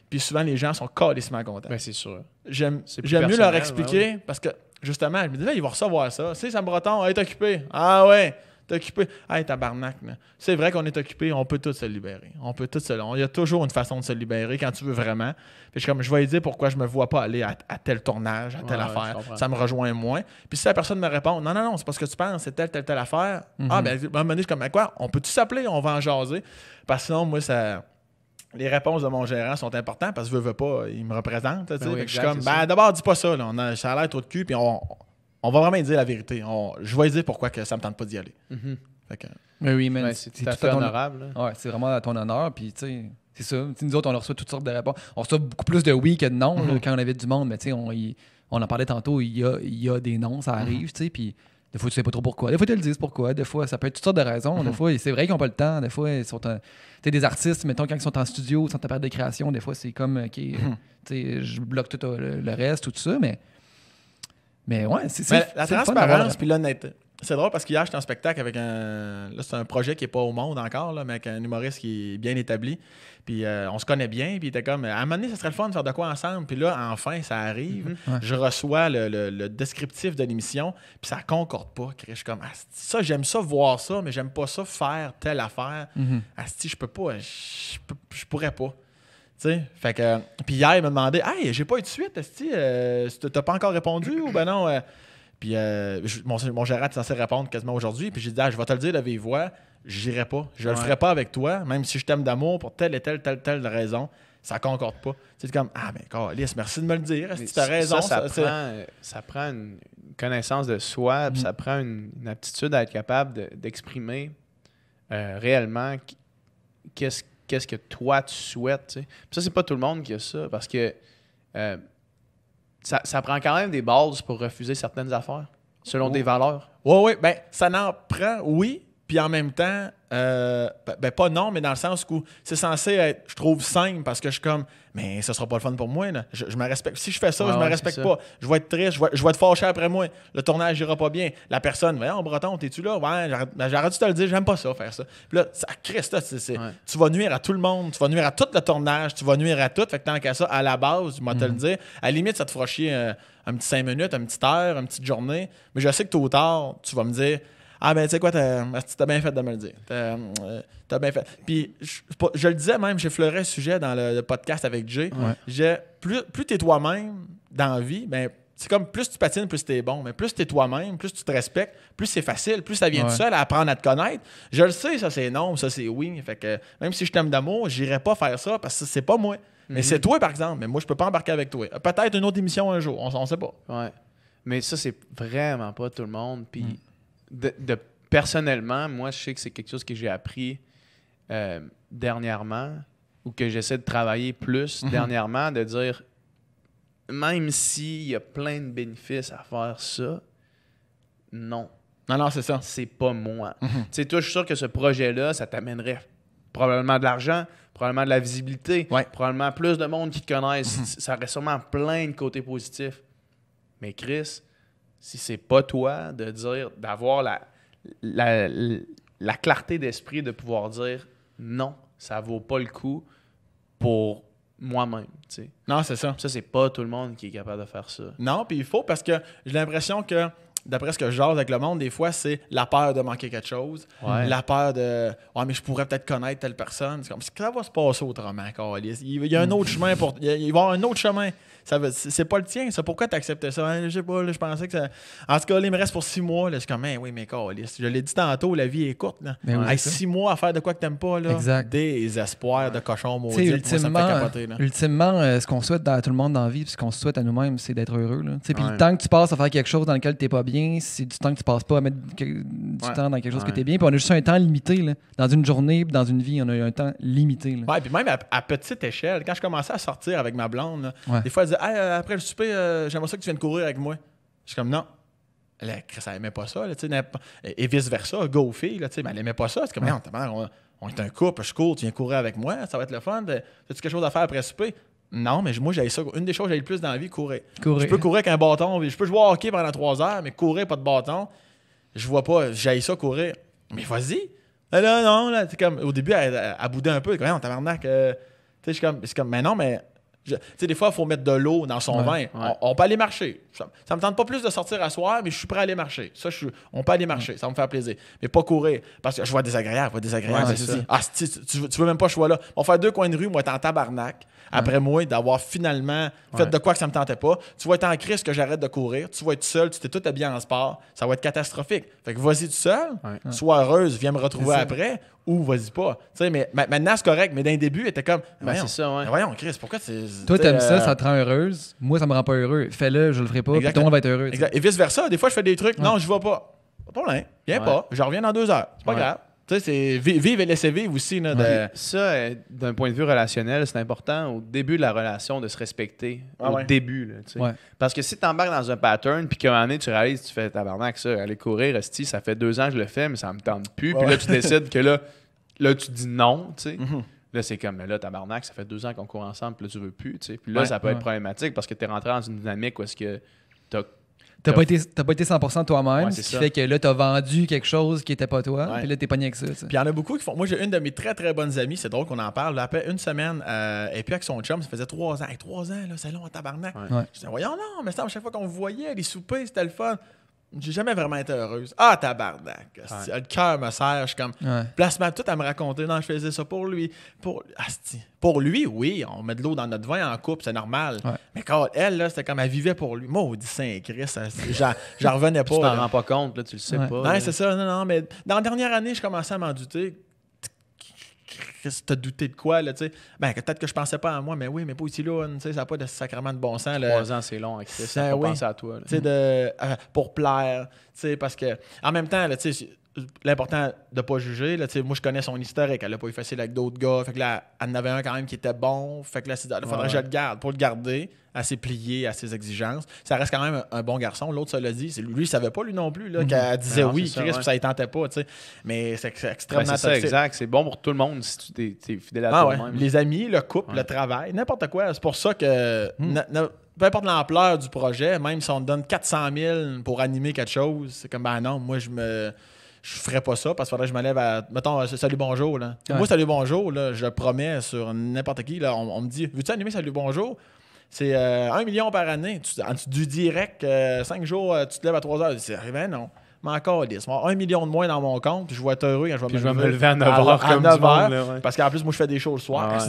Puis souvent, les gens sont calissement contents. Ben, c'est sûr. J'aime mieux leur expliquer parce que, justement, je me dis, là, ils vont recevoir ça. C'est Sam Breton, être occupé. Ah ouais. T'es occupé. Hey, tabarnak. Là. C'est vrai qu'on est occupé, on peut tous se libérer. Il y a toujours une façon de se libérer quand tu veux vraiment. Puis je vais lui dire pourquoi je me vois pas aller à tel tournage, à telle affaire. Ça me rejoint moins. Puis si la personne me répond, non, c'est pas ce que tu penses, c'est telle affaire. Ben, à un moment donné, je suis comme, quoi? On peut-tu s'appeler? On va en jaser. Parce que sinon, moi, les réponses de mon gérant sont importantes parce que je veux pas, il me représente. Je suis comme, d'abord, dis pas ça. Là. Ça a l'air trop de cul, puis on va vraiment lui dire la vérité. Je vais lui dire pourquoi que ça me tente pas d'y aller. Fait que, mais oui, mais c'est tout à fait honorable. Ouais, c'est vraiment à ton honneur. Puis, tu sais, c'est ça. T'sais, nous autres, on reçoit toutes sortes de réponses. On reçoit beaucoup plus de oui que de non là, quand on avait du monde. Mais, tu sais, on en parlait tantôt. Il y a des non, ça arrive. Tu sais, puis des fois, tu sais pas trop pourquoi. Des fois, tu le dis pourquoi. Des fois, ça peut être toutes sortes de raisons. Des fois, c'est vrai qu'ils n'ont pas le temps. Des fois, ils sont. Tu sais, des artistes, mettons, quand ils sont en studio, sont en période de création, des fois, c'est comme, OK, tu sais, je bloque tout le reste, tout ça. Mais ouais, c'est la transparence puis l'honnêteté. C'est drôle parce qu'hier, j'étais en spectacle avec Là, c'est un projet qui n'est pas au monde encore, là, mais avec un humoriste qui est bien établi. Puis on se connaît bien. Puis il était comme, à un moment donné, ça serait le fun de faire de quoi ensemble. Puis là, enfin, ça arrive. Je reçois le descriptif de l'émission. Puis ça concorde pas. Je suis comme, ça, j'aime ça voir ça, mais j'aime pas ça faire telle affaire. Asti, je peux pas. Je pourrais pas. T'sais, fait que. Puis hier, il m'a demandé, hey, j'ai pas eu de suite, Asti, t'as pas encore répondu ou ben non? Puis mon gérant est censé répondre quasiment aujourd'hui. Puis j'ai dit, je vais te le dire de vive voix, j'irai pas. Je le ferai pas avec toi, même si je t'aime d'amour pour telle et telle raison. Ça concorde pas. C'est comme, ben, Alice, merci de me le dire. Si tu as raison. Ça prend une connaissance de soi, puis ça prend une aptitude à être capable d'exprimer réellement qu'est-ce que toi tu souhaites. T'sais. Puis ça, c'est pas tout le monde qui a ça, parce que ça prend quand même des bases pour refuser certaines affaires, selon des valeurs. Oui, ben ça n'en prend, oui. Puis en même temps, pas non, mais dans le sens où c'est censé être, je trouve, simple parce que je suis comme, mais ça sera pas le fun pour moi. Là. Je me respecte. Si je fais ça, je me respecte pas. Je vais être triste, je vais être fâché après moi. Le tournage ira pas bien. La personne, voyons, Breton, t'es-tu là? Ouais, j'arrête de te le dire, j'aime pas ça, faire ça. Puis là, Christ, tu vas nuire à tout le monde, tu vas nuire à tout le tournage, tu vas nuire à tout. Fait que tant qu'à ça, à la base, je vais te le dire. À la limite, ça te fera chier un petit 5 minutes, une petite heure, une petite journée. Mais je sais que tôt ou tard, tu vas me dire. Ah ben tu sais quoi, t'as bien fait de me le dire. T'as bien fait. Puis je le disais même, j'effleurais le sujet dans le podcast avec Jay. Plus t'es toi-même dans la vie, ben c'est comme plus tu patines, plus t'es bon. Mais plus t'es toi-même, plus tu te respectes, plus c'est facile, plus ça vient tout seul à apprendre à te connaître. Je le sais, ça c'est non, ça c'est oui. Fait que même si je t'aime d'amour, j'irai pas faire ça parce que c'est pas moi. Mais c'est toi par exemple. Mais moi je peux pas embarquer avec toi. Peut-être une autre émission un jour, on sait pas. Ouais. Mais ça c'est vraiment pas tout le monde. Puis personnellement, moi, je sais que c'est quelque chose que j'ai appris dernièrement ou que j'essaie de travailler plus dernièrement, de dire, même s'il y a plein de bénéfices à faire ça, non. Non, c'est ça. C'est pas moi. Tu sais, toi, je suis sûr que ce projet-là, ça t'amènerait probablement de l'argent, probablement de la visibilité, probablement plus de monde qui te connaissent. Ça aurait sûrement plein de côtés positifs. Mais Chris, si c'est pas toi de dire, d'avoir la clarté d'esprit de pouvoir dire non, ça vaut pas le coup pour moi-même. T'sais. Non, c'est ça. Ça, c'est pas tout le monde qui est capable de faire ça. Non, puis il faut parce que j'ai l'impression que, d'après ce que je jase avec le monde, des fois, c'est la peur de manquer quelque chose. La peur de « Ah, mais je pourrais peut-être connaître telle personne. » C'est comme, ça va se passer autrement, Carlis. Il y a un autre chemin pour... Il va y avoir un autre chemin. C'est pas le tien. C'est pourquoi tu acceptais ça? Hein, je sais pas, là, je pensais que ça... En tout cas, là, il me reste pour 6 mois. Là, je suis comme, oui, mais Carlis, je l'ai dit tantôt, la vie est courte. Là. Oui, 6 mois à faire de quoi que t'aimes pas. Là. Exact. Des espoirs de cochon maudit. Ultimement, ce qu'on souhaite à tout le monde dans la vie, ce qu'on souhaite à nous-mêmes, c'est d'être heureux. Puis le temps que tu passes à faire quelque chose dans lequel tu n'es pas bien, c'est du temps que tu passes pas à mettre du temps dans quelque chose que tu es bien. Puis on a juste un temps limité. Là. Dans une journée, dans une vie, on a un temps limité. Oui, puis même à petite échelle, quand je commençais à sortir avec ma blonde, là, des fois, elle disait hey, après le souper, j'aimerais ça que tu viennes courir avec moi. Je suis comme non. Elle n'aimait pas ça. Là, et vice-versa, go fille, là, mais elle n'aimait pas ça. C'est comme on est un couple, je cours, tu viens courir avec moi, ça va être le fun. As-tu quelque chose à faire après le souper? Non, mais moi, j'ai ça. Une des choses que j'ai le plus dans la vie, courir. Je peux courir avec un bâton. Je peux jouer au hockey pendant 3 heures, mais courir, pas de bâton. Je vois pas. J'ai ça courir. Mais vas-y. Là, non, là, comme, au début, elle boudait un peu. On tabarnak. C'est comme, mais non, mais. Des fois, il faut mettre de l'eau dans son vin. On peut aller marcher. Ça me tente pas plus de sortir à soir, mais je suis prêt à aller marcher. On peut aller marcher. Ça va me faire plaisir. Mais pas courir. Parce que je vois désagréable. Tu veux même pas que je sois là. On va faire 2 coins de rue, moi, être en tabarnak. Après moi, d'avoir finalement fait de quoi que ça me tentait pas. Tu vas être en crise que j'arrête de courir. Tu vas être seul. Tu t'es tout habillé en sport. Ça va être catastrophique. Fait que vas-y tout seul. Sois heureuse. Viens me retrouver après. Ou vas-y pas. Mais maintenant, c'est correct. Mais d'un début, elle était comme. C'est ça, voyons, Chris, pourquoi tu. Toi, t'aimes ça te rend heureuse. Moi, ça me rend pas heureux. Fais-le, je le ferai pas. Puis tout le monde va être heureux. Et vice-versa. Des fois, je fais des trucs. Non, je vais pas. Pas de problème. Viens pas. Je reviens dans 2 heures. C'est pas grave. Tu sais, c'est vivre et laisser vivre aussi. Là, Ça, d'un point de vue relationnel, c'est important au début de la relation de se respecter. Début. Là, parce que si tu embarques dans un pattern, puis qu'à un moment donné, tu réalises, tu fais tabarnak, ça, aller courir, esti, ça fait 2 ans que je le fais, mais ça me tente plus. Puis là, tu décides que là, tu dis non, tu sais. Là, c'est comme, mais là, tabarnak, ça fait 2 ans qu'on court ensemble, puis là, tu veux plus, tu sais. Puis là, ça peut être problématique parce que tu es rentré dans une dynamique où est-ce que t'as pas été 100% toi-même, ce qui fait que là, t'as vendu quelque chose qui était pas toi, puis là, t'es pogné avec ça. Puis il y en a beaucoup qui font... Moi, j'ai une de mes très, très bonnes amies, c'est drôle qu'on en parle, après une semaine, et puis avec son chum, ça faisait 3 ans. 3 ans, là, c'est long, en tabarnak. Je disais, voyons, non, mais ça, à chaque fois qu'on vous voyait, les soupers, c'était le fun. J'ai jamais vraiment été heureuse. Ah, tabarnak. Le cœur me serre. Je suis comme. Placement tout à me raconter. Non, je faisais ça pour lui. Pour lui, oui, on met de l'eau dans notre vin en couple, c'est normal. Mais quand elle, là, c'était comme elle vivait pour lui. Maudit Saint-Christ, j'en revenais pas. Tu t'en rends pas compte, là, tu le sais pas. Non, c'est ça. Non, mais dans la dernière année, je commençais à m'en douter. T'as douté de quoi, là, tu sais? Ben, peut-être que je pensais pas à moi, mais oui, mais pas ici, là, tu sais, ça n'a pas de sacrement de bon sens. 3 ans, c'est long, ça faut penser à toi. Tu sais, pour plaire, tu sais, parce que, en même temps, là, tu sais, l'important de pas juger. Là, moi, je connais son historique. Elle n'a pas eu facile avec d'autres gars. Fait que là, elle en avait un quand même qui était bon. Fait que là, il faudrait que je le garde. Pour le garder, à ses pliés, à ses exigences. Ça reste quand même un bon garçon. L'autre, ça l'a dit. Lui, il savait pas, lui non plus, là, qu'elle disait oui, Chris, puis ça ne tentait pas. T'sais. Mais c'est extrêmement c'est ça, toxique. exact. C'est bon pour tout le monde si tu es fidèle à toi-même. Les amis, le couple, le travail, n'importe quoi. C'est pour ça que peu importe l'ampleur du projet, même si on te donne 400 000 pour animer quelque chose, c'est comme, ben non, moi, je ferais pas ça parce qu'il faudrait que je me lève à, mettons, Salut Bonjour. Là. Ouais. Moi, Salut Bonjour, là, je le promets sur n'importe qui, là, on me dit, veux-tu animer Salut Bonjour? C'est 1 million par année. Du direct, 5 jours, tu te lèves à 3 heures. C'est arrivé, non. Mais encore, il y a 1 million de moins dans mon compte, puis je vais être heureux quand je vais me lever à 9h comme 9h, parce qu'en plus, moi, je fais des shows le soir.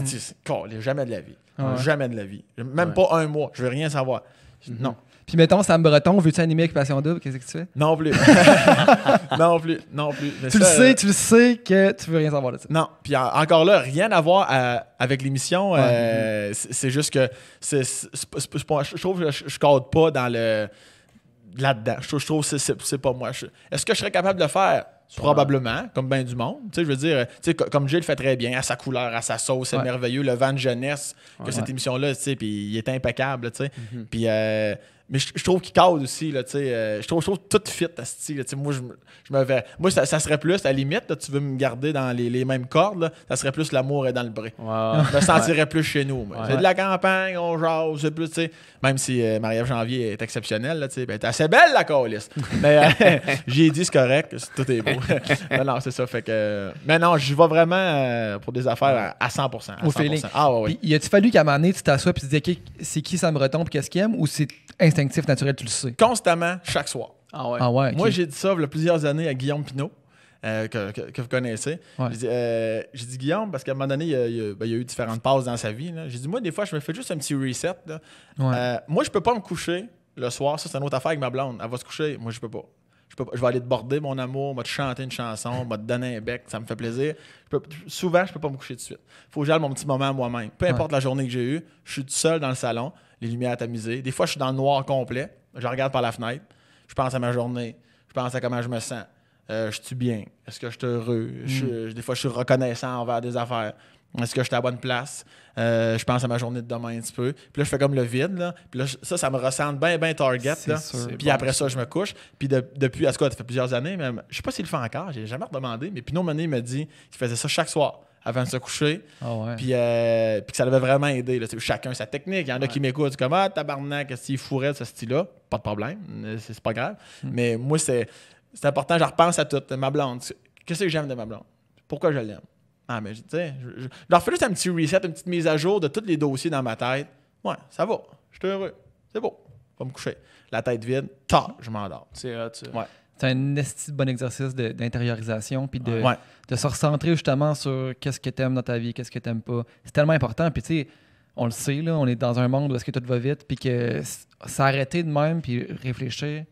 Jamais de la vie. Jamais de la vie. Même pas un mois. Je veux rien savoir. Non. Puis mettons, Sam Breton, veux-tu animer avec Passion Double? Qu'est-ce que tu fais? Non plus. non plus. Mais tu le sais que tu veux rien savoir de ça. Non. Puis encore là, rien à voir avec l'émission. C'est juste que je trouve que je code pas dans le... là-dedans. Je trouve que c'est pas moi. Est-ce que je serais capable de le faire? Probablement, comme bien du monde. Tu sais, je veux dire, tu sais, comme Gilles le fait très bien, à sa couleur, à sa sauce, c'est merveilleux. Le vent de jeunesse que cette émission-là, tu sais, puis il est impeccable, tu sais. Puis... mais je trouve qu'il cadre aussi, là, tu sais. Je trouve tout fit à ce style. Moi, je me verrais. Moi, ça serait plus, à la limite, là, tu veux me garder dans les mêmes cordes, là, ça serait plus l'amour est dans le bras. Je me sentirais plus chez nous. C'est de la campagne, on jase, c'est plus, tu sais. Même si Marie-Ève Janvier est exceptionnelle, là, tu sais. Ben, t'es assez belle, la calisse. Mais j'ai dit, c'est correct, tout est beau. non, c'est ça. Fait que. Mais non, j'y vais vraiment pour des affaires à 100%. Au feeling. Ah, ouais. Y a-tu fallu qu'à un moment donné, tu t'assoies et tu te dis, OK, c'est qui Sam Breton et qu'est-ce qu'il aime, ou c'est instinctif, naturel, tu le sais? Constamment, chaque soir. Ah ouais. Moi, j'ai dit ça il y a plusieurs années à Guillaume Pinot, que vous connaissez. Ouais. J'ai dit Guillaume, parce qu'à un moment donné, il y a eu différentes pauses dans sa vie. Là. J'ai dit, moi, des fois, je me fais juste un petit reset. Là. Ouais. Moi, je peux pas me coucher le soir. Ça, c'est une autre affaire avec ma blonde. Elle va se coucher. Moi, je peux pas. Je vais aller te border, mon amour, te chanter une chanson, te donner un bec, ça me fait plaisir. Souvent, je peux pas me coucher tout de suite. Faut que j'aille mon petit moment à moi-même. Peu importe la journée que j'ai eue, je suis tout seul dans le salon, les lumières tamisées. Des fois, je suis dans le noir complet. Je regarde par la fenêtre. Je pense à ma journée. Je pense à comment je me sens. Je suis bien? Est-ce que je suis heureux? Des fois, je suis reconnaissant envers des affaires. Est-ce que je suis à la bonne place? Je pense à ma journée de demain un petit peu. Puis là, je fais comme le vide. Là. Puis là, ça me ressemble bien target. Là. Puis après ça, je me couche. Puis depuis, à ce cas, ça fait plusieurs années, mais je sais pas s'il le fait encore. J'ai jamais redemandé. Mais Pinot Mené m'a dit qu'il faisait ça chaque soir avant de se coucher. Puis que ça l'avait vraiment aidé. Là. Chacun sa technique. Il y en a qui m'écoutent comme « Ah, tabarnak, s'il fourrait de ce style-là. » Pas de problème. C'est pas grave. Mais moi, c'est important. Je repense à tout. Ma blonde. Qu'est-ce que j'aime de ma blonde? Pourquoi je l'aime? Ah, mais tu sais, je leur fais juste un petit reset, une petite mise à jour de tous les dossiers dans ma tête. Ouais, ça va. Je suis heureux. C'est beau. Va me coucher. La tête vide, je m'endors. C'est hot, ça. Ouais. C'est un esti bon exercice d'intériorisation puis de se recentrer justement sur qu'est-ce que t'aimes dans ta vie, qu'est-ce que t'aimes pas. C'est tellement important. Puis tu sais, on le sait, là, on est dans un monde où est-ce que tout va vite puis que s'arrêter de même puis réfléchir,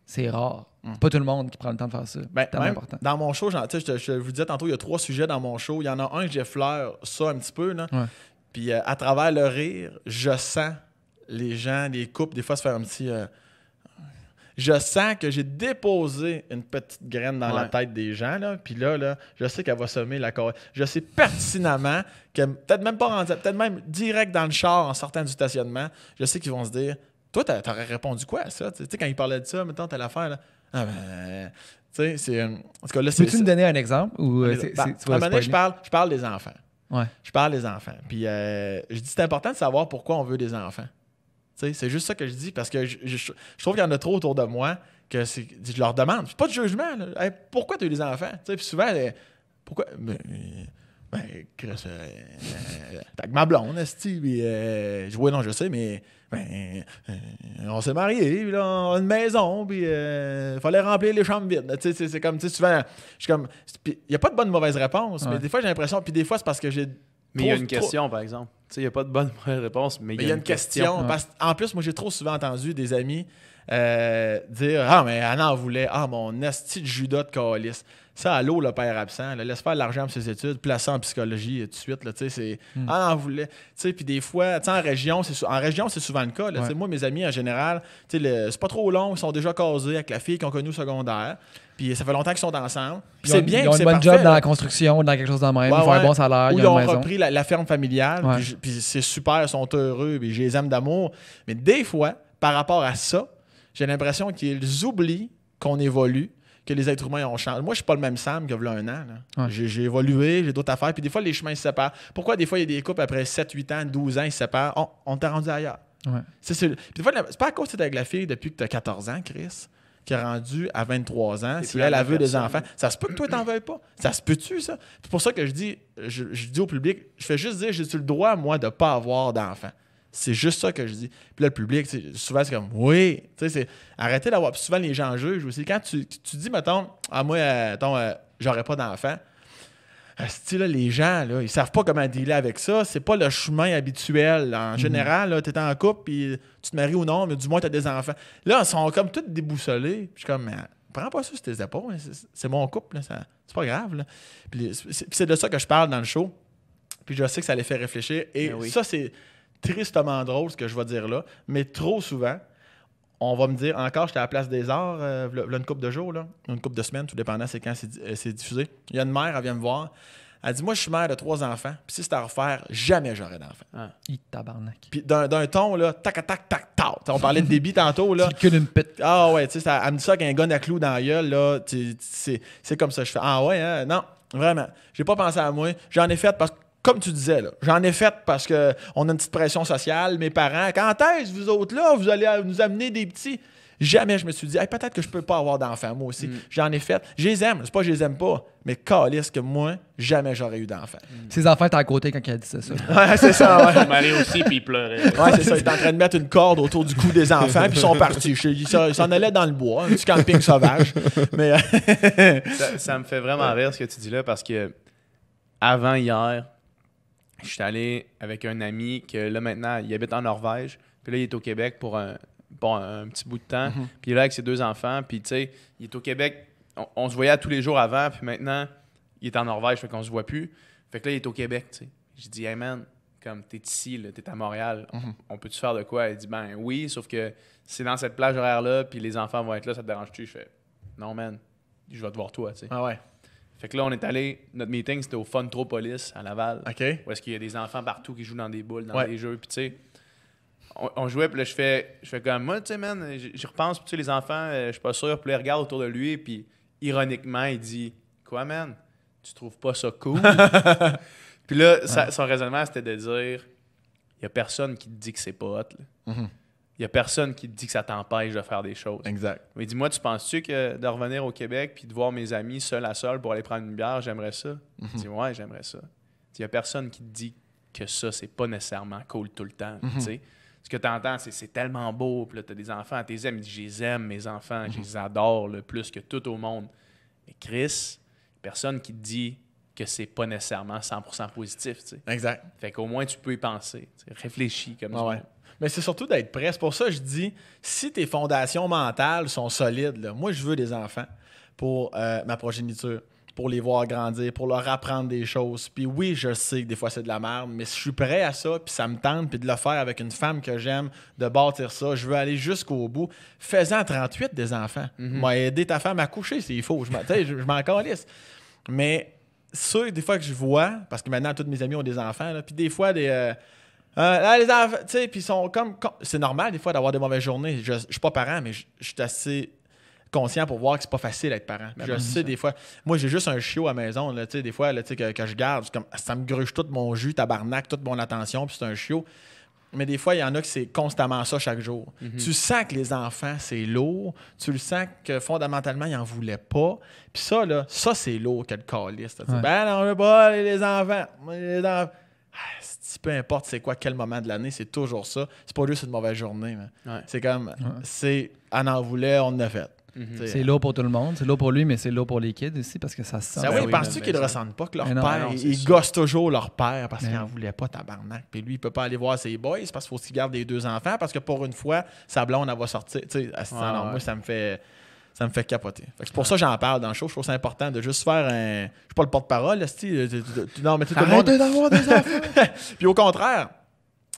c'est rare. C'est pas tout le monde qui prend le temps de faire ça. C'est tellement important. Dans mon show, je vous disais tantôt, il y a 3 sujets dans mon show. Il y en a un que j'effleure ça un petit peu. Là. Ouais. Puis à travers le rire, je sens les gens, les couples, des fois, se faire un petit... je sens que j'ai déposé une petite graine dans la tête des gens. Là, puis là, je sais qu'elle va semer la corée. Je sais pertinemment que, peut-être même pas rendu, peut-être même direct dans le char en sortant du stationnement, je sais qu'ils vont se dire, toi, t'aurais répondu quoi à ça? Tu sais, quand ils parlaient de ça, mettons, t'as l'affaire, là. Ah ben, tu sais, c'est... En tout cas, là, peux-tu me donner un exemple? Ou à un moment donné, je parle des enfants. Ouais. Je parle des enfants. Puis je dis, c'est important de savoir pourquoi on veut des enfants. Tu sais, c'est juste ça que je dis, parce que je trouve qu'il y en a trop autour de moi que je leur demande. Pas de jugement. Là. Hey, pourquoi tu as eu des enfants? Tu sais, puis souvent, pourquoi... Chris, t'as que ma blonde, esti, puis oui, non, je sais, mais on s'est mariés, puis là, on a une maison, puis fallait remplir les chambres vides. Tu sais, c'est comme, tu sais, souvent, je suis comme, il n'y a pas de bonne ou mauvaise réponse, mais des fois, j'ai l'impression, puis des fois, c'est parce que j'ai... Mais il y a une question, par exemple. sais, il n'y a pas de bonne réponse, mais Mais il y a une question. Ouais. Parce en plus, moi, j'ai trop souvent entendu des amis dire « Ah, mais Anna en voulait. Ah, mon esti de Judas de calice. » Ça, allô, le père absent. Là, laisse faire l'argent pour ses études, place ça en psychologie tout de suite. Là, c'est « Ah, elle en voulait. » Puis des fois, en région, c'est souvent le cas. Là, Ouais. moi, mes amis, en général, c'est pas trop long. Ils sont déjà casés avec la fille qu'ils ont connue au secondaire. Puis ça fait longtemps qu'ils sont ensemble. Puis c'est bien, Ils ont puis une c'est bonne parfait, job dans là. la construction, dans quelque chose de même. Ils Ouais, font un ouais. bon salaire, Ou ils ils ont ont une maison. repris la ferme familiale, Ouais. puis c'est super, ils sont heureux, puis je les aime d'amour. Mais des fois, par rapport à ça, j'ai l'impression qu'ils oublient qu'on évolue, que les êtres humains ont changé. Moi, je suis pas le même Sam qu'il y a un an. Là. Ouais. J'ai évolué, j'ai d'autres affaires, puis des fois, les chemins se séparent. Pourquoi des fois, il y a des couples après 7, 8 ans, 12 ans, ils se séparent? On t'a rendu ailleurs. Ouais. Puis des fois, c'est pas à cause que tu es avec la fille depuis que tu as 14 ans, Chris, qui est rendu à 23 ans, T'es si plus elle la a même vu des personne. enfants. Ça se peut que toi, t'en veuilles pas. Ça se peut-tu, ça? C'est pour ça que je dis au public, je fais juste dire, j'ai-tu le droit, moi, de pas avoir d'enfants? C'est juste ça que je dis. Puis là, le public, souvent, c'est comme, oui. Arrêtez d'avoir. Puis souvent, les gens jugent aussi. Quand tu dis, mettons, moi, j'aurais pas d'enfants. Là, les gens, là, ils savent pas comment dealer avec ça. C'est pas le chemin habituel. En général, tu es en couple, puis tu te maries ou non, mais du moins, tu as des enfants. Là, ils sont comme tous déboussolés. Puis je suis comme, mais prends pas ça sur tes épaules. C'est mon couple. Là, c'est pas grave. Là. Puis c'est de ça que je parle dans le show. Puis je sais que ça les fait réfléchir. Et oui. ça, c'est tristement drôle, ce que je vais dire là. Mais trop souvent, on va me dire, encore, j'étais à la Place des Arts, là, une couple de jours, là, une couple de semaines, tout dépendant, c'est quand c'est diffusé. Il y a une mère, elle vient me voir. Elle dit, moi, je suis mère de 3 enfants. Puis si c'était à refaire, jamais j'aurais d'enfants. Tabarnak. Puis d'un ton, là, tac, tac, tac, tac. On parlait de débit tantôt, là. C'est que d'une pète. Ah ouais, tu sais, elle me dit ça avec un gun à clous dans la gueule, là. C'est comme ça. Je fais, ah ouais, hein? Non, vraiment. J'ai pas pensé à moi. J'en ai fait parce que, comme tu disais, là, j'en ai fait parce qu'on a une petite pression sociale. Mes parents, quand est-ce, vous autres, là, vous allez nous amener des petits? Jamais je me suis dit, hey, peut-être que je peux pas avoir d'enfants, moi aussi. J'en ai fait. Je les aime. C'est pas que je les aime pas, mais calisse que moi, jamais j'aurais eu d'enfants. Ses enfants étaient à côté quand elle disait ça. Ouais, c'est ça, ouais. Mon mari aussi, puis il pleurait. Ouais, c'est ça. Il est en train de mettre une corde autour du cou des enfants, puis ils sont partis. Ils s'en allaient dans le bois, un petit camping sauvage. Mais Ça me fait vraiment rire ce que tu dis là parce que avant hier, je suis allé avec un ami que là maintenant, il habite en Norvège. Puis là, il est au Québec pour un petit bout de temps. Puis il est là avec ses 2 enfants. Puis tu sais, il est au Québec. On se voyait tous les jours avant. Puis maintenant, il est en Norvège, fait qu'on se voit plus. Fait que là, il est au Québec, tu sais. J'ai dit, hey man, comme t'es ici, là, t'es à Montréal, on peut-tu faire de quoi? Il dit, ben oui, sauf que c'est dans cette plage horaire-là, puis les enfants vont être là, ça te dérange-tu? Je fais, non man, je vais te voir toi, tu sais. ah ouais. Fait que là, on est allé, notre meeting, c'était au Funtropolis à Laval. OK. Où est-ce qu'il y a des enfants partout qui jouent dans des boules, dans Ouais. des jeux. Puis tu sais, on jouait, puis là, je fais comme moi, tu sais, man, j'y repense, puis tu sais, les enfants, je suis pas sûr. Puis là, il regarde autour de lui, puis ironiquement, il dit, quoi, man, tu trouves pas ça cool? Puis là, son raisonnement, c'était de dire, il y a personne qui te dit que c'est pas hot, là. Il y a personne qui te dit que ça t'empêche de faire des choses. Exact. Mais dis-moi, tu penses-tu que de revenir au Québec puis de voir mes amis seul à seul pour aller prendre une bière, j'aimerais ça? Je dis, ouais, j'aimerais ça. Il n'y a personne qui te dit que ça, c'est pas nécessairement cool tout le temps. Tu sais. Ce que tu entends, c'est tellement beau. Puis là, tu as des enfants, tes amis, je les aime, mes enfants, je les adore là, plus que tout au monde. Mais Chris, personne qui te dit que c'est pas nécessairement 100% positif. Tu sais. Exact. Fait qu'au moins, tu peux y penser. Tu sais, réfléchis comme Ah ça. ouais. Mais c'est surtout d'être prêt. C'est pour ça que je dis, si tes fondations mentales sont solides, là, moi, je veux des enfants pour ma progéniture, pour les voir grandir, pour leur apprendre des choses. Puis oui, je sais que des fois, c'est de la merde, mais je suis prêt à ça, puis ça me tente, puis de le faire avec une femme que j'aime, de bâtir ça. Je veux aller jusqu'au bout. Fais-en 38 des enfants. Moi, aider ta femme à coucher s'il faut. Je m'en calisse. Mais ceux, des fois, que je vois, parce que maintenant, tous mes amis ont des enfants, là, puis des fois, les enfants, tu sais, puis ils sont comme. C'est normal, des fois, d'avoir des mauvaises journées. Je suis pas parent, mais je suis assez conscient pour voir que c'est pas facile d'être parent. Je sais, des fois. Moi, j'ai juste un chiot à la maison, là, tu sais, des fois, là, tu sais, que je garde. C'est comme, ça me gruge tout mon jus, tabarnak, toute mon attention, puis c'est un chiot. Mais des fois, il y en a que c'est constamment ça chaque jour. Tu sens que les enfants, c'est lourd. Tu le sens que fondamentalement, ils n'en voulaient pas. Puis ça, là, ça, c'est lourd que le calice. Ouais. Ben non, on veut pas les enfants. Les enfants. Peu importe c'est quoi, quel moment de l'année, c'est toujours ça. C'est pas juste une mauvaise journée. Ouais. C'est comme, c'est, elle en voulait, on en a fait. C'est lourd pour tout le monde. C'est lourd pour lui, mais c'est lourd pour les kids aussi parce que ça se sent. Ah Ben oui, oui, penses-tu mais qu'ils ne ça- ressentent pas que leur Mais non, père, non, c'est ils sûr. gossent toujours leur père parce Mais qu'il non. n'en voulait pas, tabarnak. Puis lui, il peut pas aller voir ses boys parce qu'il faut qu'il garde les 2 enfants parce que pour une fois, sa blonde, elle va sortir. Tu sais, non, ouais. moi, ça me fait capoter. Fait que c'est pour ça que j'en parle dans le show. Je trouve ça important de juste faire un. Je suis pas le porte-parole, non, mais tout le monde. d'avoir des enfants! Puis au contraire,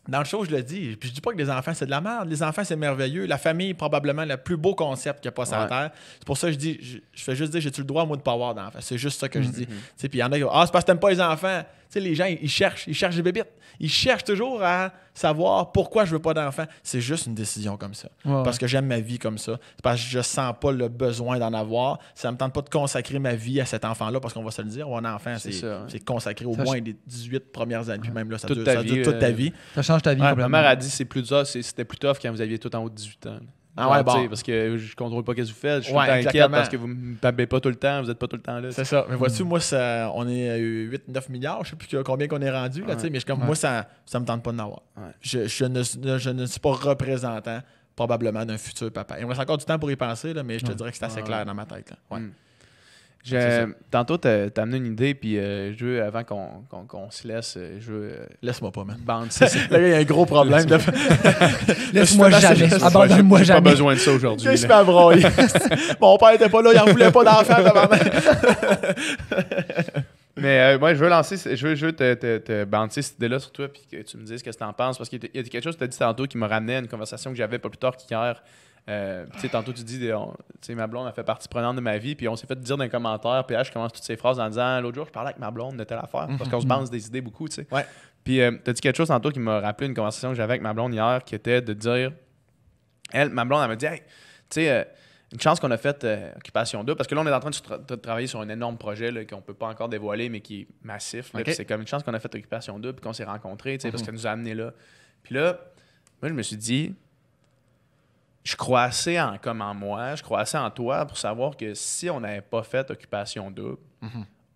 dans le show, je le dis. Puis je dis pas que les enfants, c'est de la merde. Les enfants, c'est merveilleux. La famille est probablement le plus beau concept qu'il n'y a pas sur la Ouais. Terre. C'est pour ça que je dis, je fais juste dire, j'ai-tu le droit, moi, de pas avoir d'enfants? C'est juste ça que je dis. Tu sais, puis il y en a qui disent, c'est parce que t'aimes pas les enfants. Tu sais, les gens, ils cherchent des bébites. Ils cherchent toujours à savoir pourquoi je veux pas d'enfants. C'est juste une décision comme ça. Ouais, Parce que j'aime ma vie comme ça. C'est parce que je sens pas le besoin d'en avoir. Ça me tente pas de consacrer ma vie à cet enfant-là parce qu'on va se le dire, un enfant, C'est ça, hein. c'est consacré au Ça, moins les 18 premières années. Puis même là, ça Toute dure, ta ça dure vie, toute ta vie. Ça change ta vie Ouais, ma complètement. mère a dit que c'était plus tough quand vous aviez tout en haut de 18 ans. Ah ouais, bon. Tu sais, parce que je contrôle pas ce que vous faites. Je suis Ouais, tout le temps inquiète exactement. parce que vous me tapez pas tout le temps, vous êtes pas tout le temps là. C'est ça. Mais vois-tu, moi, on est à 8-9 milliards. Je sais plus combien qu'on est rendu. Là, tu sais, mais comme moi, ça me tente pas d'en avoir. Ouais. Je ne suis pas représentant probablement d'un futur papa. Il me reste encore du temps pour y penser, là, mais je te dirais que c'est assez Ouais. clair dans ma tête. Là. Ouais. Mm. C'est ça. Tantôt, t'as amené une idée, puis je veux, avant qu'on se laisse, je veux Laisse-moi pas, man. bouncer. Là, il y a un gros problème. Laisse-moi jamais. Abandonne-moi J'ai pas jamais. besoin de ça aujourd'hui. Je là. suis pas broyer. Mon père était pas là, il en voulait pas d'enfant. tabarnak. Mais moi, je veux lancer, je veux te bouncer cette idée-là sur toi, puis que tu me dises ce que tu en penses. Parce qu'il y a quelque chose que tu as dit tantôt qui m'a ramené à une conversation que j'avais pas plus tard qu'hier. Tu sais, tantôt, tu dis, tu sais, ma blonde a fait partie prenante de ma vie, puis on s'est fait dire dans les commentaires, puis là, je commence toutes ces phrases en disant, l'autre jour, je parlais avec ma blonde de telle affaire, parce qu'on se bounce des idées beaucoup, tu sais. Ouais. Puis tu as dit quelque chose tantôt qui m'a rappelé une conversation que j'avais avec ma blonde hier, qui était de dire, ma blonde, elle m'a dit, hey, tu sais, une chance qu'on a fait Occupation Double, parce que là, on est en train de travailler sur un énorme projet là, qu'on peut pas encore dévoiler, mais qui est massif. Là, Ok. puis c'est comme une chance qu'on a fait Occupation Double, puis qu'on s'est rencontrés, tu sais, parce qu'elle nous a amenés là. Puis là, moi, je me suis dit, je crois assez en moi, je crois assez en toi pour savoir que si on n'avait pas fait Occupation Double,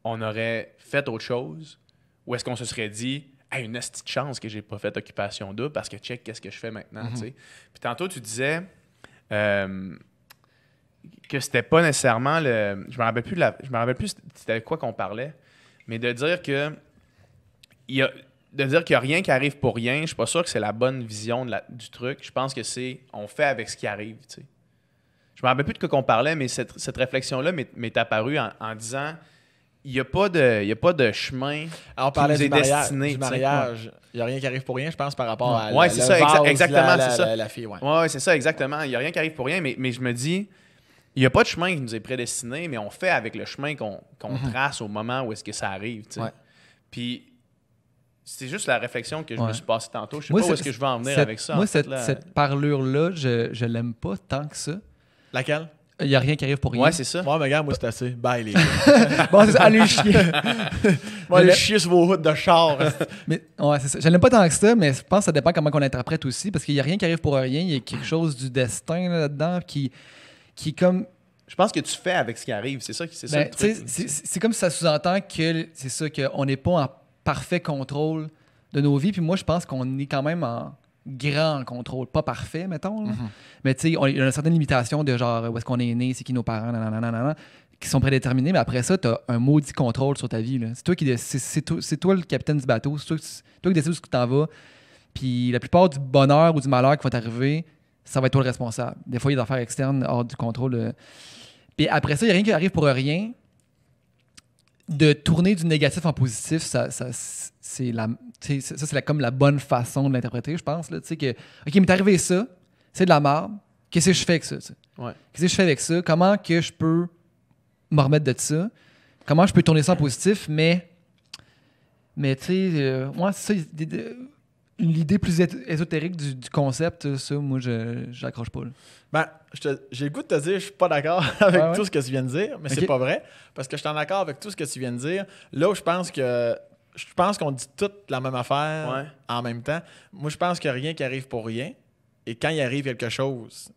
on aurait fait autre chose, ou est-ce qu'on se serait dit, hey, une hostie de chance que j'ai pas fait Occupation Double parce que check, qu'est-ce que je fais maintenant, tu sais. Puis tantôt, tu disais que c'était pas nécessairement le. Je me rappelle plus c'était quoi qu'on parlait, mais de dire que de dire qu'il n'y a rien qui arrive pour rien, je suis pas sûr que c'est la bonne vision du truc. Je pense que c'est on fait avec ce qui arrive, tu sais. Je me rappelle plus de quoi qu'on parlait, mais cette réflexion-là m'est apparue en disant il n'y a pas de chemin Alors, on qui parlait nous est du mariage. destiné. Du tu sais. mariage. Il n'y a rien qui arrive pour rien, je pense, par rapport à Ouais, c'est ça, exactement, c'est ça. La fille, ouais. Ouais, c'est ça, exactement. Il n'y a rien qui arrive pour rien, mais je me dis, il n'y a pas de chemin qui nous est prédestiné, mais on fait avec le chemin qu'on trace au moment où est-ce que ça arrive. Tu sais. Ouais. Puis, c'est juste la réflexion que je me Ouais. suis passée tantôt. Je sais Moi, pas où c'est- est-ce que je vais en venir cette- avec ça. Moi, en fait, là. cette parlure-là, je l'aime pas tant que ça. Laquelle? Il n'y a rien qui arrive pour rien. Ouais, c'est ça. Moi, mais regarde, moi, c'est assez. Bye, les gars. Bon, c'est ça. Allez chier. Moi, Mais aller le- chier sur vos routes de char. Mais ouais, c'est ça. Je l'aime pas tant que ça, mais je pense que ça dépend comment on l'interprète aussi, parce qu'il n'y a rien qui arrive pour rien. Il y a quelque chose du destin là-dedans qui est comme. Je pense que tu fais avec ce qui arrive. C'est ça, c'est ça Ben, le truc. tu sais, c'est comme si ça sous-entend que c'est ça, qu'on n'est pas en parfait contrôle de nos vies. Puis moi, je pense qu'on est quand même en grand contrôle. Pas parfait, mettons. Là. Mais tu sais, il y a une certaine limitation de genre où est-ce qu'on est né, c'est qui nos parents, nanana, qui sont prédéterminés. Mais après ça, tu as un maudit contrôle sur ta vie. Là. C'est toi c'est toi le capitaine du bateau. C'est toi qui décides où tu t'en vas. Puis la plupart du bonheur ou du malheur qui va t'arriver, ça va être toi le responsable. Des fois, il y a des affaires externes hors du contrôle. Puis après ça, il n'y a rien qui arrive pour rien. De tourner du négatif en positif, c'est comme la bonne façon de l'interpréter, je pense. Là. Tu sais que, OK, il m'est arrivé ça, c'est de la merde. Qu'est-ce que je fais avec ça? Tu sais? Ouais. Qu'est-ce que je fais avec ça? Comment que je peux me remettre de ça? Comment je peux tourner ça en positif? Mais tu sais, moi, c'est ça, l'idée plus ésotérique du concept, ça, moi, je n'accroche pas. Là. Ben, j'ai le goût de te dire, je suis pas d'accord avec Ouais, ouais. tout ce que tu viens de dire, mais Ok. c'est pas vrai. Parce que je suis en accord avec tout ce que tu viens de dire. Là où je pense qu'on dit toute la même affaire Ouais. en même temps. Moi, je pense qu'il n'y a rien qui arrive pour rien. Et quand il arrive quelque chose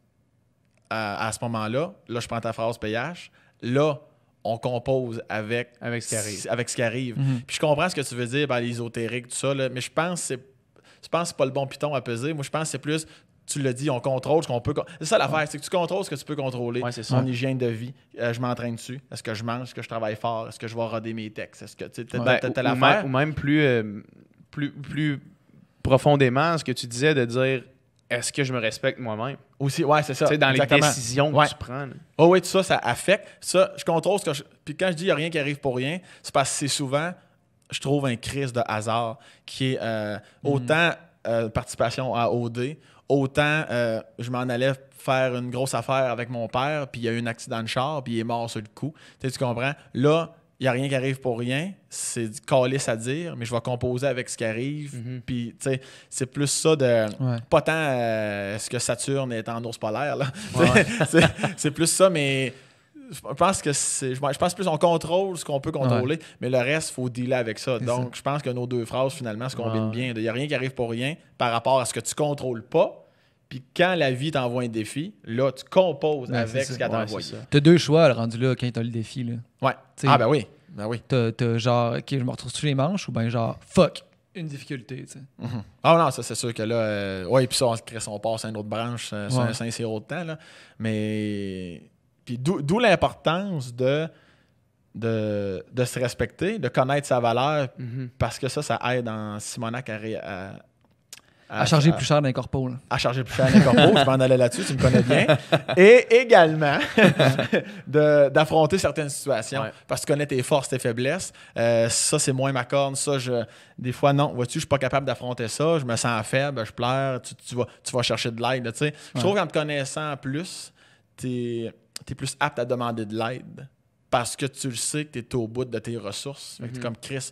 à ce moment-là, là, je prends ta phrase PH, là, on compose avec Avec ce qui arrive. Avec ce qui arrive. Mhm. Puis je comprends ce que tu veux dire, ben, l'ésotérique, tout ça, là, mais je pense que c'est pas le bon piton à peser. Moi, je pense que c'est plus tu l'as dit, on contrôle ce qu'on peut. C'est ça l'affaire, c'est que tu contrôles ce que tu peux contrôler. Ouais, c'est ça. Mon hygiène de vie, je m'entraîne dessus. Est-ce que je mange? Est-ce que je travaille fort? Est-ce que je vais roder mes textes? Est-ce que tu sais, l'affaire? Ou même plus profondément, ce que tu disais de dire est-ce que je me respecte moi-même? Aussi, ouais, c'est ça. Tu sais, dans exactement. les décisions que Ouais. tu prends. là. Oh oui, tout ça, ça affecte. Ça, je contrôle ce que je. Puis quand je dis il n'y a rien qui arrive pour rien, c'est parce que c'est souvent, je trouve, un crise de hasard qui est autant participation à OD, autant je m'en allais faire une grosse affaire avec mon père, puis il y a eu un accident de char, puis il est mort sur le coup. Tu comprends? Là, il n'y a rien qui arrive pour rien. C'est du calice à dire, mais je vais composer avec ce qui arrive. Puis, tu sais, c'est plus ça de. Ouais. Pas tant est-ce que Saturne est en ours polaire, là. Ouais. C'est plus ça, mais je pense que je pense plus on contrôle ce qu'on peut contrôler, mais le reste, il faut dealer avec ça. C'est Donc, je pense que nos deux phrases, finalement, se combinent bien. Il n'y a rien qui arrive pour rien par rapport à ce que tu contrôles pas. Puis quand la vie t'envoie un défi, là, tu composes avec c'est ce ça. qu'elle t'a Ouais, envoyé. c'est ça. T'as 2 choix, là, rendu là, quand t'as le défi. Là. Ouais. T'sais, Ah, ben oui. Ben oui. T'as genre, OK, je me retrouve sur les manches ou bien genre, fuck, une difficulté. Tu sais. Ah non, ça c'est sûr que là, ouais, puis ça, on passe à une autre branche, c'est un Saint-Cyr de temps, là. Mais, puis d'où l'importance de se respecter, de connaître sa valeur, parce que ça aide en Simonac À charger plus cher d'un corpo. Là. à charger plus cher un corpo, je m'en allais là-dessus, tu me connais bien. Et également, d'affronter certaines situations. Ouais. Parce que tu connais tes forces, tes faiblesses. Ça, c'est moins ma corne. Ça, des fois, non. Vois-tu, je suis pas capable d'affronter ça. Je me sens faible, je pleure. Tu vas chercher de l'aide. Là, tu sais. Je trouve qu'en te connaissant plus, tu es plus apte à demander de l'aide. Parce que tu le sais que tu es au bout de tes ressources. Fait que t'es comme Chris,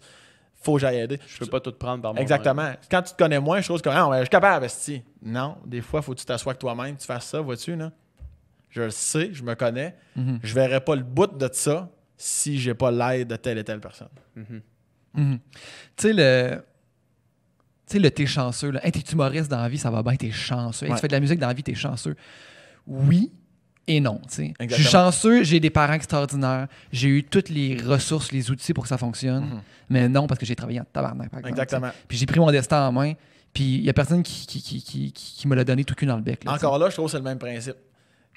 faut que j'aille aider. Je peux pas tout prendre par moi. Exactement. Quand tu te connais moins, je trouve que je suis capable, esti. Non, des fois, il faut que tu t'assoies avec toi-même, tu fasses ça, vois-tu, là? Je le sais, je me connais. Je verrai pas le bout de ça si j'ai pas l'aide de telle et telle personne. Tu sais, le t'es chanceux. Là. Hey, t'es humoriste dans la vie, ça va bien, t'es chanceux. Hey, Ouais. tu fais de la musique dans la vie, t'es chanceux. Oui et non. Tu sais. Je Exactement. suis chanceux, j'ai des parents extraordinaires, j'ai eu toutes les ressources, les outils pour que ça fonctionne. Mais non, parce que j'ai travaillé en tabarnak, par exemple. Exactement. tu sais. Puis j'ai pris mon destin en main, puis il y a personne qui me l'a donné tout cul dans le bec. Là, Encore là, je trouve que c'est le même principe.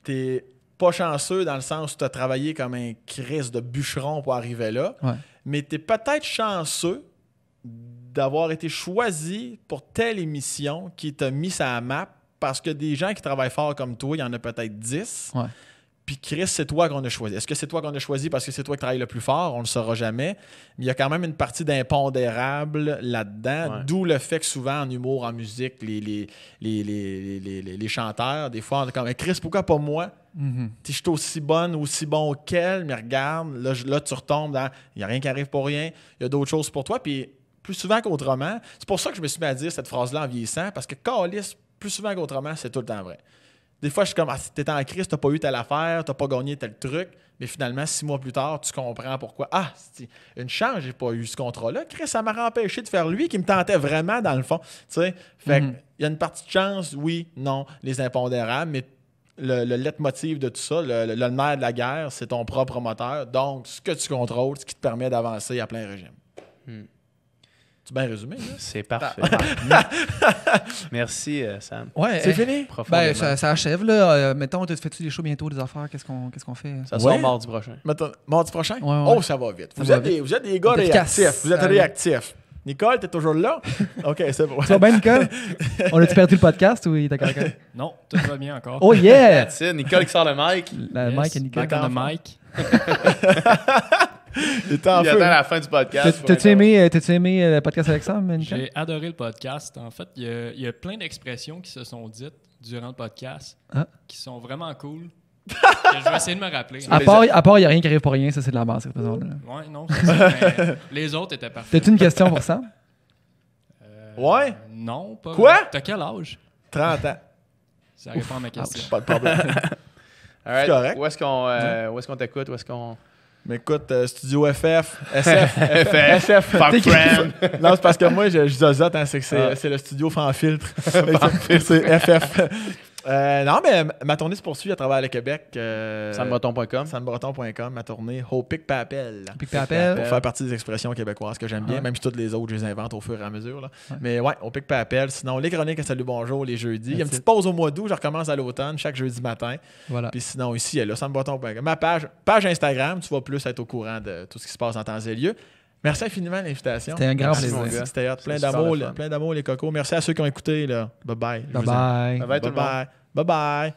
T'es pas chanceux dans le sens où tu as travaillé comme un Christ de bûcheron pour arriver là, Ouais. mais tu es peut-être chanceux d'avoir été choisi pour telle émission qui t'a mis sur la map parce que des gens qui travaillent fort comme toi, il y en a peut-être 10. Ouais. Puis Chris, c'est toi qu'on a choisi. Est-ce que c'est toi qu'on a choisi parce que c'est toi qui travailles le plus fort? On ne le saura jamais. Mais il y a quand même une partie d'impondérable là-dedans, Ouais. d'où le fait que souvent en humour, en musique, les chanteurs, des fois, on est comme Chris, pourquoi pas moi? Je suis aussi bonne ou aussi bon qu'elle, mais regarde, là, tu retombes dans il n'y a rien qui arrive pour rien, il y a d'autres choses pour toi. Puis plus souvent qu'autrement, c'est pour ça que je me suis mis à dire cette phrase-là en vieillissant, parce que câlisse, plus souvent qu'autrement, c'est tout le temps vrai. Des fois, je suis comme, t'es en crise, t'as pas eu telle affaire, t'as pas gagné tel truc, mais finalement, 6 mois plus tard, tu comprends pourquoi. Ah, c'est une chance, j'ai pas eu ce contrat-là. Chris, ça m'a empêché de faire lui qui me tentait vraiment, dans le fond. Tu sais, fait il y a une partie de chance, oui, non, les impondérables, mais le leitmotiv de tout ça, le nerf de la guerre, c'est ton propre moteur. Donc, ce que tu contrôles, ce qui te permet d'avancer à plein régime. C'est bien résumé, là? C'est parfait. Merci, Sam. Ouais, C'est fini? Profondément. Ben, ça achève, là. Mettons, fais-tu des shows bientôt, des affaires? Qu'est-ce qu'on fait? Ça sort Ouais. mardi prochain. Mettons, mardi prochain? Ouais, ouais. Oh, ça va vite. Ça Vous va êtes des gars Efficace. réactifs. Vous êtes Ça- réactifs. Nicole, t'es toujours là? OK, c'est bon. Ça va bien, Nicole? On a-tu perdu le podcast ou il était correct? Non, tout va bien encore. Oh yeah! That's it. Nicole qui sort le mic. La Mike et Nicole. Back on the mic. Il est en Il feu. attend la fin du podcast. T'as-tu aimé le podcast avec Sam, Nicole? J'ai adoré le podcast. En fait, il y a plein d'expressions qui se sont dites durant le podcast Ah. qui sont vraiment cool. Que je vais essayer de me rappeler. À part, il n'y a rien qui arrive pour rien, ça c'est de la merde, cette raison-là. Ouais, non, c'est ça. Mais les autres étaient parfaits. T'as-tu une question pour Sam? Ouais? Non, pas. Quoi? T'as quel âge? 30 ans. Ça répond à ma question. Pas de problème. All right. C'est correct. Où est-ce qu'on t'écoute? Où est-ce qu'on... Mais écoute, Studio FF, SF, SF. Fuck friend. Non, c'est parce que moi, je zozote, hein, c'est le studio sans filtre. C'est FF. Non, mais ma tournée se poursuit à travers le Québec. Sambreton.com. Sambreton.com, ma tournée Au Pic Papel. Pic Papel. Pour faire partie des expressions québécoises que j'aime bien, Ouais. même si toutes les autres, je les invente au fur et à mesure. Là. Ouais. Mais ouais, Au Pic Papel. Sinon, les chroniques à Salut Bonjour les jeudis. Il y a une That's petite pause au mois d'août, je recommence à l'automne, chaque jeudi matin. Voilà. Puis sinon, ici, il y a là, Sambreton.com. Ma page Instagram, tu vas plus être au courant de tout ce qui se passe en temps et lieu. Merci infiniment de l'invitation. C'était un grand Merci, plaisir. mon gars. C'était hot. Plein C'était super d'amour, le fun. plein d'amour, les cocos. Merci à ceux qui ont écouté. Là. Bye bye. Je Bye vous aime. bye. Bye bye tout le monde. Bye bye. Bye bye.